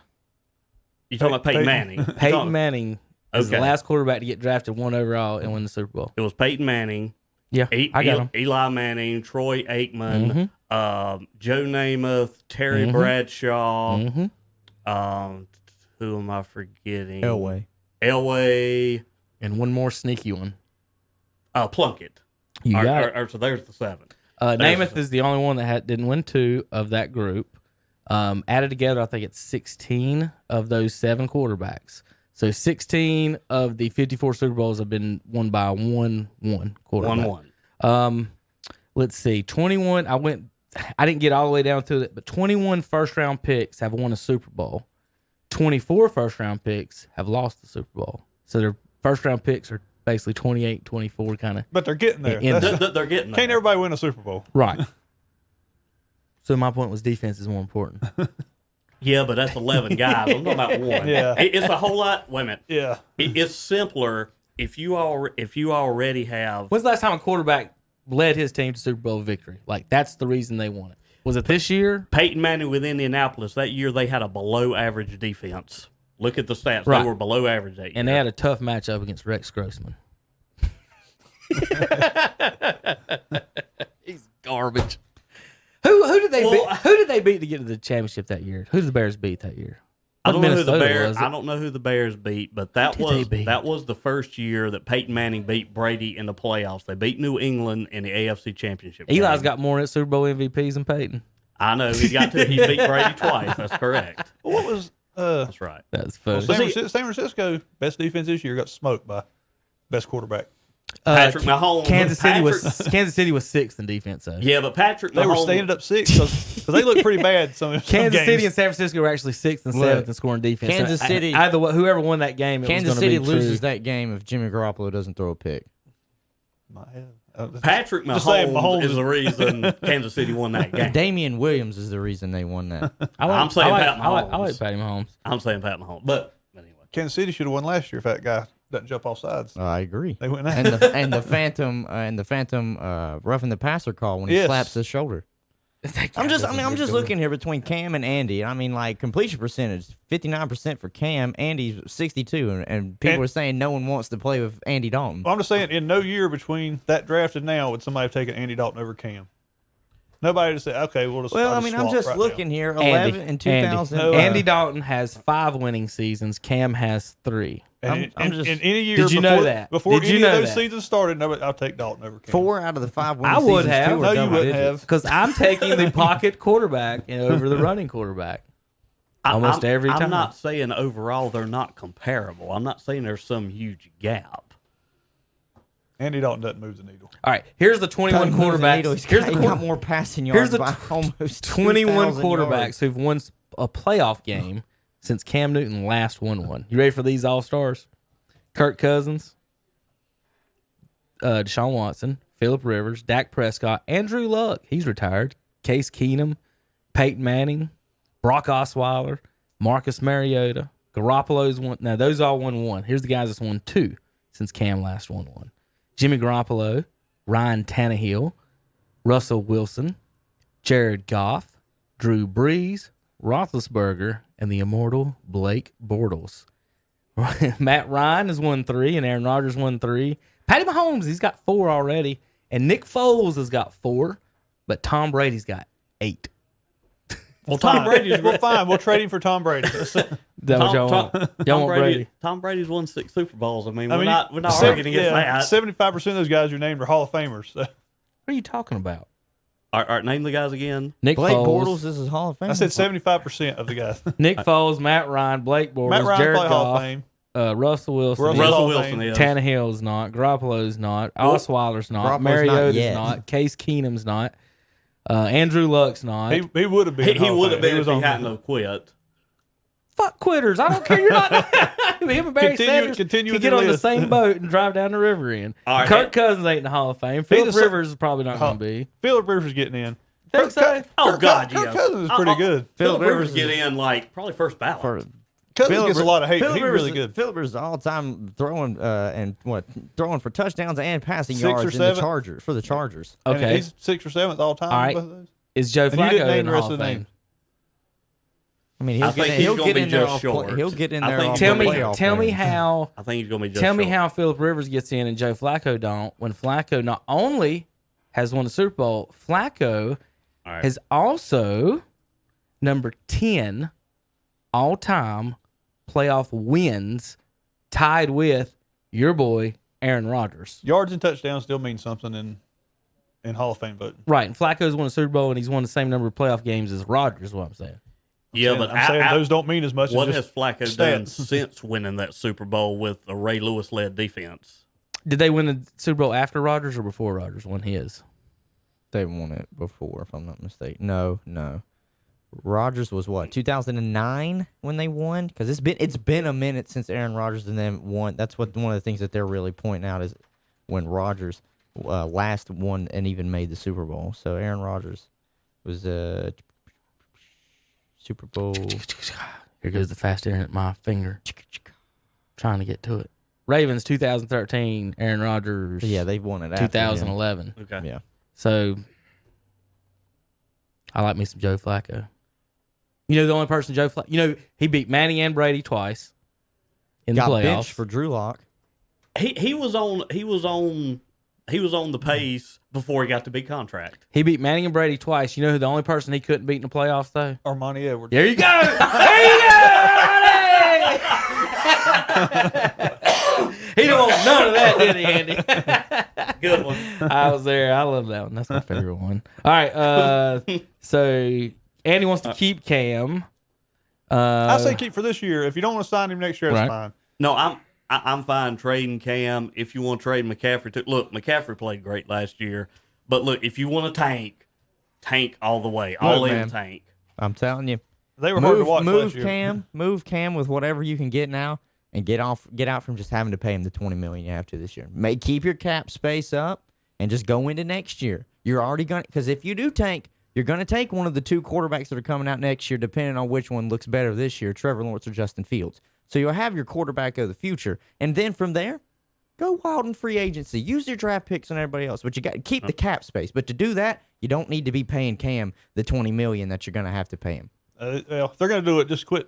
You talking about Peyton Manning? Peyton Manning is the Okay. last quarterback to get drafted 1 overall and win the Super Bowl. It was Peyton Manning. Yeah, I got him. Eli Manning, Troy Aikman, Joe Namath, Terry Bradshaw. Who am I forgetting? Elway. And one more sneaky one. Plunkett. You got it. So there's the 7. Namath is the only one that didn't win 2 of that group. Added together, I think it's 16 of those 7 quarterbacks. So 16 of the 54 Super Bowls have been won by one quarterback. 1-1. Let's see. 21. I didn't get all the way down to it, but 21 first-round picks have won a Super Bowl. 24 first-round picks have lost the Super Bowl. So their first-round picks are basically 28, 24 kind of. But they're getting there. In That's- They're getting there. Can't everybody win a Super Bowl? Right. So my point was defense is more important. Yeah, but that's 11 guys. I'm talking about 1. Yeah. It's a whole lot. Wait a minute. Yeah. It's simpler if you already have. When's the last time a quarterback led his team to Super Bowl victory? Like, that's the reason they won it. Was it this year? Peyton Manning with Indianapolis, that year they had a below average defense. Look at the stats. Right. They were below average that year. And they had a tough matchup against Rex Grossman. He's garbage. Who did they beat? Who did they beat to get to the championship that year? Who did the Bears beat that year? I don't know who the Minnesota Bears. was it? I don't know who the Bears beat, but that Who did they was beat? that was the first year that Peyton Manning beat Brady in the playoffs. They beat New England in the AFC Championship. Eli's game. got more Super Bowl MVPs than Peyton. I know he got to. He beat Brady twice. That's correct. What was That's right. That's funny. San Francisco best defense this year got smoked by best quarterback. Patrick Mahomes. Kansas City was 6th in defense. Though. Yeah, but Patrick They were Mahomes. standing up 6 because they look pretty bad. Some Kansas games. City and San Francisco were actually 6th and 7th in scoring defense. Kansas So City- whoever won that game, Kansas was City gonna be loses true. that game if Jimmy Garoppolo doesn't throw a pick. Patrick Just saying, Mahomes is the reason Kansas City won that game. Damian Williams is the reason they won that. I'm saying Pat I like Mahomes. Patty Mahomes. I'm saying Pat Mahomes. But anyway. Kansas City should have won last year if that guy doesn't jump off sides. I agree. They went And the phantom roughing the passer call when he Yes. slaps his shoulder. I'm just looking here between Cam and Andy. I mean, like completion percentage, 59% for Cam. Andy's 62, and people are saying no one wants to play with Andy Dalton. Well, I'm just saying, in no year between that draft and now would somebody have taken Andy Dalton over Cam. Nobody just said, okay, we'll just. Well, I'll I mean, I'm swap just right looking now. here. 11 in 2000. Andy Dalton has 5 winning seasons. Cam has 3. And I'm in just- any year Did you before, know that? Before Did you any know of those that? seasons started, I'll take Dalton over Cam. 4 out of the 5 winning I would seasons, have. 2 are No, you double wouldn't digits. have. Because I'm taking the pocket quarterback over the running quarterback. Almost every time. I'm not saying overall they're not comparable. I'm not saying there's some huge gap. Andy Dalton doesn't move the needle. All right, here's the 21 quarterbacks. Here's the got more passing yards here's the by almost 21 2,000 quarterbacks yards. who've won a playoff game since Cam Newton last won one. You ready for these all-stars? Kirk Cousins, Deshaun Watson, Phillip Rivers, Dak Prescott, Andrew Luck. He's retired. Case Keenum, Peyton Manning, Brock Osweiler, Marcus Mariota, Garoppolo's won. Now, those all won 1. Here's the guys that's won 2 since Cam last won 1. Jimmy Garoppolo, Ryan Tannehill, Russell Wilson, Jared Goff, Drew Brees, Roethlisberger, and the immortal Blake Bortles. Matt Ryan has won 3, and Aaron Rodgers won 3. Patty Mahomes, he's got 4 already, and Nick Foles has got 4, but Tom Brady's got 8. Well, Tom Brady's Well, fine. We'll trade him for Tom Brady. That what y'all want? Y'all want Brady? Tom Brady's won 6 Super Bowls. I mean, we're I mean, not arguing against that. 75% of those guys you named are Hall of Famers. So. What are you talking about? All right, name the guys again. Nick Blake Foles, Bortles is his Hall of Fame. I said 75% of the guys. Nick Foles, Matt Ryan, Blake Bortles, Matt Ryan Jared probably Hall of Goff, Fame. Russell Wilson, Russell Russell Hall of Wilson Fame. is. Tannehill's not, Garoppolo's not, Osweiler's not, Garoppolo's not Mariota's yet. not, Case Keenum's not, Andrew Luck's not. He would have been. He would have been if was he on hadn't have quit. Fuck quitters. I don't care. You're not. Him and Barry Sanders continue can with get your on the list. same boat and drive down the river in. All right. Kirk Cousins ain't in the Hall of Fame. Phillip just- Rivers is probably not going to be. Phillip Rivers getting in. Think so? Oh, God, Kirk yeah. Cousins is pretty good. Phillip Rivers Rivers get in like probably first ballot. For Cousins gets a lot of hate. But Phillip he's Rivers, really good. Phillip Rivers is all-time throwing throwing for touchdowns and passing 6 or yards in the 7? Chargers for the Chargers. And Okay. he's 6th or 7th all time. All right. both of those. Is Joe And you Flacco didn't name in the the rest Hall of of the Fame? names. I mean, I think he's he'll gonna get be in there just off. short. He'll get in I there. think off Tell the me, playoff tell me game. how. I think he's going to be just Tell me short. how Phillip Rivers gets in and Joe Flacco don't. When Flacco not only has won the Super Bowl, Flacco All right. is also number 10 all-time playoff wins, tied with your boy Aaron Rodgers. Yards and touchdowns still mean something in Hall of Fame voting. Right, and Flacco's won a Super Bowl and he's won the same number of playoff games as Rodgers. Is what I'm saying. Yeah, And but I'm saying those don't mean as much what as has just Flacco done stats. since winning that Super Bowl with a Ray Lewis-led defense? Did they win the Super Bowl after Rodgers or before Rodgers won his? They won it before, if I'm not mistaken. No. Rodgers was what 2009 when they won, because it's been a minute since Aaron Rodgers and them won. That's what one of the things that they're really pointing out is when Rodgers last won and even made the Super Bowl. So Aaron Rodgers was Super Bowl. Here goes the fast internet at my finger. Trying to get to it. Ravens 2013, Aaron Rodgers. Yeah, they won it after him. 2011. Okay. Yeah. So I like me some Joe Flacco. You know the only person Joe Flacco. You know he beat Manning and Brady twice in Got the playoffs. benched for Drew Lock. He was on the pace before he got the big contract. He beat Manning and Brady twice. You know who the only person he couldn't beat in the playoffs though? Armani Edwards. There you go. There you go. He don't want none of that, did he, Andy? Good one. I was there. I love that one. That's my favorite one. All right. So Andy wants to keep Cam. I say keep for this year. If you don't want to sign him next year, that's Right. fine. No, I'm fine trading Cam. If you want to trade McCaffrey, too. Look, McCaffrey played great last year, but look, if you want to tank all the way, all in man. tank. I'm telling you. They were hard to watch Move last year. Cam. Move Cam with whatever you can get now, and get out from just having to pay him the $20 million you have to this year. Keep your cap space up, and just go into next year. You're already gonna, because if you do tank, you're gonna take one of the 2 quarterbacks that are coming out next year, depending on which one looks better this year, Trevor Lawrence or Justin Fields. So you'll have your quarterback of the future, and then from there, go wild in free agency. Use your draft picks and everybody else, but you got to keep the cap space. But to do that, you don't need to be paying Cam the $20 million that you're gonna have to pay him. Well, if they're going to do it, just quit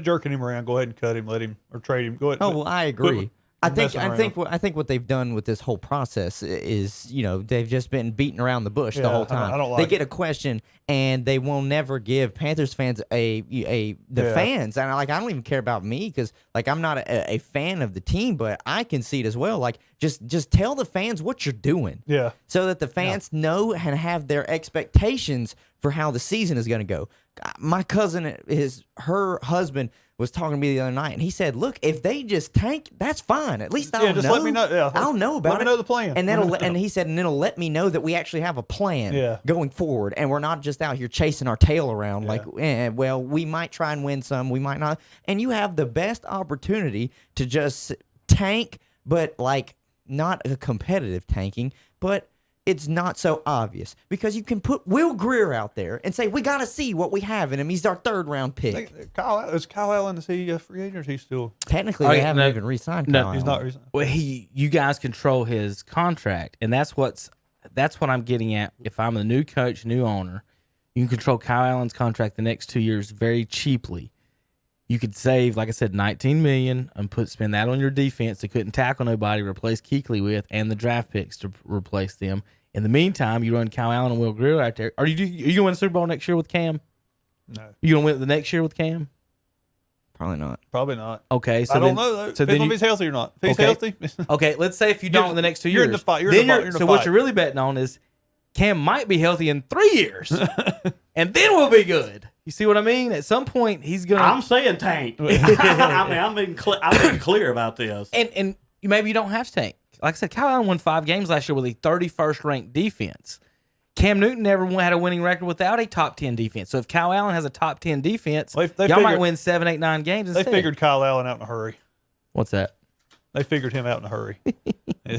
jerking him around. Go ahead and cut him, let him, or trade him. Go ahead. Oh, well, I agree. I think messing around. I think what they've done with this whole process is, they've just been beating around the bush the Yeah, whole time. I don't They like get a question and they will never give Panthers fans the fans, and I don't even care about me because I'm not a fan of the team, but I can see it as well. Like just tell the fans what you're doing, Yeah. so that the fans know and have their expectations for how the season is going to go. My cousin, her husband was talking to me the other night, and he said, "Look, if they just tank, that's fine. At least I'll just know. let me know. Yeah, I'll know about it. let me know the plan. And and he said, and it'll let me know that we actually have a plan going forward, and we're not just out here chasing our tail around well, we might try and win some, we might not. And you have the best opportunity to just tank, but not a competitive tanking, but." It's not so obvious because you can put Will Greer out there and say, we got to see what we have in him. He's our 3rd round pick. Is Kyle Allen, is he a free agent or is he still? Technically, they haven't even re-signed Kyle He's Allen. not re-signed. Well, you guys control his contract, and that's what I'm getting at. If I'm a new coach, new owner, you can control Kyle Allen's contract the next 2 years very cheaply. You could save, like I said, $19 million and spend that on your defense that couldn't tackle nobody, replace Kuechly with, and the draft picks to replace them. In the meantime, you run Kyle Allen and Will Greer out there. Are you going to win the Super Bowl next year with Cam? No, You going to win it the next year with Cam? Probably not. probably not. Okay, so I don't then, know though. So Depends then on if you, he's healthy or not. If he's Okay. healthy, okay, let's say if you don't in the next 2 years, you're in the fight. You're then in the fight. You're in the so what fight. you're really betting on is Cam might be healthy in 3 years, and then we'll be good. You see what I mean? At some point, he's gonna. I'm saying tank. I'm being clear about this. And maybe you don't have to tank. Like I said, Kyle Allen won 5 games last year with a 31st ranked defense. Cam Newton never had a winning record without a top 10 defense. So if Kyle Allen has a top 10 defense, They y'all might figured- win 7, 8, 9 games They instead. figured Kyle Allen out in a hurry. What's that? They figured him out in a hurry. Yeah.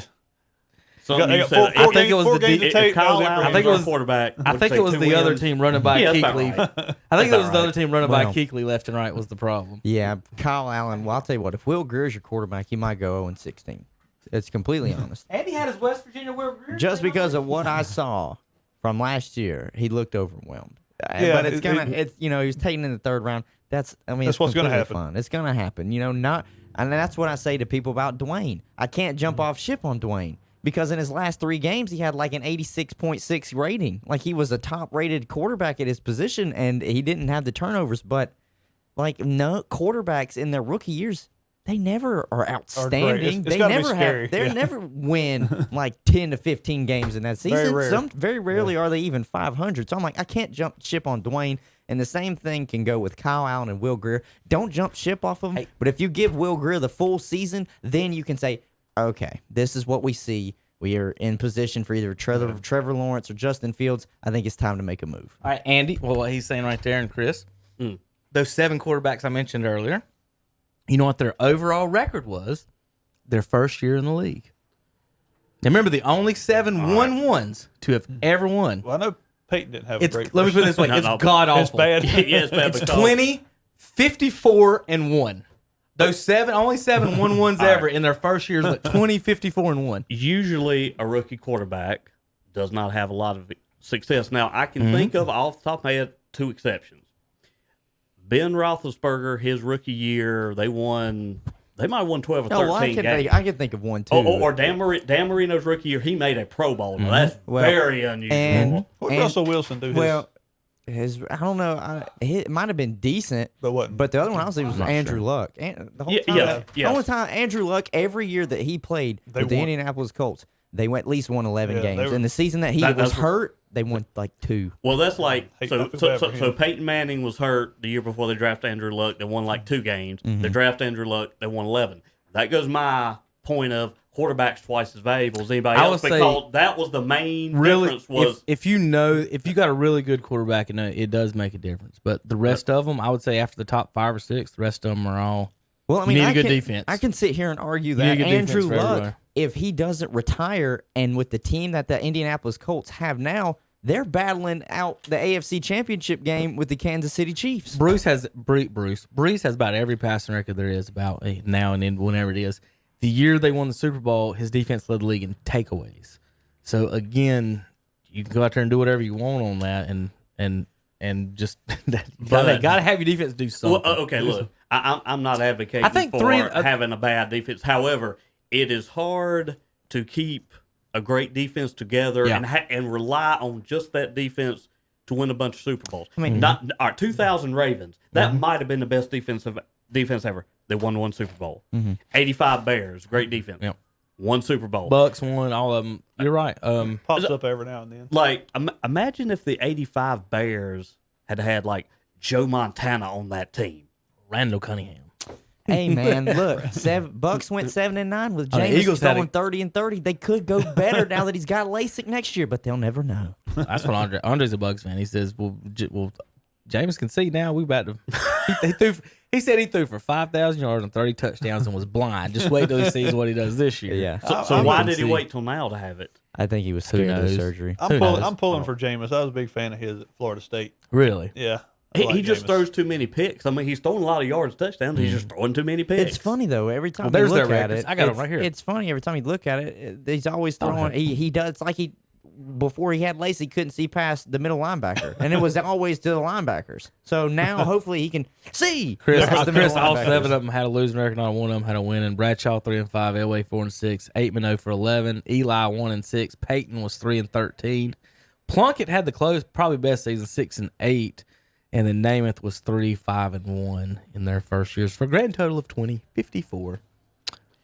Something They you got said. I think it was the games of if tape, that Kyle was it for Allen him. I think it was- quarterback. I think it was the other team running by Yeah, that's about Kuechly. right. I think it was about the other right. team running by Well- Kuechly left and right was the problem. Yeah, Kyle Allen. Well, I'll tell you what. If Will Greer's your quarterback, you might go 0-16. It's completely honest. Andy had his West Virginia Will Greer. Just because of what I saw from last year, he looked overwhelmed. Yeah, But he was taken in the 3rd round. That's That's what's going gonna to happen. Fun. It's going to happen. And that's what I say to people about Dwayne. I can't jump off ship on Dwayne because in his last 3 games, he had an 86.6 rating. Like he was a top-rated quarterback at his position, and he didn't have the turnovers. But no quarterbacks in their rookie years, they never are outstanding. It's They gotta be never scary. have. They Yeah. never win 10 to 15 games in that season. rare. Very rarely are they even 500. So I'm I can't jump ship on Dwayne. And the same thing can go with Kyle Allen and Will Greer. Don't jump ship off of them. Hey. But if you give Will Greer the full season, then you can say, okay, this is what we see. We are in position for either Trevor Lawrence or Justin Fields. I think it's time to make a move. All right, Andy. Well, what he's saying right there, and Chris, those 7 quarterbacks I mentioned earlier, you know what their overall record was? Their first year in the league. Now, remember, the only 7 1-1s to have ever won. Well, I know Peyton didn't have a It's great. let me put it this way: No, it's no. god awful. It's bad. Yeah, it's bad. It's because 20, 54, and 1. Those only 7 1-1s ever in their first years, but 20, 54, and 1. Usually, a rookie quarterback does not have a lot of success. Now, I can think of off the top of my head 2 exceptions. Ben Roethlisberger, his rookie year, they might have won 12 or 13 games. I can think of one, too. Or Dan Marino's rookie year, he made a Pro Bowl. Now, that's very unusual. And, What did Russell Wilson do? I don't know. It might have been decent, But what? But the other one I was thinking was not Andrew sure. Luck. And the whole Yeah, time, yeah, the yes. only time Andrew Luck, every year that he played They with the won. Indianapolis Colts, they went at least won 11 Yeah, they games. were- And the season that he That- was that's- hurt, they won 2. Well, that's like Hey, I so. feel So, bad so, for so him. Peyton Manning was hurt the year before they drafted Andrew Luck. They won 2 games. Mm-hmm. They drafted Andrew Luck. They won 11. That goes my point of quarterbacks twice as valuable as anybody I else would say- because that was the main Really, difference. Was if you got a really good quarterback, it does make a difference. But the rest of them, I would say after the top 5 or 6, the rest of them are all. Well, I You mean, need a good can, defense. I can sit here and argue need a that good defense Andrew for Luck, everywhere. if he doesn't retire, and with the team that the Indianapolis Colts have now, they're battling out the AFC Championship game with the Kansas City Chiefs. Brees has about every passing record there is about now and then, whenever it is. The year they won the Super Bowl, his defense led the league in takeaways. So again, you can go out there and do whatever you want on that, and just gotta have your defense do something. well, okay, look, I'm not advocating I think for having a bad defense. However, it is hard to keep a great defense together and rely on just that defense to win a bunch of Super Bowls. I mean, not our 2000 Ravens. That might have been the best defense ever. They won one Super Bowl. 85 Bears, great defense. Yep. One Super Bowl. Bucks won all of them. You're right. Pops up every now and then. Like, imagine if the 85 Bears had like Joe Montana on that team. Randall Cunningham. Hey man, look, Bucks went 7-9 with Jameis Eagles had going 30-30. They could go better now that he's got LASIK next year, but they'll never know. That's what Andre's a Bucks fan. He says, "Well, Jameis can see now. We about to." He said he threw for 5,000 yards and 30 touchdowns and was blind. Just wait till he sees what he does this year. Yeah. So why did he wait till now to have it? I think he was scared of the knows? surgery. I'm pulling for Jameis. I was a big fan of his at Florida State. Really? Yeah. He just throws too many picks. I mean, he's throwing a lot of yards, touchdowns. He's just throwing too many picks. It's funny though. Every time there's you look their at records. it, I got them right here. It's funny every time you look at it. He's always throwing. He does. It's like he before he had LASIK, he couldn't see past the middle linebacker, and it was always to the linebackers. So now hopefully he can see. Chris, past the middle all linebackers. 7 of them had a losing record. On one of them had a win. And Bradshaw 3-5, Elway 4-6, Aitman 0-11, Eli 1-6, Peyton was 3-13. Plunkett had the close, probably best season, 6-8. And then Namath was 3-5-1 in their first years for a grand total of 54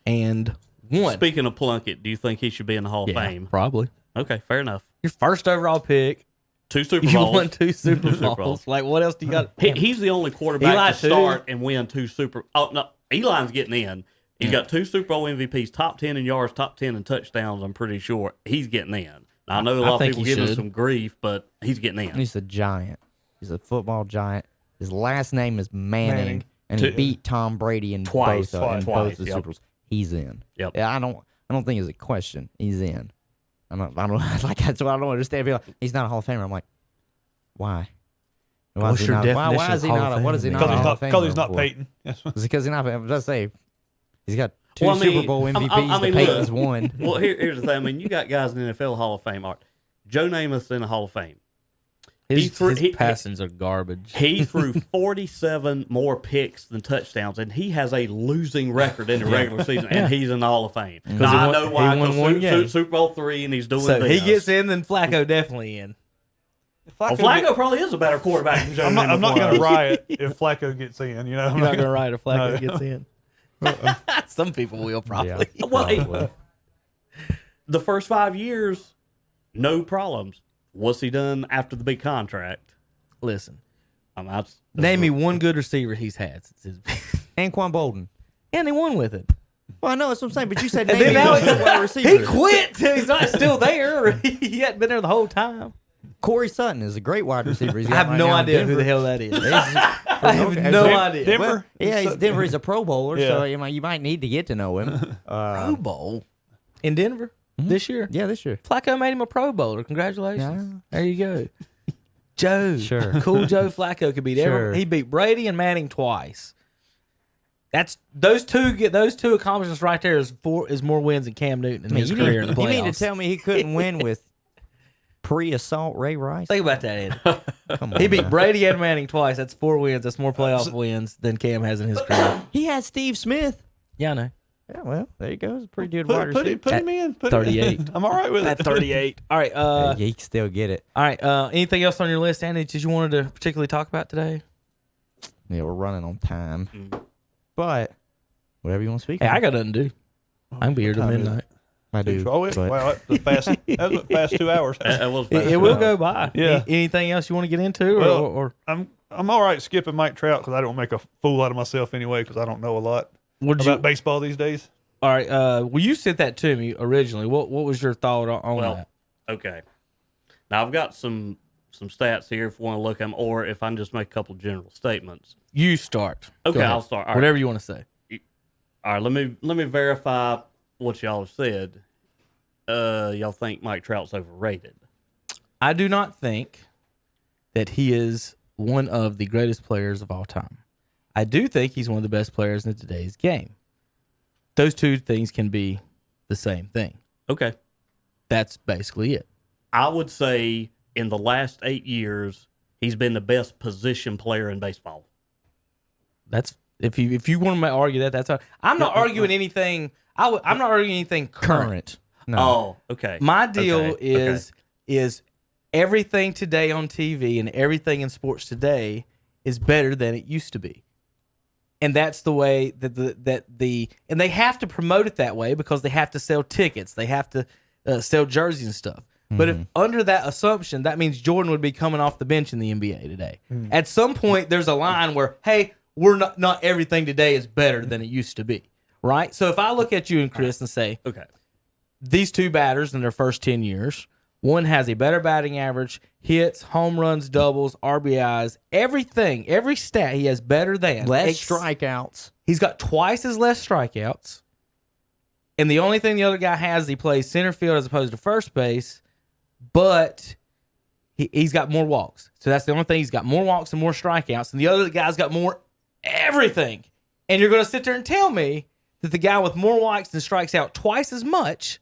and 1. Speaking of Plunkett, do you think he should be in the Hall of Yeah, Fame? probably. Okay, fair enough. Your first overall pick. 2 Super You Bowls. won 2 Super Super Bowls. Bowls. Like, what else do you got? He's the only quarterback Eli to too. start and win 2 Super. Oh no, Eli's getting in. He's got 2 Super Bowl MVPs, top 10 in yards, top 10 in touchdowns. I'm pretty sure he's getting in. Now, I know a lot of think people he giving him should. some grief, but he's getting in. He's a giant. He's a football giant. His last name is Manning, and he Two- beat Tom Brady in Twice, both twice, the yep. Super Bowls. He's in. Yep. Yeah, I don't think it's a question. He's in. I don't like that's what I don't understand. People like, he's not a Hall of Famer. I'm like, why? Why What's is he your not? Why definition is he of not? Hall of What is he Fame? not? a Hall of Because Famer he's not for? Peyton. Yes. Is it because he's not? I'm just say he's got 2 Well, I mean, Super Bowl MVPs. I mean, the Peyton's look. won. Well, here's the thing. I mean, you got guys in the NFL Hall of Fame. Art. Joe Namath's in the Hall of Fame. His he- passings are garbage. He threw 47 more picks than touchdowns, and he has a losing record in the regular season, and he's in the Hall of Fame. Now, he I won- know why. he won 'cause one game. Super Bowl 3, and he's doing So this. he gets in, then Flacco definitely in. Well, Flacco probably is a better quarterback than Joe I'm not Namath going to was. riot if Flacco gets in. You know, You're not going to write if Flacco No. gets in. Some people will probably. Yeah, Well, probably. The first 5 years, no problems. What's he done after the big contract? Listen, That's name me one good receiver he's had since his. Anquan Bolden. And he won with it. Well, I know that's what I'm saying, but you said And name then me now one good wide he receiver. quit. He's not still there. He hadn't been there the whole time. Corey Sutton is a great wide receiver. He's I got have right no now in idea who Denver. the hell that is. I I have no idea. Denver. Well, yeah, he's Denver. He's a Pro Bowler, Yeah. so you might need to get to know him. Pro Bowl in Denver this year. Yeah, this year. Flacco made him a Pro Bowler. Congratulations. Yeah. There you go. Joe. Sure. Cool Joe Flacco could beat Sure. everyone. He beat Brady and Manning twice. That's those two accomplishments right there is more wins than Cam Newton in his career in the playoffs. You mean to tell me he couldn't win with pre-assault Ray Rice? Think about that, Ed. Come on, He beat man. Brady and Manning twice. That's 4 wins. That's more playoff wins than Cam has in his career. He had Steve Smith. Yeah, I know. Yeah, well, there you go. It's a pretty good wide Put receiver. him in. Put him in. 38. I'm all right with At it. 38. All right. Yeah, you can still get it. All right. Anything else on your list, Andy, that you wanted to particularly talk about today? Yeah, we're running on time. But whatever you want to speak Hey, on. I got nothing to do. I can be here till What time is midnight. I do. Oh, but wow, that was a fast 2 hours. That was It will go by. Yeah. Anything else you want to get into, Well, or I'm all right skipping Mike Trout because I don't make a fool out of myself anyway because I don't know a lot would about you? baseball these days. All right. Well, you sent that to me originally. What was your thought on Well, that? okay. Now I've got some stats here if you want to look at them, or if I can just make a couple general statements. You start. Go Okay, ahead. I'll start. All right. Whatever you want to say. All right, let me verify what y'all have said. Y'all think Mike Trout's overrated? I do not think that he is one of the greatest players of all time. I do think he's one of the best players in today's game. Those two things can be the same thing. Okay. That's basically it. I would say in the last 8 years, he's been the best position player in baseball. That's If you want to argue that, that's all. I'm not arguing anything. I'm not arguing anything current. No. Oh, okay. My deal Okay, is everything today on TV and everything in sports today is better than it used to be. And that's the way that and they have to promote it that way because they have to sell tickets. They have to sell jerseys and stuff. But if under that assumption, that means Jordan would be coming off the bench in the NBA today. At some point, there's a line where, hey, we're not everything today is better than it used to be, right? So if I look at you and Chris and say, okay. these two batters in their first 10 years, one has a better batting average, hits, home runs, doubles, RBIs, everything, every stat he has better than. Less strikeouts. He's got twice as less strikeouts. And the only thing the other guy has, he plays center field as opposed to first base, but he's got more walks. So that's the only thing. He's got more walks and more strikeouts. And the other guy's got more everything. And you're going to sit there and tell me that the guy with more walks and strikes out twice as much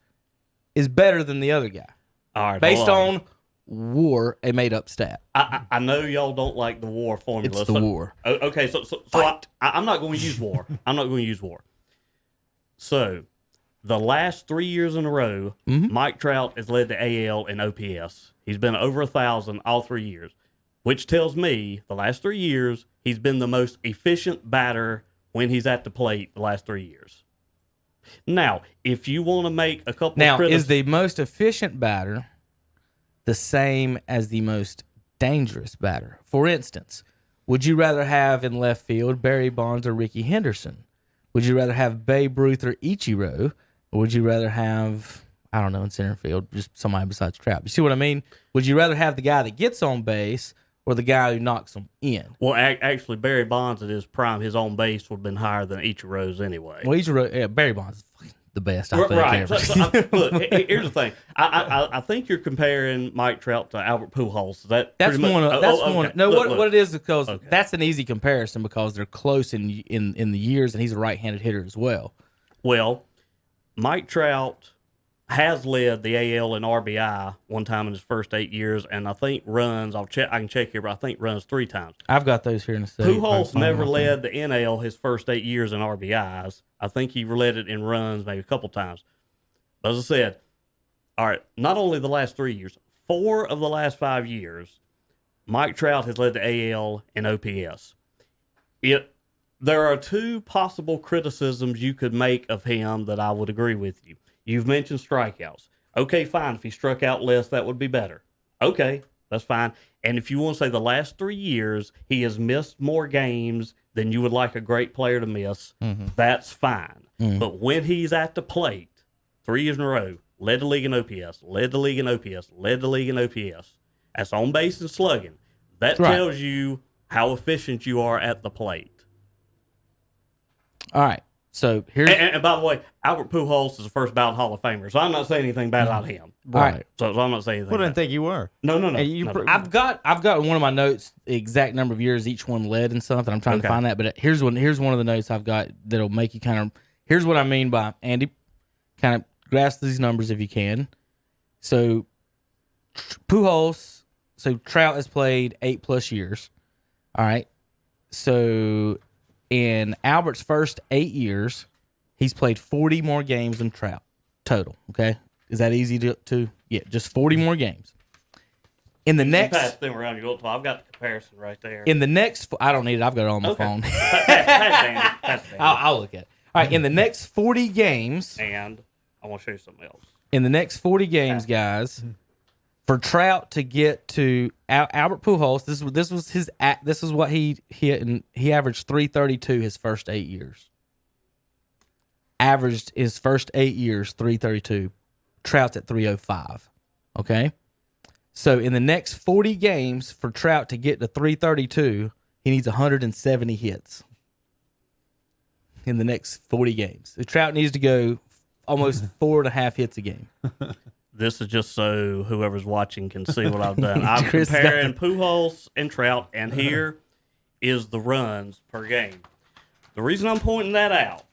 is better than the other guy. All right. Based on WAR, a made-up stat. I know y'all don't like the WAR formula. It's the WAR. Okay, so I'm not going to use WAR. I'm not going to use WAR. So, the last 3 years in a row, Mike Trout has led the AL in OPS. He's been over 1,000 all 3 years, which tells me the last 3 years he's been the most efficient batter when he's at the plate the last 3 years. Now, if you want to make a couple Now, of is the most efficient batter the same as the most dangerous batter? For instance, would you rather have in left field Barry Bonds or Ricky Henderson? Would you rather have Babe Ruth or Ichiro? Or would you rather have, I don't know, in center field, just somebody besides Trout? You see what I mean? Would you rather have the guy that gets on base or the guy who knocks them in? Well, actually, Barry Bonds at his prime, his on base would have been higher than Ichiro's anyway. Well, Barry Bonds is fucking the best, I think. Right. Ever. Look, here's the thing. I think you're comparing Mike Trout to Albert Pujols. That's pretty much, one. okay. No, Look, what it is because Okay. that's an easy comparison because they're close in the years, and he's a right-handed hitter as well. Well, Mike Trout has led the AL in RBI one time in his first 8 years, and I think runs. I can check here, but I think runs 3 times. I've got those here in a second. Pujols never led the NL his first 8 years in RBIs. I think he led it in runs maybe a couple times. But as I said, all right, not only the last 3 years, 4 of the last 5 years, Mike Trout has led the AL in OPS. There are 2 possible criticisms you could make of him that I would agree with you. You've mentioned strikeouts. Okay, fine. If he struck out less, that would be better. Okay, that's fine. And if you want to say the last 3 years, he has missed more games than you would like a great player to miss, that's fine. But when he's at the plate, 3 years in a row, led the league in OPS, led the league in OPS, led the league in OPS. That's on base and slugging. That tells you how efficient you are at the plate. All right. So here's And by the way, Albert Pujols is the first ballot Hall of Famer, so I'm not saying anything bad about him. right. So I'm not saying anything. Well, I didn't bad. think you were. No. Hey, you no. pr- I've got in one of my notes the exact number of years each one led and something. I'm trying to find that, but here's one of the notes I've got that'll make you kind of. Here's what I mean by Andy. Kind of grasp these numbers if you can. So Pujols, Trout has played 8+ years. All right. So in Albert's first 8 years, he's played 40 more games than Trout total. Okay, is that easy to? Yeah, just 40 more games. In the next, pass them around your old I've got the comparison right there. in the next, I don't need it. I've got it on my phone. Pass Danny. I'll look at it. All right, in the next 40 games, And I want to show you something else. in the next 40 games, guys, for Trout to get to Albert Pujols, this is what he hit, and he averaged 332 his first 8 years. Averaged his first 8 years 332. Trout's at 305. Okay, so in the next 40 games for Trout to get to 332, he needs 170 hits. In the next 40 games, the Trout needs to go almost 4.5 hits a game. This is just so whoever's watching can see what I've done. I'm Chris got comparing Pujols and Trout, and here is the runs per game. The reason I'm pointing that out,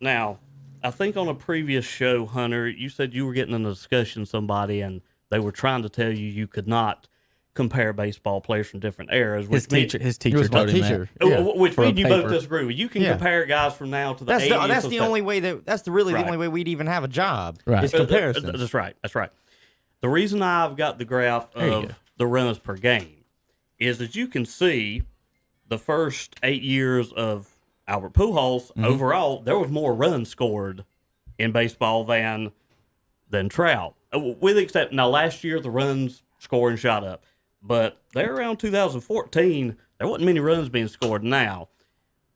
now, I think on a previous show, Hunter, you said you were getting in a discussion with somebody, and they were trying to tell you could not compare baseball players from different eras. His teacher was my told him teacher. that. Yeah. Which For a me and you both paper. disagree with. You can Yeah. compare guys from now to the That's 80s. that's the only way really Right. the only way we'd even have a job. Right. Is comparisons. That's right. That's right. The reason I've got the graph you go. of the runs per game is that you can see the first 8 years of Albert Pujols, overall, there was more runs scored in baseball than Trout. With the exception, now last year the runs scoring shot up, but there around 2014, there wasn't many runs being scored. Now,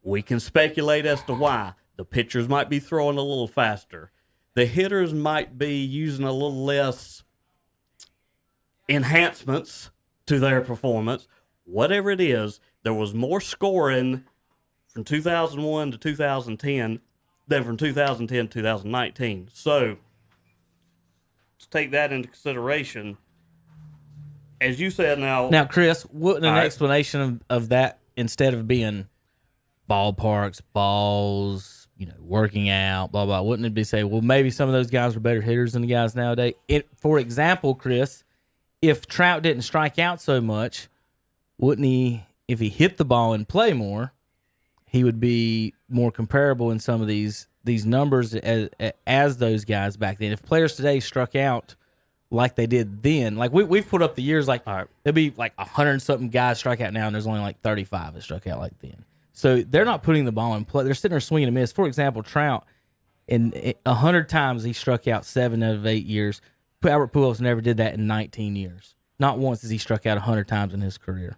we can speculate as to why. The pitchers might be throwing a little faster. The hitters might be using a little less enhancements to their performance. Whatever it is, there was more scoring from 2001 to 2010 than from 2010 to 2019. So, let's take that into consideration. As you said, Now, Chris, wouldn't an All right. explanation of that, instead of being ballparks, balls, working out, blah, blah, wouldn't it be say, well, maybe some of those guys are better hitters than the guys nowadays? For example, Chris, if Trout didn't strike out so much, wouldn't he, if he hit the ball and play more, he would be more comparable in some of these numbers as those guys back then? If players today struck out like they did then, like we've put up the years, like there'd be like 100-something guys strike out now, and there's only like 35 that struck out like then. So they're not putting the ball in play. They're sitting there swinging and miss. For example, Trout, in 100 times he struck out 7 out of 8 years. Albert Pujols never did that in 19 years. Not once has he struck out 100 times in his career.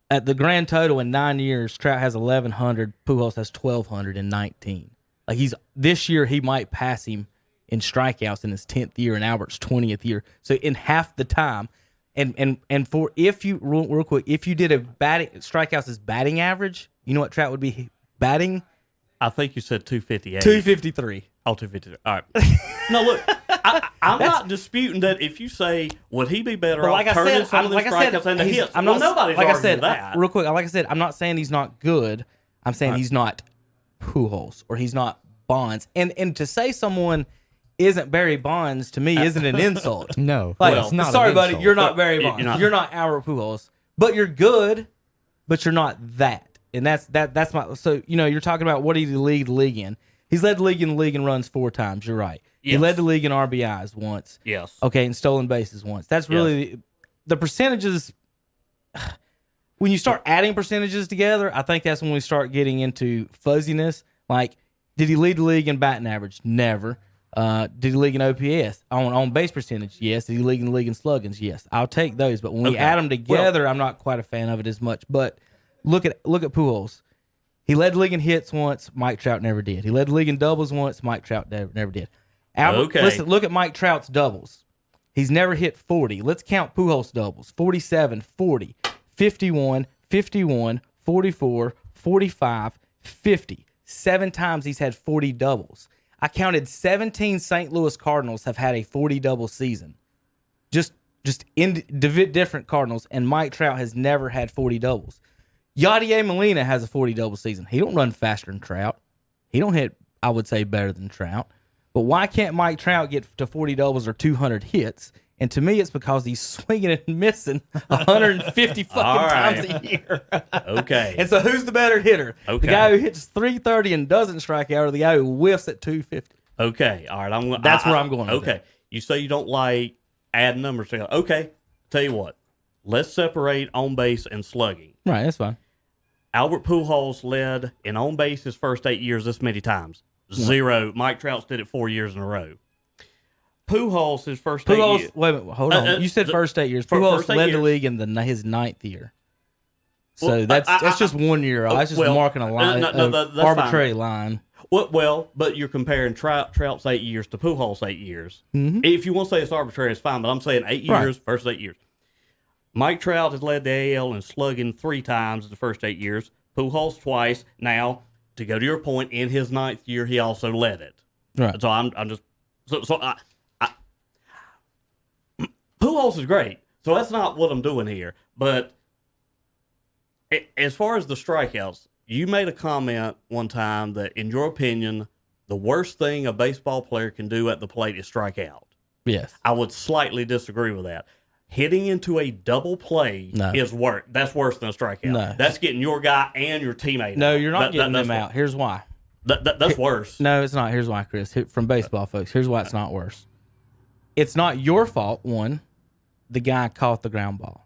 At the grand total in 9 years, Trout has 1,100. Pujols has 1,200 in 19. Like this year he might pass him in strikeouts in his 10th year and Albert's 20th year. So in half the time, and for if you real quick, if you did a strikeouts as batting average, you know what Trout would be batting? I think you said 258. 253. Oh, 253. All right. No, look, I'm not disputing that. If you say, would he be better But off turning some of the strikeouts into he's- hits? I'm Well, not, nobody's like I arguing said, that. real quick, like I said, I'm not saying he's not good. I'm saying he's not Pujols or he's not Bonds. And to say someone isn't Barry Bonds to me isn't an insult. No, Like, it's not. sorry, an buddy, insult. you're not Barry You're Bonds. not. You're not Albert Pujols, but you're good, but you're not that. And that's my. So you're talking about what he lead the league in. He's led the league in runs 4 times. You're right. He Yes. led the league in RBIs once. Yes. Okay, and stolen bases once. That's really the percentages. When you start adding percentages together, I think that's when we start getting into fuzziness. Like, did he lead the league in batting average? Never. Did he lead in OPS? On base percentage? Yes. Did he lead in the league in sluggings? Yes. I'll take those. But when we add them together, I'm not quite a fan of it as much. But look at Pujols. He led the league in hits once. Mike Trout never did. He led the league in doubles once. Mike Trout never did. Listen, look at Mike Trout's doubles. He's never hit 40. Let's count Pujols' doubles. 47, 40, 51, 51, 44, 45, 50. 7 times he's had 40 doubles. I counted 17 St. Louis Cardinals have had a 40 double season. Just in different Cardinals, and Mike Trout has never had 40 doubles. Yadier Molina has a 40 double season. He don't run faster than Trout. He don't hit, I would say, better than Trout. But why can't Mike Trout get to 40 doubles or 200 hits? And to me, it's because he's swinging and missing 150 fucking times a year. Okay. And so who's the better hitter? Okay. The guy who hits 330 and doesn't strike out, or the guy who whiffs at 250? Okay. All right. That's where I'm going with Okay. You say you don't like adding numbers together. Okay. Tell you what. Let's separate on base and slugging. Right, that's fine. Albert Pujols led in on base his first 8 years this many times. 0. Mike Trout's did it 4 years in a row. Pujols his first 8 years. Wait a minute, hold on. You said first 8 years. Pujols first 8 led the years. league in his 9th year. So Well, that's just 1 year. That's just well, marking a line, that's arbitrary line. Well, but you're comparing Trout's 8 years to Pujols' 8 years. Mm-hmm. If you want to say it's arbitrary, it's fine. But I'm saying 8 years, first 8 years. Mike Trout has led the AL in slugging 3 times in the first 8 years. Pujols twice. Now, to go to your point, in his 9th year, he also led it. Right. So I'm just Pujols is great. So that's not what I'm doing here. But as far as the strikeouts, you made a comment one time that, in your opinion, the worst thing a baseball player can do at the plate is strike out. Yes. I would slightly disagree with that. hitting into a double play is worse. That's worse than a strikeout. No. That's getting your guy and your teammate No, out. you're not getting them out. Here's why. That's worse. No, it's not. Here's why, Chris. From baseball folks, here's why it's not worse. It's not your fault, one, the guy caught the ground ball.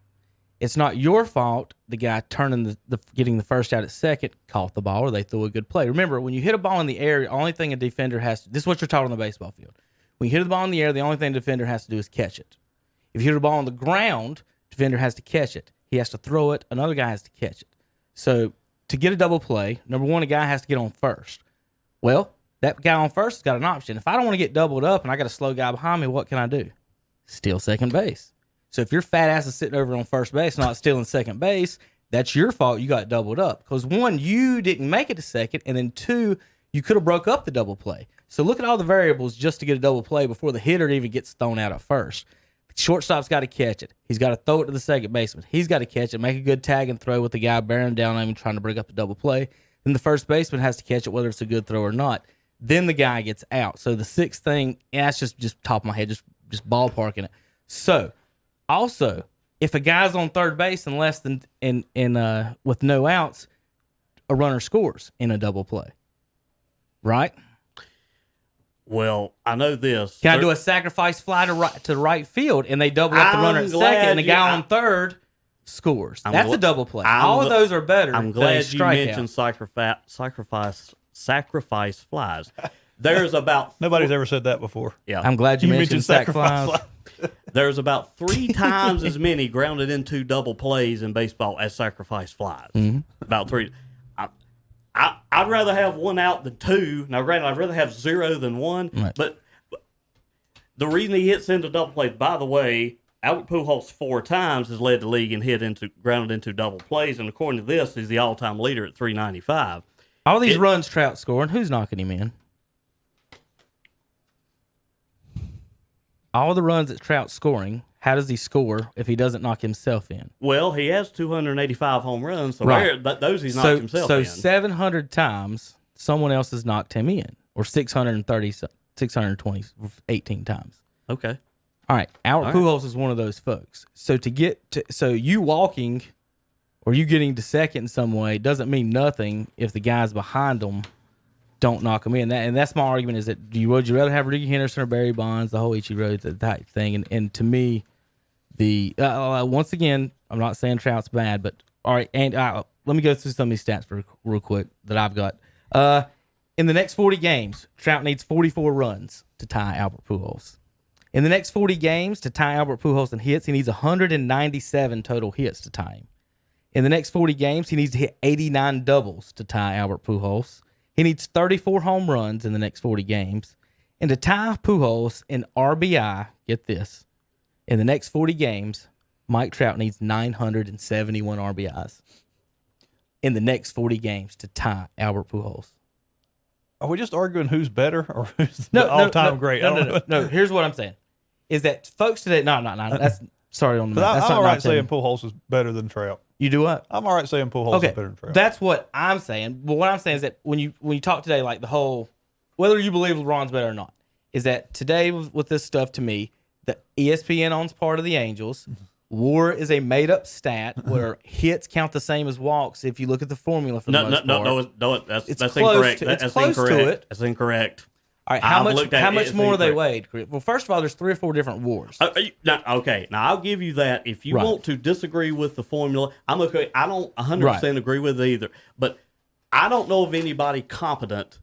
It's not your fault the guy turning getting the first out at second caught the ball or they threw a good play. Remember, when you hit a ball in the air, the only thing a defender has to – this is what you're taught on the baseball field. When you hit the ball in the air, the only thing the defender has to do is catch it. If you hit a ball on the ground, the defender has to catch it. He has to throw it. Another guy has to catch it. So to get a double play, number one, a guy has to get on first. Well, that guy on first has got an option. If I don't want to get doubled up and I got a slow guy behind me, what can I do? Steal second base. So if your fat ass is sitting over on first base, not stealing second base, that's your fault. You got doubled up. Because one, you didn't make it to second, and then two, you could have broke up the double play. So look at all the variables just to get a double play before the hitter even gets thrown out at first. The shortstop's got to catch it. He's got to throw it to the second baseman. He's got to catch it, make a good tag and throw with the guy bearing down on him trying to break up the double play. Then the first baseman has to catch it, whether it's a good throw or not. Then the guy gets out. So the sixth thing, that's just top of my head, just ballparking it. So also, if a guy's on third base and less than with no outs, a runner scores in a double play. Right? Well, I know this. Can I do a sacrifice fly to right field and they double up the runner at second and the guy on third scores? That's a double play. All of those are better. I'm glad you mentioned sacrifice flies. There's about Nobody's ever said that before. Yeah, I'm glad you mentioned sacrifice flies. There's about 3 times as many grounded into double plays in baseball as sacrifice flies. Mm-hmm. About 3. I'd rather have 1 out than 2. Now, granted, I'd rather have 0 than 1. Right. But the reason he hits into double plays, by the way, Albert Pujols 4 times has led the league in grounded into double plays, and according to this, he's the all-time leader at 395. All these runs Trout scoring, who's knocking him in? All the runs that Trout's scoring, how does he score if he doesn't knock himself in? Well, he has 285 home runs, so Right. those he's knocked himself in. So 700 times someone else has knocked him in, or 620, 18 times. Okay. All right, Albert Pujols is one of those folks. So so you walking or you getting to second in some way doesn't mean nothing if the guys behind them don't knock him in. And that's my argument is that would you rather have Ricky Henderson or Barry Bonds, the whole Ichiro type thing. And to me, once again, I'm not saying Trout's bad, but all right, and let me go through some of these stats real quick that I've got. In the next 40 games, Trout needs 44 runs to tie Albert Pujols. In the next 40 games, to tie Albert Pujols in hits, he needs 197 total hits to tie him. In the next 40 games, he needs to hit 89 doubles to tie Albert Pujols. He needs 34 home runs in the next 40 games. And to tie Pujols in RBI, get this, in the next 40 games, Mike Trout needs 971 RBIs in the next 40 games to tie Albert Pujols. Are we just arguing who's better or who's the all-time great? No. Here's what I'm saying: is that folks today? No. That's sorry on the. That's I'm all right saying Pujols is better than Trout. You do what? I'm all right saying Pujols is better than Trout. That's what I'm saying. But what I'm saying is that when you talk today, like the whole, whether you believe LeBron's better or not, is that today with this stuff to me, that ESPN owns part of the Angels. WAR is a made-up stat where hits count the same as walks if you look at the formula for the most part. No, that's close incorrect. it's close to it. That's incorrect. All right, how much more are they weighed? Well, first of all, there's 3 or 4 different WARs. Okay, now I'll give you that. If you want to disagree with the formula, I'm okay. I don't 100% agree with it either. But I don't know of anybody competent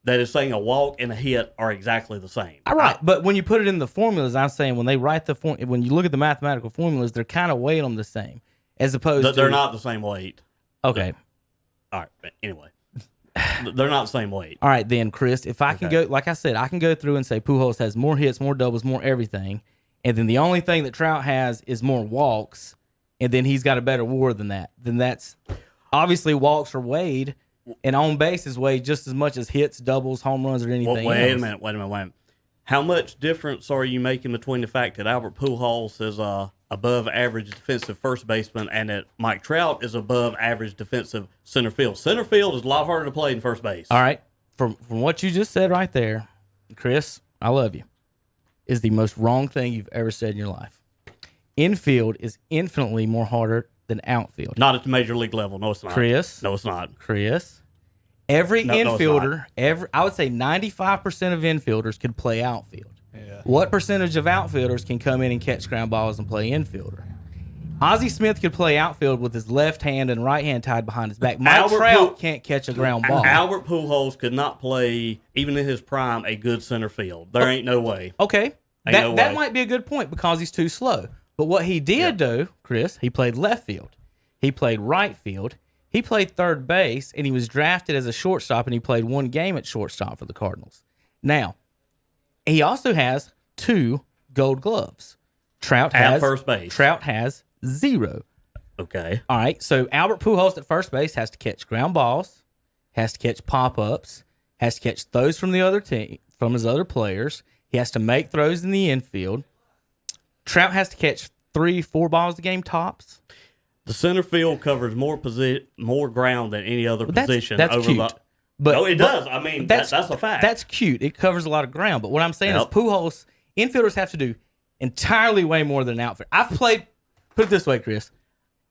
that is saying a walk and a hit are exactly the same. All right, but when you put it in the formulas, I'm saying when they write when you look at the mathematical formulas, they're kind of weighing them the same, as opposed to they're not the same weight. Okay. All right. But anyway, they're not the same weight. All right, then, Chris, if I can go, like I said, I can go through and say Pujols has more hits, more doubles, more everything, and then the only thing that Trout has is more walks, and then he's got a better WAR than that. Then that's obviously walks are weighed. And on base is weighed just as much as hits, doubles, home runs, or anything Wait else. a minute. How much difference are you making between the fact that Albert Pujols is above average defensive first baseman and that Mike Trout is above average defensive center field? Center field is a lot harder to play than first base. All right. From what you just said right there, Chris, I love you, is the most wrong thing you've ever said in your life. Infield is infinitely more harder than outfield. Not at the major league level. No, it's not. Chris? No, it's not. Every No, it's infielder, I would say 95% of infielders could play outfield. Yeah. What percentage of outfielders can come in and catch ground balls and play infielder? Ozzie Smith could play outfield with his left hand and right hand tied behind his back. Mike Trout can't catch a ground ball. Albert Pujols could not play, even in his prime, a good center field. There ain't no way. Okay. No That way. might be a good point because he's too slow. But what he did do, Chris, he played left field. He played right field. He played third base, and he was drafted as a shortstop, and he played one game at shortstop for the Cardinals. Now, he also has 2 Gold Gloves. Trout At has first base. Trout has 0. Okay. All right, so Albert Pujols at first base has to catch ground balls, has to catch pop-ups, has to catch throws from the other team, from his other players. He has to make throws in the infield. Trout has to catch 3-4 balls a game tops. The center field covers more ground than any other position. That's over cute. The, But no, it does. I mean, that's a fact. That's cute. It covers a lot of ground. But what I'm saying is Pujols, infielders have to do entirely way more than an outfielder. I've played, put it this way, Chris.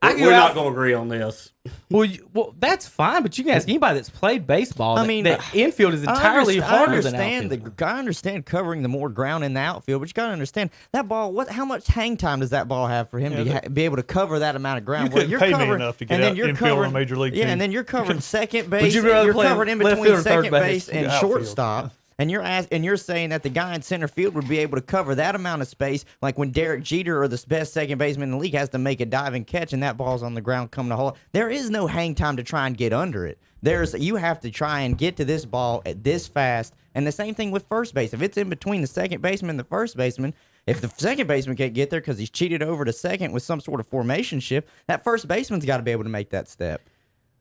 We're not going to agree on this. Well, that's fine, but you can ask anybody that's played baseball. I mean, that infield is entirely harder than outfield. I understand covering the more ground in the outfield, but you got to understand that ball. How much hang time does that ball have for him to be able to cover that amount of ground? You couldn't pay me enough to get out infield on a major league team. Yeah, and then you're covering second base. Would you rather You're play covering in left between field or third second base? base and Outfield. shortstop. And you're saying that the guy in center field would be able to cover that amount of space, like when Derek Jeter or the best second baseman in the league has to make a diving catch and that ball's on the ground coming to hole. There is no hang time to try and get under it. You have to try and get to this ball at this fast. And the same thing with first base. If it's in between the second baseman and the first baseman, if the second baseman can't get there because he's cheated over to second with some sort of formation shift, that first baseman's got to be able to make that step.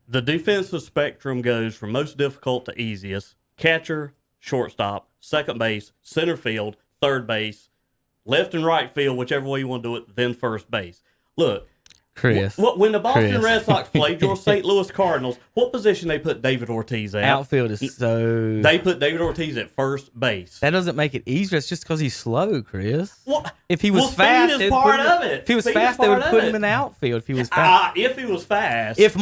The defensive spectrum goes from most difficult to easiest. Catcher, shortstop, second base, center field, third base, left and right field, whichever way you want to do it, then first base. Look, Chris. When the Boston Chris. Red Sox played your St. Louis Cardinals, what position they put David Ortiz at? Outfield is so. They put David Ortiz at first base. That doesn't make it easier. It's just because he's slow, Chris. What? If he was Speed fast, is they'd part put him- of it. If he was Speed is fast, they would part put of him it. in the outfield. If he was fast, If he was fast. if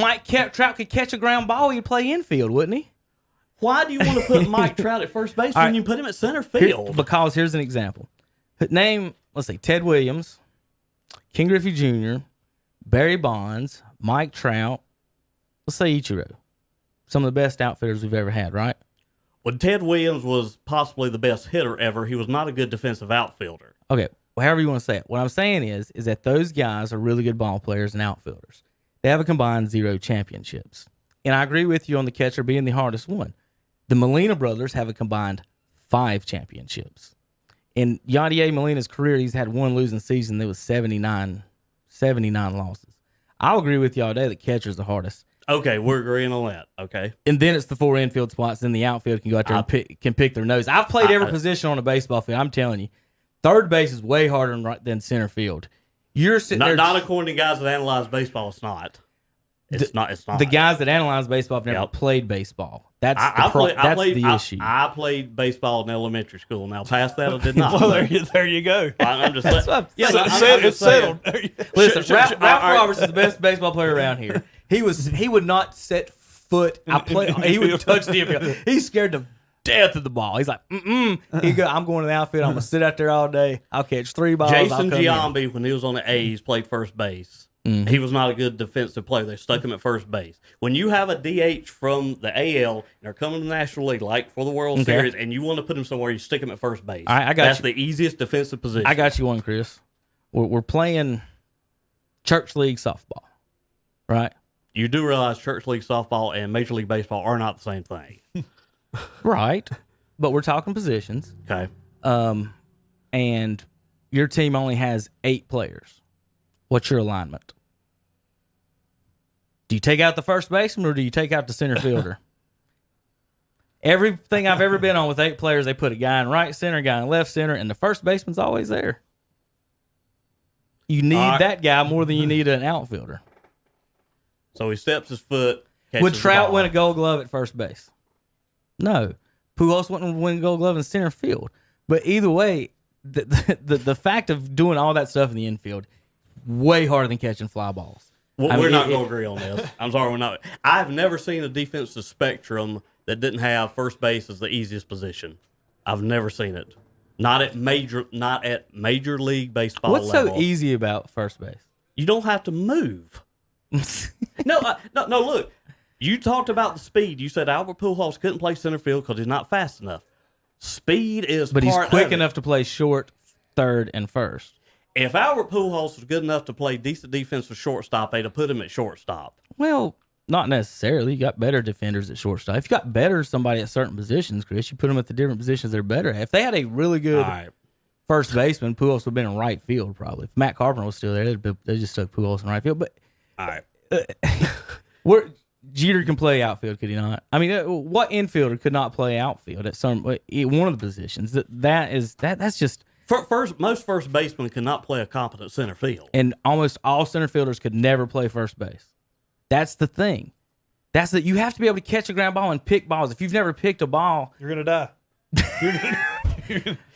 Trout could catch a ground ball, he'd play infield, wouldn't he? Why do you want to put Mike Trout at first base All when right. you put him at center Here- field? because here's an example. Name, let's see, Ted Williams, King Griffey Jr., Barry Bonds, Mike Trout. Let's say Ichiro. Some of the best outfielders we've ever had, right? Well, Ted Williams was possibly the best hitter ever. He was not a good defensive outfielder. Okay, well, however you want to say it. What I'm saying is that those guys are really good ball players and outfielders. They have a combined 0 championships. And I agree with you on the catcher being the hardest one. The Molina brothers have a combined 5 championships. In Yadier Molina's career, he's had one losing season. There was 79 losses. I'll agree with you all day that catcher's the hardest. Okay, we're agreeing on that. Okay. And then it's the 4 infield spots. Then the outfield can go out there and pick their nose. I've played every position on a baseball field. I'm telling you, third base is way harder than center field. You're sitting there. Not according to guys that analyze baseball. It's not. It's not. The guys that analyze baseball have never played baseball. That's the issue. I played baseball in elementary school. Now, past that, I did not. Well, there you go. I'm just It's settled. Listen, Ralph Roberts is the best baseball player around here. He would not set foot. He would touch the infield. He's scared to death of the ball. He's like, I'm going to the outfield. I'm gonna sit out there all day. I'll catch 3 balls. Jason Giambi, when he was on the A's, played first base. Mm-hmm. He was not a good defensive player. They stuck him at first base. When you have a DH from the AL and they're coming to the National League, like for the World Series, and you want to put him somewhere, you stick him at first base. All right, That's the easiest defensive position. I got you one, Chris. We're playing church league softball, right? You do realize church league softball and Major League Baseball are not the same thing. Right. But we're talking positions. Okay. And your team only has 8 players. What's your alignment? Do you take out the first baseman or do you take out the center fielder? Everything I've ever been on with 8 players, they put a guy in right center, a guy in left center, and the first baseman's always there. You need that guy more than you need an outfielder. So he steps his foot. Would Trout win a Gold Glove at first base? No. Pujols wouldn't win a Gold Glove in center field. But either way, the fact of doing all that stuff in the infield, way harder than catching fly balls. Well, I mean, we're not going to agree on this. I'm sorry, we're not. I've never seen a defensive spectrum that didn't have first base as the easiest position. I've never seen it. Not at major league baseball What's level. so easy about first base? You don't have to move. No. Look, you talked about the speed. You said Albert Pujols couldn't play center field because he's not fast enough. Speed is, But he's part quick of it. enough to play short, third, and first. If Albert Pujols was good enough to play decent defense with shortstop, they'd have put him at shortstop. Well, not necessarily. You got better defenders at shortstop. If you got better somebody at certain positions, Chris, you put them at the different positions they're better at. If they had a really good All right. first baseman, Pujols would have been in right field probably. If Matt Carpenter was still there, they just stuck Pujols in right field. But All right. Jeter can play outfield, could he not? I mean, what infielder could not play outfield at one of the positions? That's just. Most first basemen cannot play a competent center field. And almost all center fielders could never play first base. That's the thing. You have to be able to catch a ground ball and pick balls. If you've never picked a ball, You're gonna die.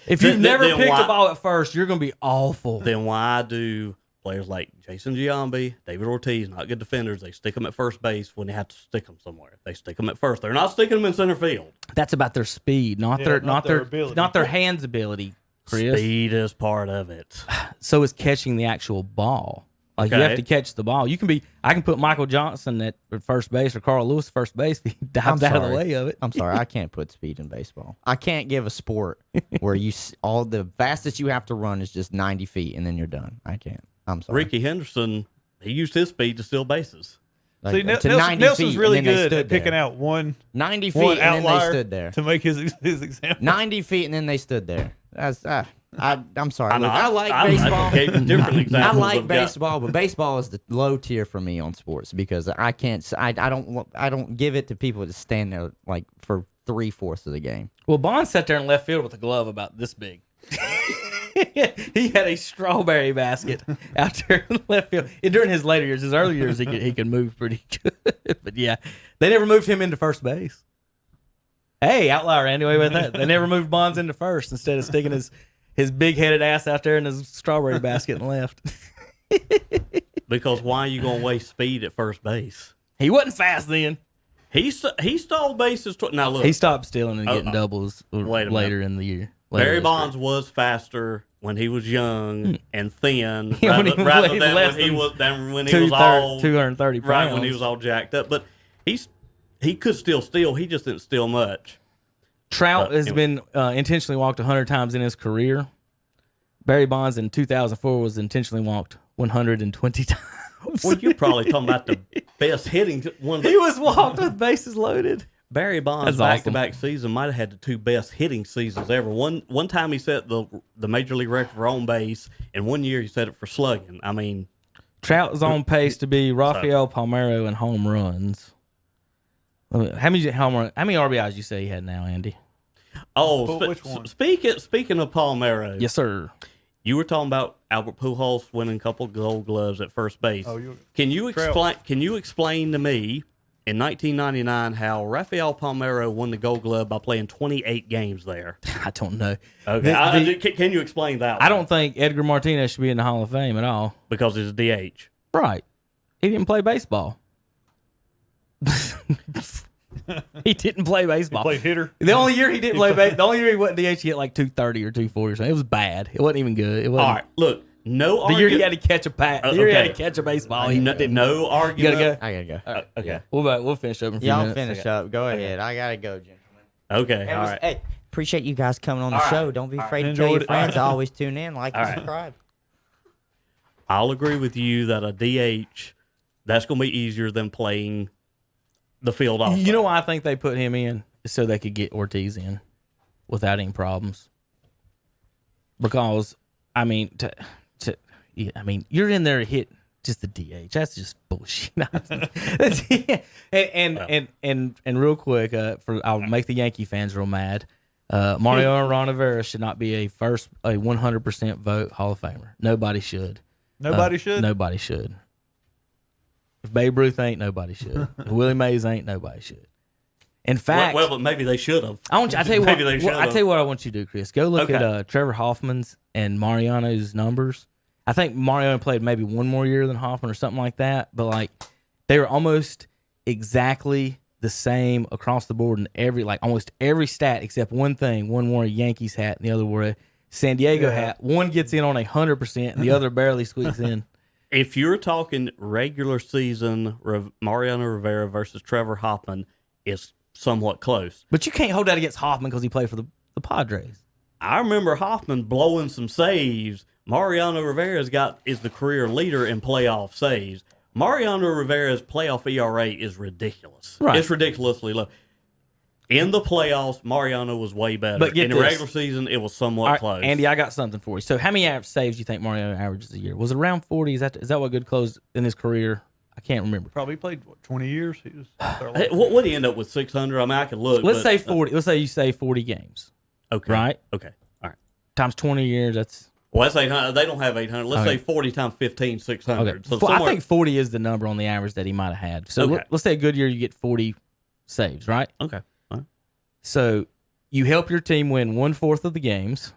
if you've never then picked why- a ball at first, you're going to be awful. Then why do players like Jason Giambi, David Ortiz, not good defenders, they stick them at first base when they have to stick them somewhere? They stick them at first. They're not sticking them in center field. That's about their speed, not Yeah, not their their ability. not their hands ability, Chris. Speed is part of it. So is catching the actual ball. Like you have Okay. to catch the ball. I can put Michael Johnson at first base or Carl Lewis at first base. He dives out of the way of it. I'm sorry, I can't put speed in baseball. I can't give a sport where all the fastest you have to run is just 90 feet and then you're done. I can't. I'm sorry. Ricky Henderson, he used his speed to steal bases. Like, See, to 90 Nelson's feet, really and then they good stood at picking there. out one 90 feet one and then they outlier stood there. to make his example. 90 feet and then they stood there. That's I'm sorry. know, Look, I like I baseball. gave different I examples like of guys. baseball, but baseball is the low tier for me on sports because I can't. I don't give it to people to stand there like for 3/4 of the game. Well, Bond sat there in left field with a glove about this big. He had a strawberry basket out there in left field. And during his later years, his early years, he could move pretty good. But yeah, they never moved him into first base. Hey, outlier anyway with that. They never moved Bonds into first instead of sticking his big-headed ass out there in his strawberry basket and left. Because why are you going to waste speed at first base? He wasn't fast then. He stole bases. Now, look, He stopped stealing and getting doubles Wait a later in the year. Barry Bonds was faster when he was young and thin, Yeah, when he rather weighed than less when he was all 230 pounds. right when he was all jacked up. But he could still steal. He just didn't steal much. Trout has been intentionally walked 100 times in his career. Barry Bonds in 2004 was intentionally walked 120 times. Well, you're probably talking about the best hitting one. He was walked with bases loaded. Barry Bonds' That's awesome. back-to-back season might have had the two best hitting seasons ever. One time he set the major league record for on base, and 1 year he set it for slugging. I mean, Trout is on pace to be Rafael Palmeiro in home runs. How many RBIs you say he had now, Andy? Which one? Speaking of Palmeiro, Yes, sir. you were talking about Albert Pujols winning a couple of Gold Gloves at first base. Can you explain to me in 1999 how Rafael Palmeiro won the Gold Glove by playing 28 games there? I don't know. Okay, can you explain that? I don't think Edgar Martinez should be in the Hall of Fame at all. because it's DH. Right. He didn't play baseball. He didn't play baseball. Played hitter. The only year he didn't play baseball, the only year he wasn't DH, he hit like 230 or 240 or something. It was bad. It wasn't even good. It wasn't. All right, look, no The year he argument. had to catch a pat. The year he had to okay. catch a baseball. He No, didn't. no You argument. gotta go. I gotta go. All right. Okay. We'll finish up in a few Y'all minutes. finish up. Go ahead. I gotta go, gentlemen. Okay. All right. Hey, appreciate you guys coming on the All right. show. Don't be afraid to Enjoyed tell your it. friends. I always tune in, like, and right. subscribe. I'll agree with you that a DH, that's going to be easier than playing the field also. You know why I think they put him in? So they could get Ortiz in without any problems. Because, I mean, you're in there to hit just the DH. That's just bullshit. and real quick, I'll make the Yankee fans real mad. Mariano Rivera should not be a 100% vote Hall of Famer. Nobody should. Nobody should. Nobody should. If Babe Ruth ain't, nobody should. If Willie Mays ain't, nobody should. In fact, well, but maybe they should have. I tell you what. Maybe they should I tell you what I want you to do, Chris. Go look Okay. at Trevor Hoffman's and Mariano's numbers, I think Mariano played maybe one more year than Hoffman or something like that. But like they were almost exactly the same across the board in almost every stat except one thing. One wore a Yankees hat and the other wore a San Diego hat. One gets in on 100% and the other barely squeaks in. If you're talking regular season, Mariano Rivera versus Trevor Hoffman is somewhat close. But you can't hold that against Hoffman because he played for the Padres. I remember Hoffman blowing some saves. Mariano Rivera is the career leader in playoff saves. Mariano Rivera's playoff ERA is ridiculous. Right. It's ridiculously low. In the playoffs, Mariano was way better. But get in the this. regular season, it was somewhat close. Andy, I got something for you. So how many saves do you think Mariano averages a year? Was it around 40? Is that what good closed in his career? I can't remember. Probably played 20 years. He was Hey, what would he end up with? 600? I mean, I could look. Let's say 40. Let's say you say 40 games. Okay. Right? Okay. All right. Times 20 years, that's... Well, that's 800. They don't have 800. Let's say 40 times 15, 600. Okay. So I somewhere, think 40 is the number on the average that he might have had. So Okay. let's say a good year you get 40 saves, right? Okay. All right. So you help your team win 1/4 of the games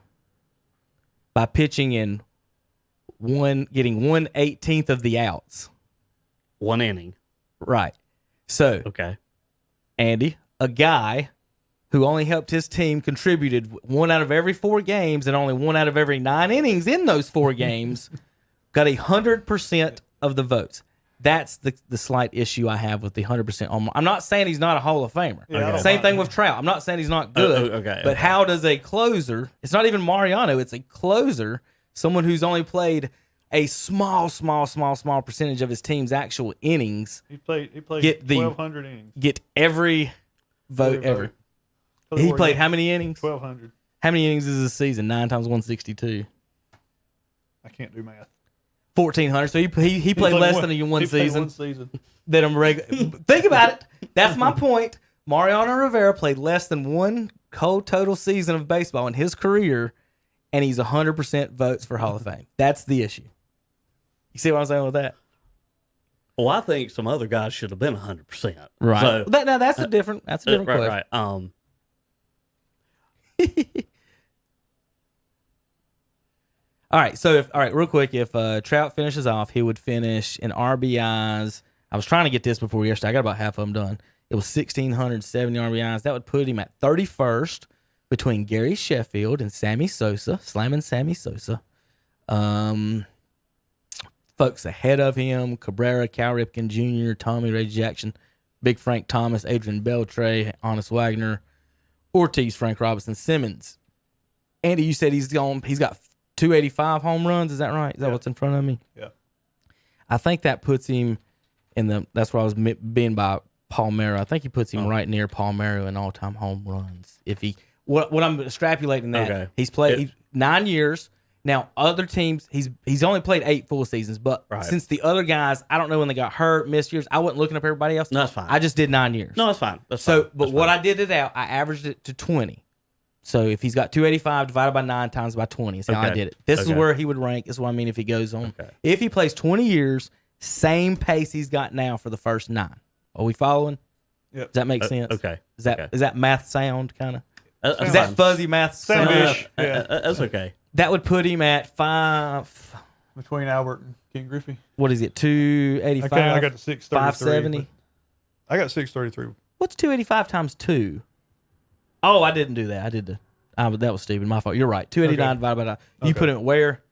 by pitching in getting 1/18 of the outs. One inning. Right. So, Okay. Andy, a guy who only helped his team contributed 1 out of every 4 games and only 1 out of every 9 innings in those 4 games got 100% of the votes. That's the slight issue I have with the 100% on. I'm not saying he's not a Hall of Famer. Yeah, I don't Same mind thing that. with Trout. I'm not saying he's not good. Okay, But okay. how does a closer? It's not even Mariano. It's a closer. Someone who's only played a small percentage of his team's actual innings He played Get the- 1,200 innings. get every vote Every ever. vote. He played how many innings? 1,200. How many innings is this season? 9 times 162. I can't do math. 1,400. So he played less than one he played season. one season. That I'm Think about it. That's my point. Mariano Rivera played less than one whole total season of baseball in his career, and he's 100% votes for Hall of Fame. That's the issue. You see what I'm saying with that? Well, I think some other guys should have been 100%. Right. So, Now that's a different. That's a different question. right. All right. So real quick, if Trout finishes off, he would finish in RBIs. I was trying to get this before yesterday. I got about half of them done. It was 1,670 RBIs. That would put him at 31st between Gary Sheffield and Sammy Sosa, slamming Sammy Sosa. Folks ahead of him: Cabrera, Cal Ripken Jr., Tommy Ray Jackson, Big Frank Thomas, Adrian Beltre, Honest Wagner, Ortiz, Frank Robinson, Simmons. Andy, you said he's got 285 home runs. Is that right? Is that what's in front of me? Yeah. I think that puts him in that's where I was being by Palmeiro. I think he puts him right near Palmeiro in all-time home runs. If he, what I'm extrapolating that, Okay. he's played 9 years. Now, other teams, he's only played 8 full seasons, but Right. since the other guys, I don't know when they got hurt, missed years. I wasn't looking up everybody else. No, that's fine. I just did 9 years. No, that's fine. That's So, fine. but That's what fine. I did it out, I averaged it to 20. So if he's got 285 divided by 9 times by 20 is how I Okay. did it. This is Okay. where he would rank. This is what I mean if he goes on. Okay. If he plays 20 years, same pace he's got now for the first 9. Are we following? Yep. Does that make sense? okay. Is that Okay. is that math sound kind of? That's Is that fine. fuzzy math sound? Sound-ish. Yeah. That's okay. That would put him at 5. Between Albert and King Griffey. What is it? 285. I got the 633. 570. but I got 633. What's 285 times 2? Oh, I didn't do that. I did that was stupid. My fault. You're right. 289 divided by 9. You Okay. put him at where?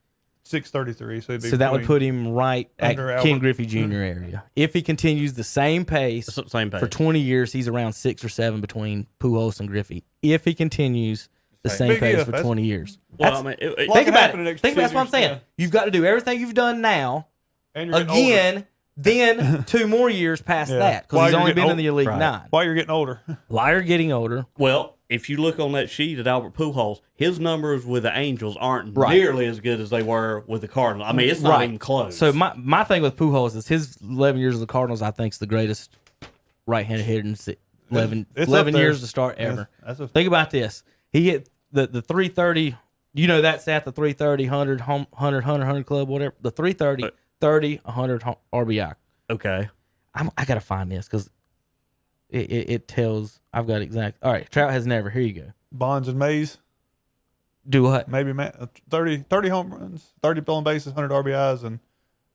633. So, it'd be So that would between- put him right at Under King Albert. Griffey Jr. area. If he continues the same pace Same page. for 20 years, he's around 6 or 7 between Pujols and Griffey. If he continues the same Big pace if. for That's- 20 years. Well, That's- I mean, Like- think can about happen in it. extra Think about that's what I'm 2 saying. years, You've got to do everything you've done now And you're getting older. again, then 2 more years past Yeah. that because While he's you're only getting been in the Elite Right. 9. While you're getting older. While you're getting older, well, if you look on that sheet at Albert Pujols, his numbers with the Angels aren't Right. nearly as good as they were with the Cardinals. I mean, it's not even close. So my thing with Pujols is his 11 years of the Cardinals, I think, is the greatest right-handed hitter in 11 It's up 11 there. years to start ever. That's a, Think about this. He hit the 330. You know that stat, the 330, 100, 100 club, whatever. The 330, 30, 100 RBI. okay. I got to find this because it tells. I've got exact. All right. Trout has never. Here you go. Bonds and Mays. Do what? Maybe 30 home runs, 30 stolen bases, 100 RBIs, and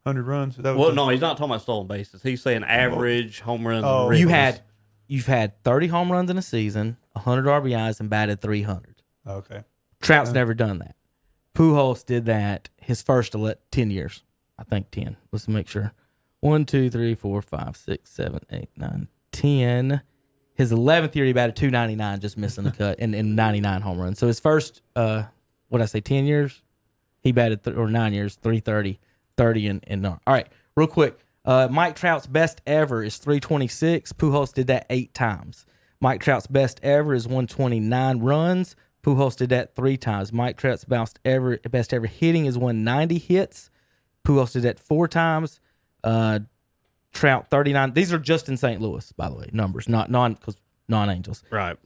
100 runs. That was Well, no, he's not talking about stolen bases. He's saying average home runs. Oh. And ribbies. You've had 30 home runs in a season, 100 RBIs, and batted 300. Okay. Trout's never done that. Pujols did that his first 10 years. I think 10. Let's make sure. 1, 2, 3, 4, 5, 6, 7, 8, 9, 10. His 11th year, he batted 299, just missing the cut, and 99 home runs. So his first, 10 years? He batted, or 9 years, 330, 30 and all right, real quick. Mike Trout's best ever is 326. Pujols did that 8 times. Mike Trout's best ever is 129 runs. Pujols did that 3 times. Mike Trout's best ever hitting is 190 hits. Pujols did that 4 times. Trout 39. These are just in St. Louis, by the way, numbers, not non-Angels. Right.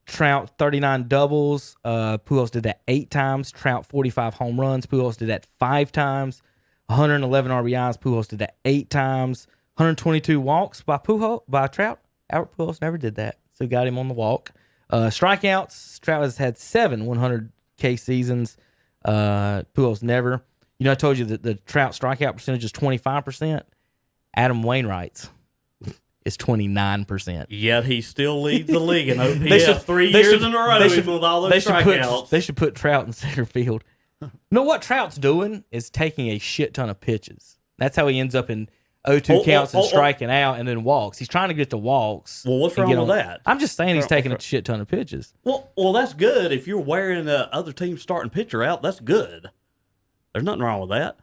Trout 39 doubles. Pujols did that 8 times. Trout 45 home runs. Pujols did that 5 times. 111 RBIs. Pujols did that 8 times. 122 walks by Trout. Albert Pujols never did that, so got him on the walk. Strikeouts. Trout has had 7 100K seasons. Pujols never. You know, I told you that the Trout strikeout percentage is 25%. Adam Wainwright's is 29%. Yet he still leads the league in OPS 3 years in a row with all those strikeouts. They should put Trout in center field. No, what Trout's doing is taking a shit ton of pitches. That's how he ends up in 0-2 counts and striking out and then walks. He's trying to get to walks. Well, what's wrong with that? I'm just saying he's taking a shit ton of pitches. Well, that's good. If you're wearing the other team's starting pitcher out, that's good. There's nothing wrong with that.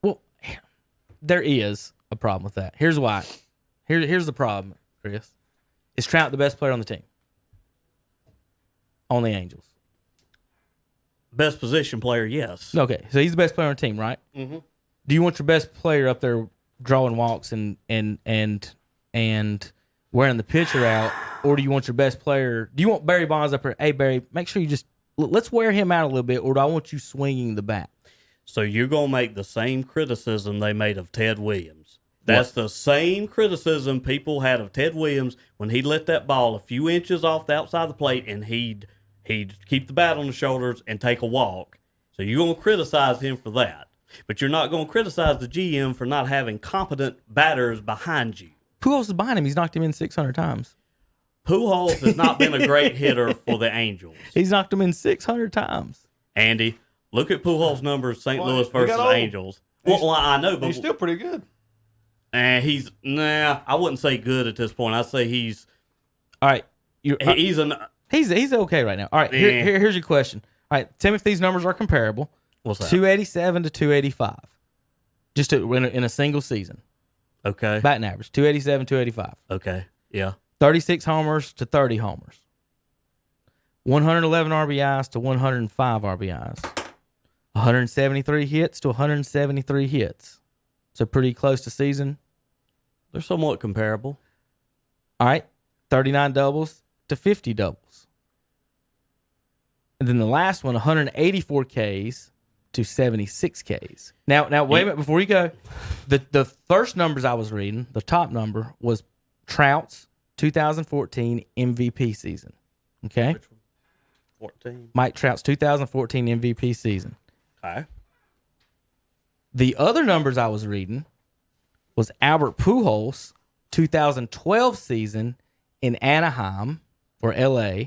Well, there is a problem with that. Here's why. Here's the problem, Chris. Is Trout the best player on the team? On the Angels. Best position player, yes. Okay, so he's the best player on the team, right? Mm-hmm. Do you want your best player up there drawing walks and wearing the pitcher out, or do you want your best player? Do you want Barry Bonds up there? Hey, Barry, make sure you just let's wear him out a little bit, or do I want you swinging the bat? So you're gonna make the same criticism they made of Ted Williams. That's the same criticism people had of Ted Williams when he let that ball a few inches off the outside of the plate and he'd keep the bat on the shoulders and take a walk. So you're going to criticize him for that. But you're not going to criticize the GM for not having competent batters behind you. Pujols is behind him. He's knocked him in 600 times. Pujols has not been a great hitter for the Angels. He's knocked him in 600 times. Andy, look at Pujols' numbers, St. Louis versus Angels. Well, I know, but He's still pretty good. I wouldn't say good at this point. I'd say he's all right. He's okay right now. All right, here's your question. All right, tell me if these numbers are comparable. What's that? 287 to 285, just in a single season. Okay. Batting average 287, 285. Okay. Yeah. 36 homers to 30 homers. 111 RBIs to 105 RBIs. 173 hits to 173 hits. So pretty close to season. They're somewhat comparable. All right. 39 doubles to 50 doubles. And then the last one, 184 Ks to 76 Ks. Now wait a minute before you go. The first numbers I was reading, the top number was Trout's 2014 MVP season. Okay? 14. Mike Trout's 2014 MVP season. Okay. The other numbers I was reading was Albert Pujols' 2012 season in Anaheim or LA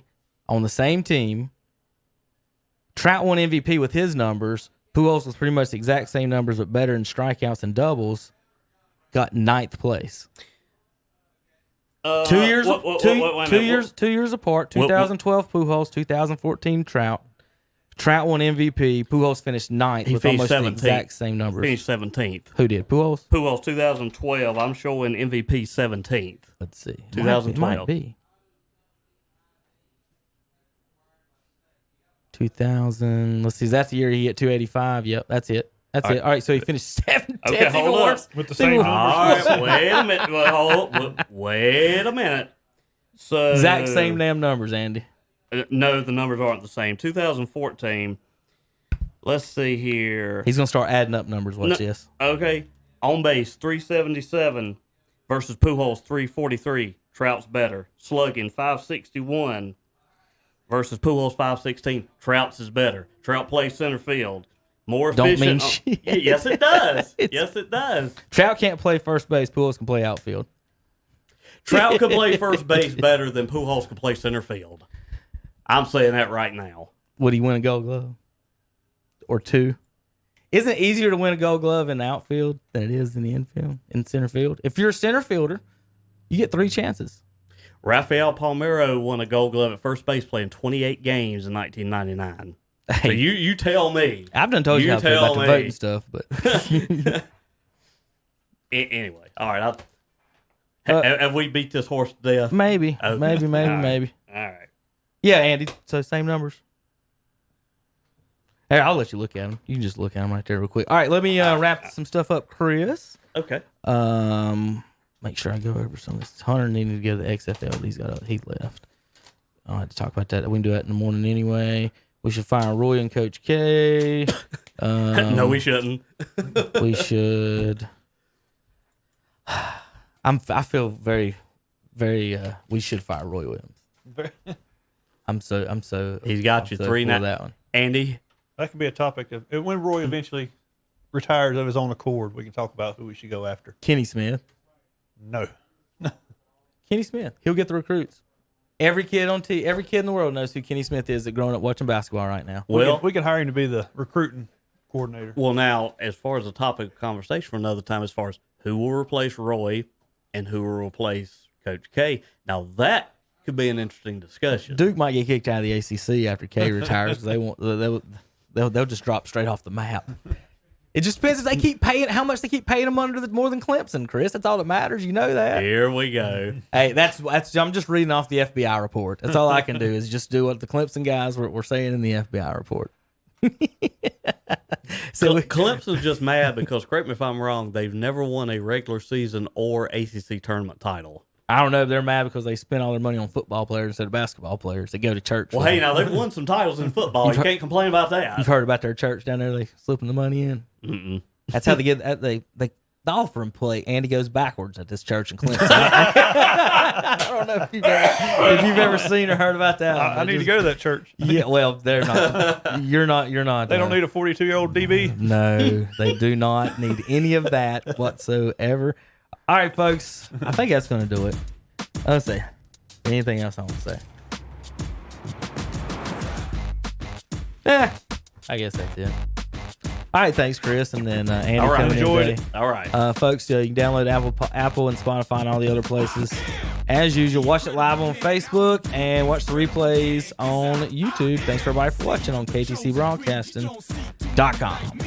on the same team. Trout won MVP with his numbers. Pujols was pretty much the exact same numbers, but better in strikeouts and doubles. Got 9th place. 2 years, two years apart. 2012 Pujols, 2014 Trout. Trout won MVP. Pujols finished 9th with almost 17th. The exact same numbers. Finished 17th. Who did? Pujols? Pujols 2012. I'm showing MVP 17th. Let's see. 2012. Might be. 2000. Let's see. That's the year he hit 285. Yep, that's it. That's it. All right, so he finished 7th. Okay, hold up. With the same numbers. All right, wait a minute. Wait a minute. So Exact same damn numbers, Andy. No, the numbers aren't the same. 2014. Let's see here. He's going to start adding up numbers. Watch this. Okay. On base, 377 versus Pujols, 343. Trout's better. Slugging, 561. versus Pujols 516. Trout's is better. Trout plays center field. More Don't efficient. mean shit. Yes, it does. Yes, it does. Trout can't play first base. Pujols can play outfield. Trout could play first base better than Pujols could play center field. I'm saying that right now. Would he win a Gold Glove or 2? Isn't it easier to win a Gold Glove in the outfield than it is in the infield, in center field? If you're a center fielder, you get 3 chances. Rafael Palmeiro won a Gold Glove at first base playing 28 games in 1999. Hey, So you tell me. I've done told you how I feel about the tell voting me. stuff, but Anyway, all right. Have we beat this horse to death? maybe, Okay. maybe. All right. All right. Yeah, Andy. So same numbers. Hey, I'll let you look at them. You can just look at them right there real quick. All right, let me wrap some stuff up, Chris. Okay. Make sure I go over some of this. Hunter needed to go to the XFL. He left. I don't have to talk about that. We can do that in the morning anyway. We should fire Roy and Coach K. No, we shouldn't. We should. I feel very, very. We should fire Roy Williams. I'm so. He's got you so 3 for now. that one. Andy, That could be a topic of when Roy eventually retires of his own accord. We can talk about who we should go after. Kenny Smith. No, Kenny Smith. He'll get the recruits. Every kid in the world knows who Kenny Smith is that growing up watching basketball right now. we can hire him to be the recruiting coordinator. well, now, as far as a topic of conversation for another time, as far as who will replace Roy and who will replace Coach K, now that could be an interesting discussion. Duke might get kicked out of the ACC after K retires because they'll just drop straight off the map. It just depends if they keep paying how much they keep paying them more than Clemson, Chris. That's all that matters. You know that. Here we go. Hey, that's I'm just reading off the FBI report. That's all I can do is just do what the Clemson guys were saying in the FBI report. So Clemson's just mad because, correct me if I'm wrong, they've never won a regular season or ACC tournament title. I don't know if they're mad because they spend all their money on football players instead of basketball players. They go to church. Well, hey, now they've won some titles in football. You can't complain about that. You've heard about their church down there? They slipping the money in. Mm-mm. That's how they get. They the offering play. Andy goes backwards at this church in Clemson. I don't know if you've ever seen or heard about that. I need to go to that church. Yeah, well, they're not. You're not. They don't need a 42-year-old DB. No, they do not need any of that whatsoever. All right, folks. I think that's going to do it. Let's see. Anything else I want to say? I guess that's it. All right, thanks, Chris, and then Andy. All right, coming in enjoyed today. it. All right. Folks, you can download Apple and Spotify and all the other places. As usual, watch it live on Facebook and watch the replays on YouTube. Thanks, everybody, for watching on KTCBroadcasting.com.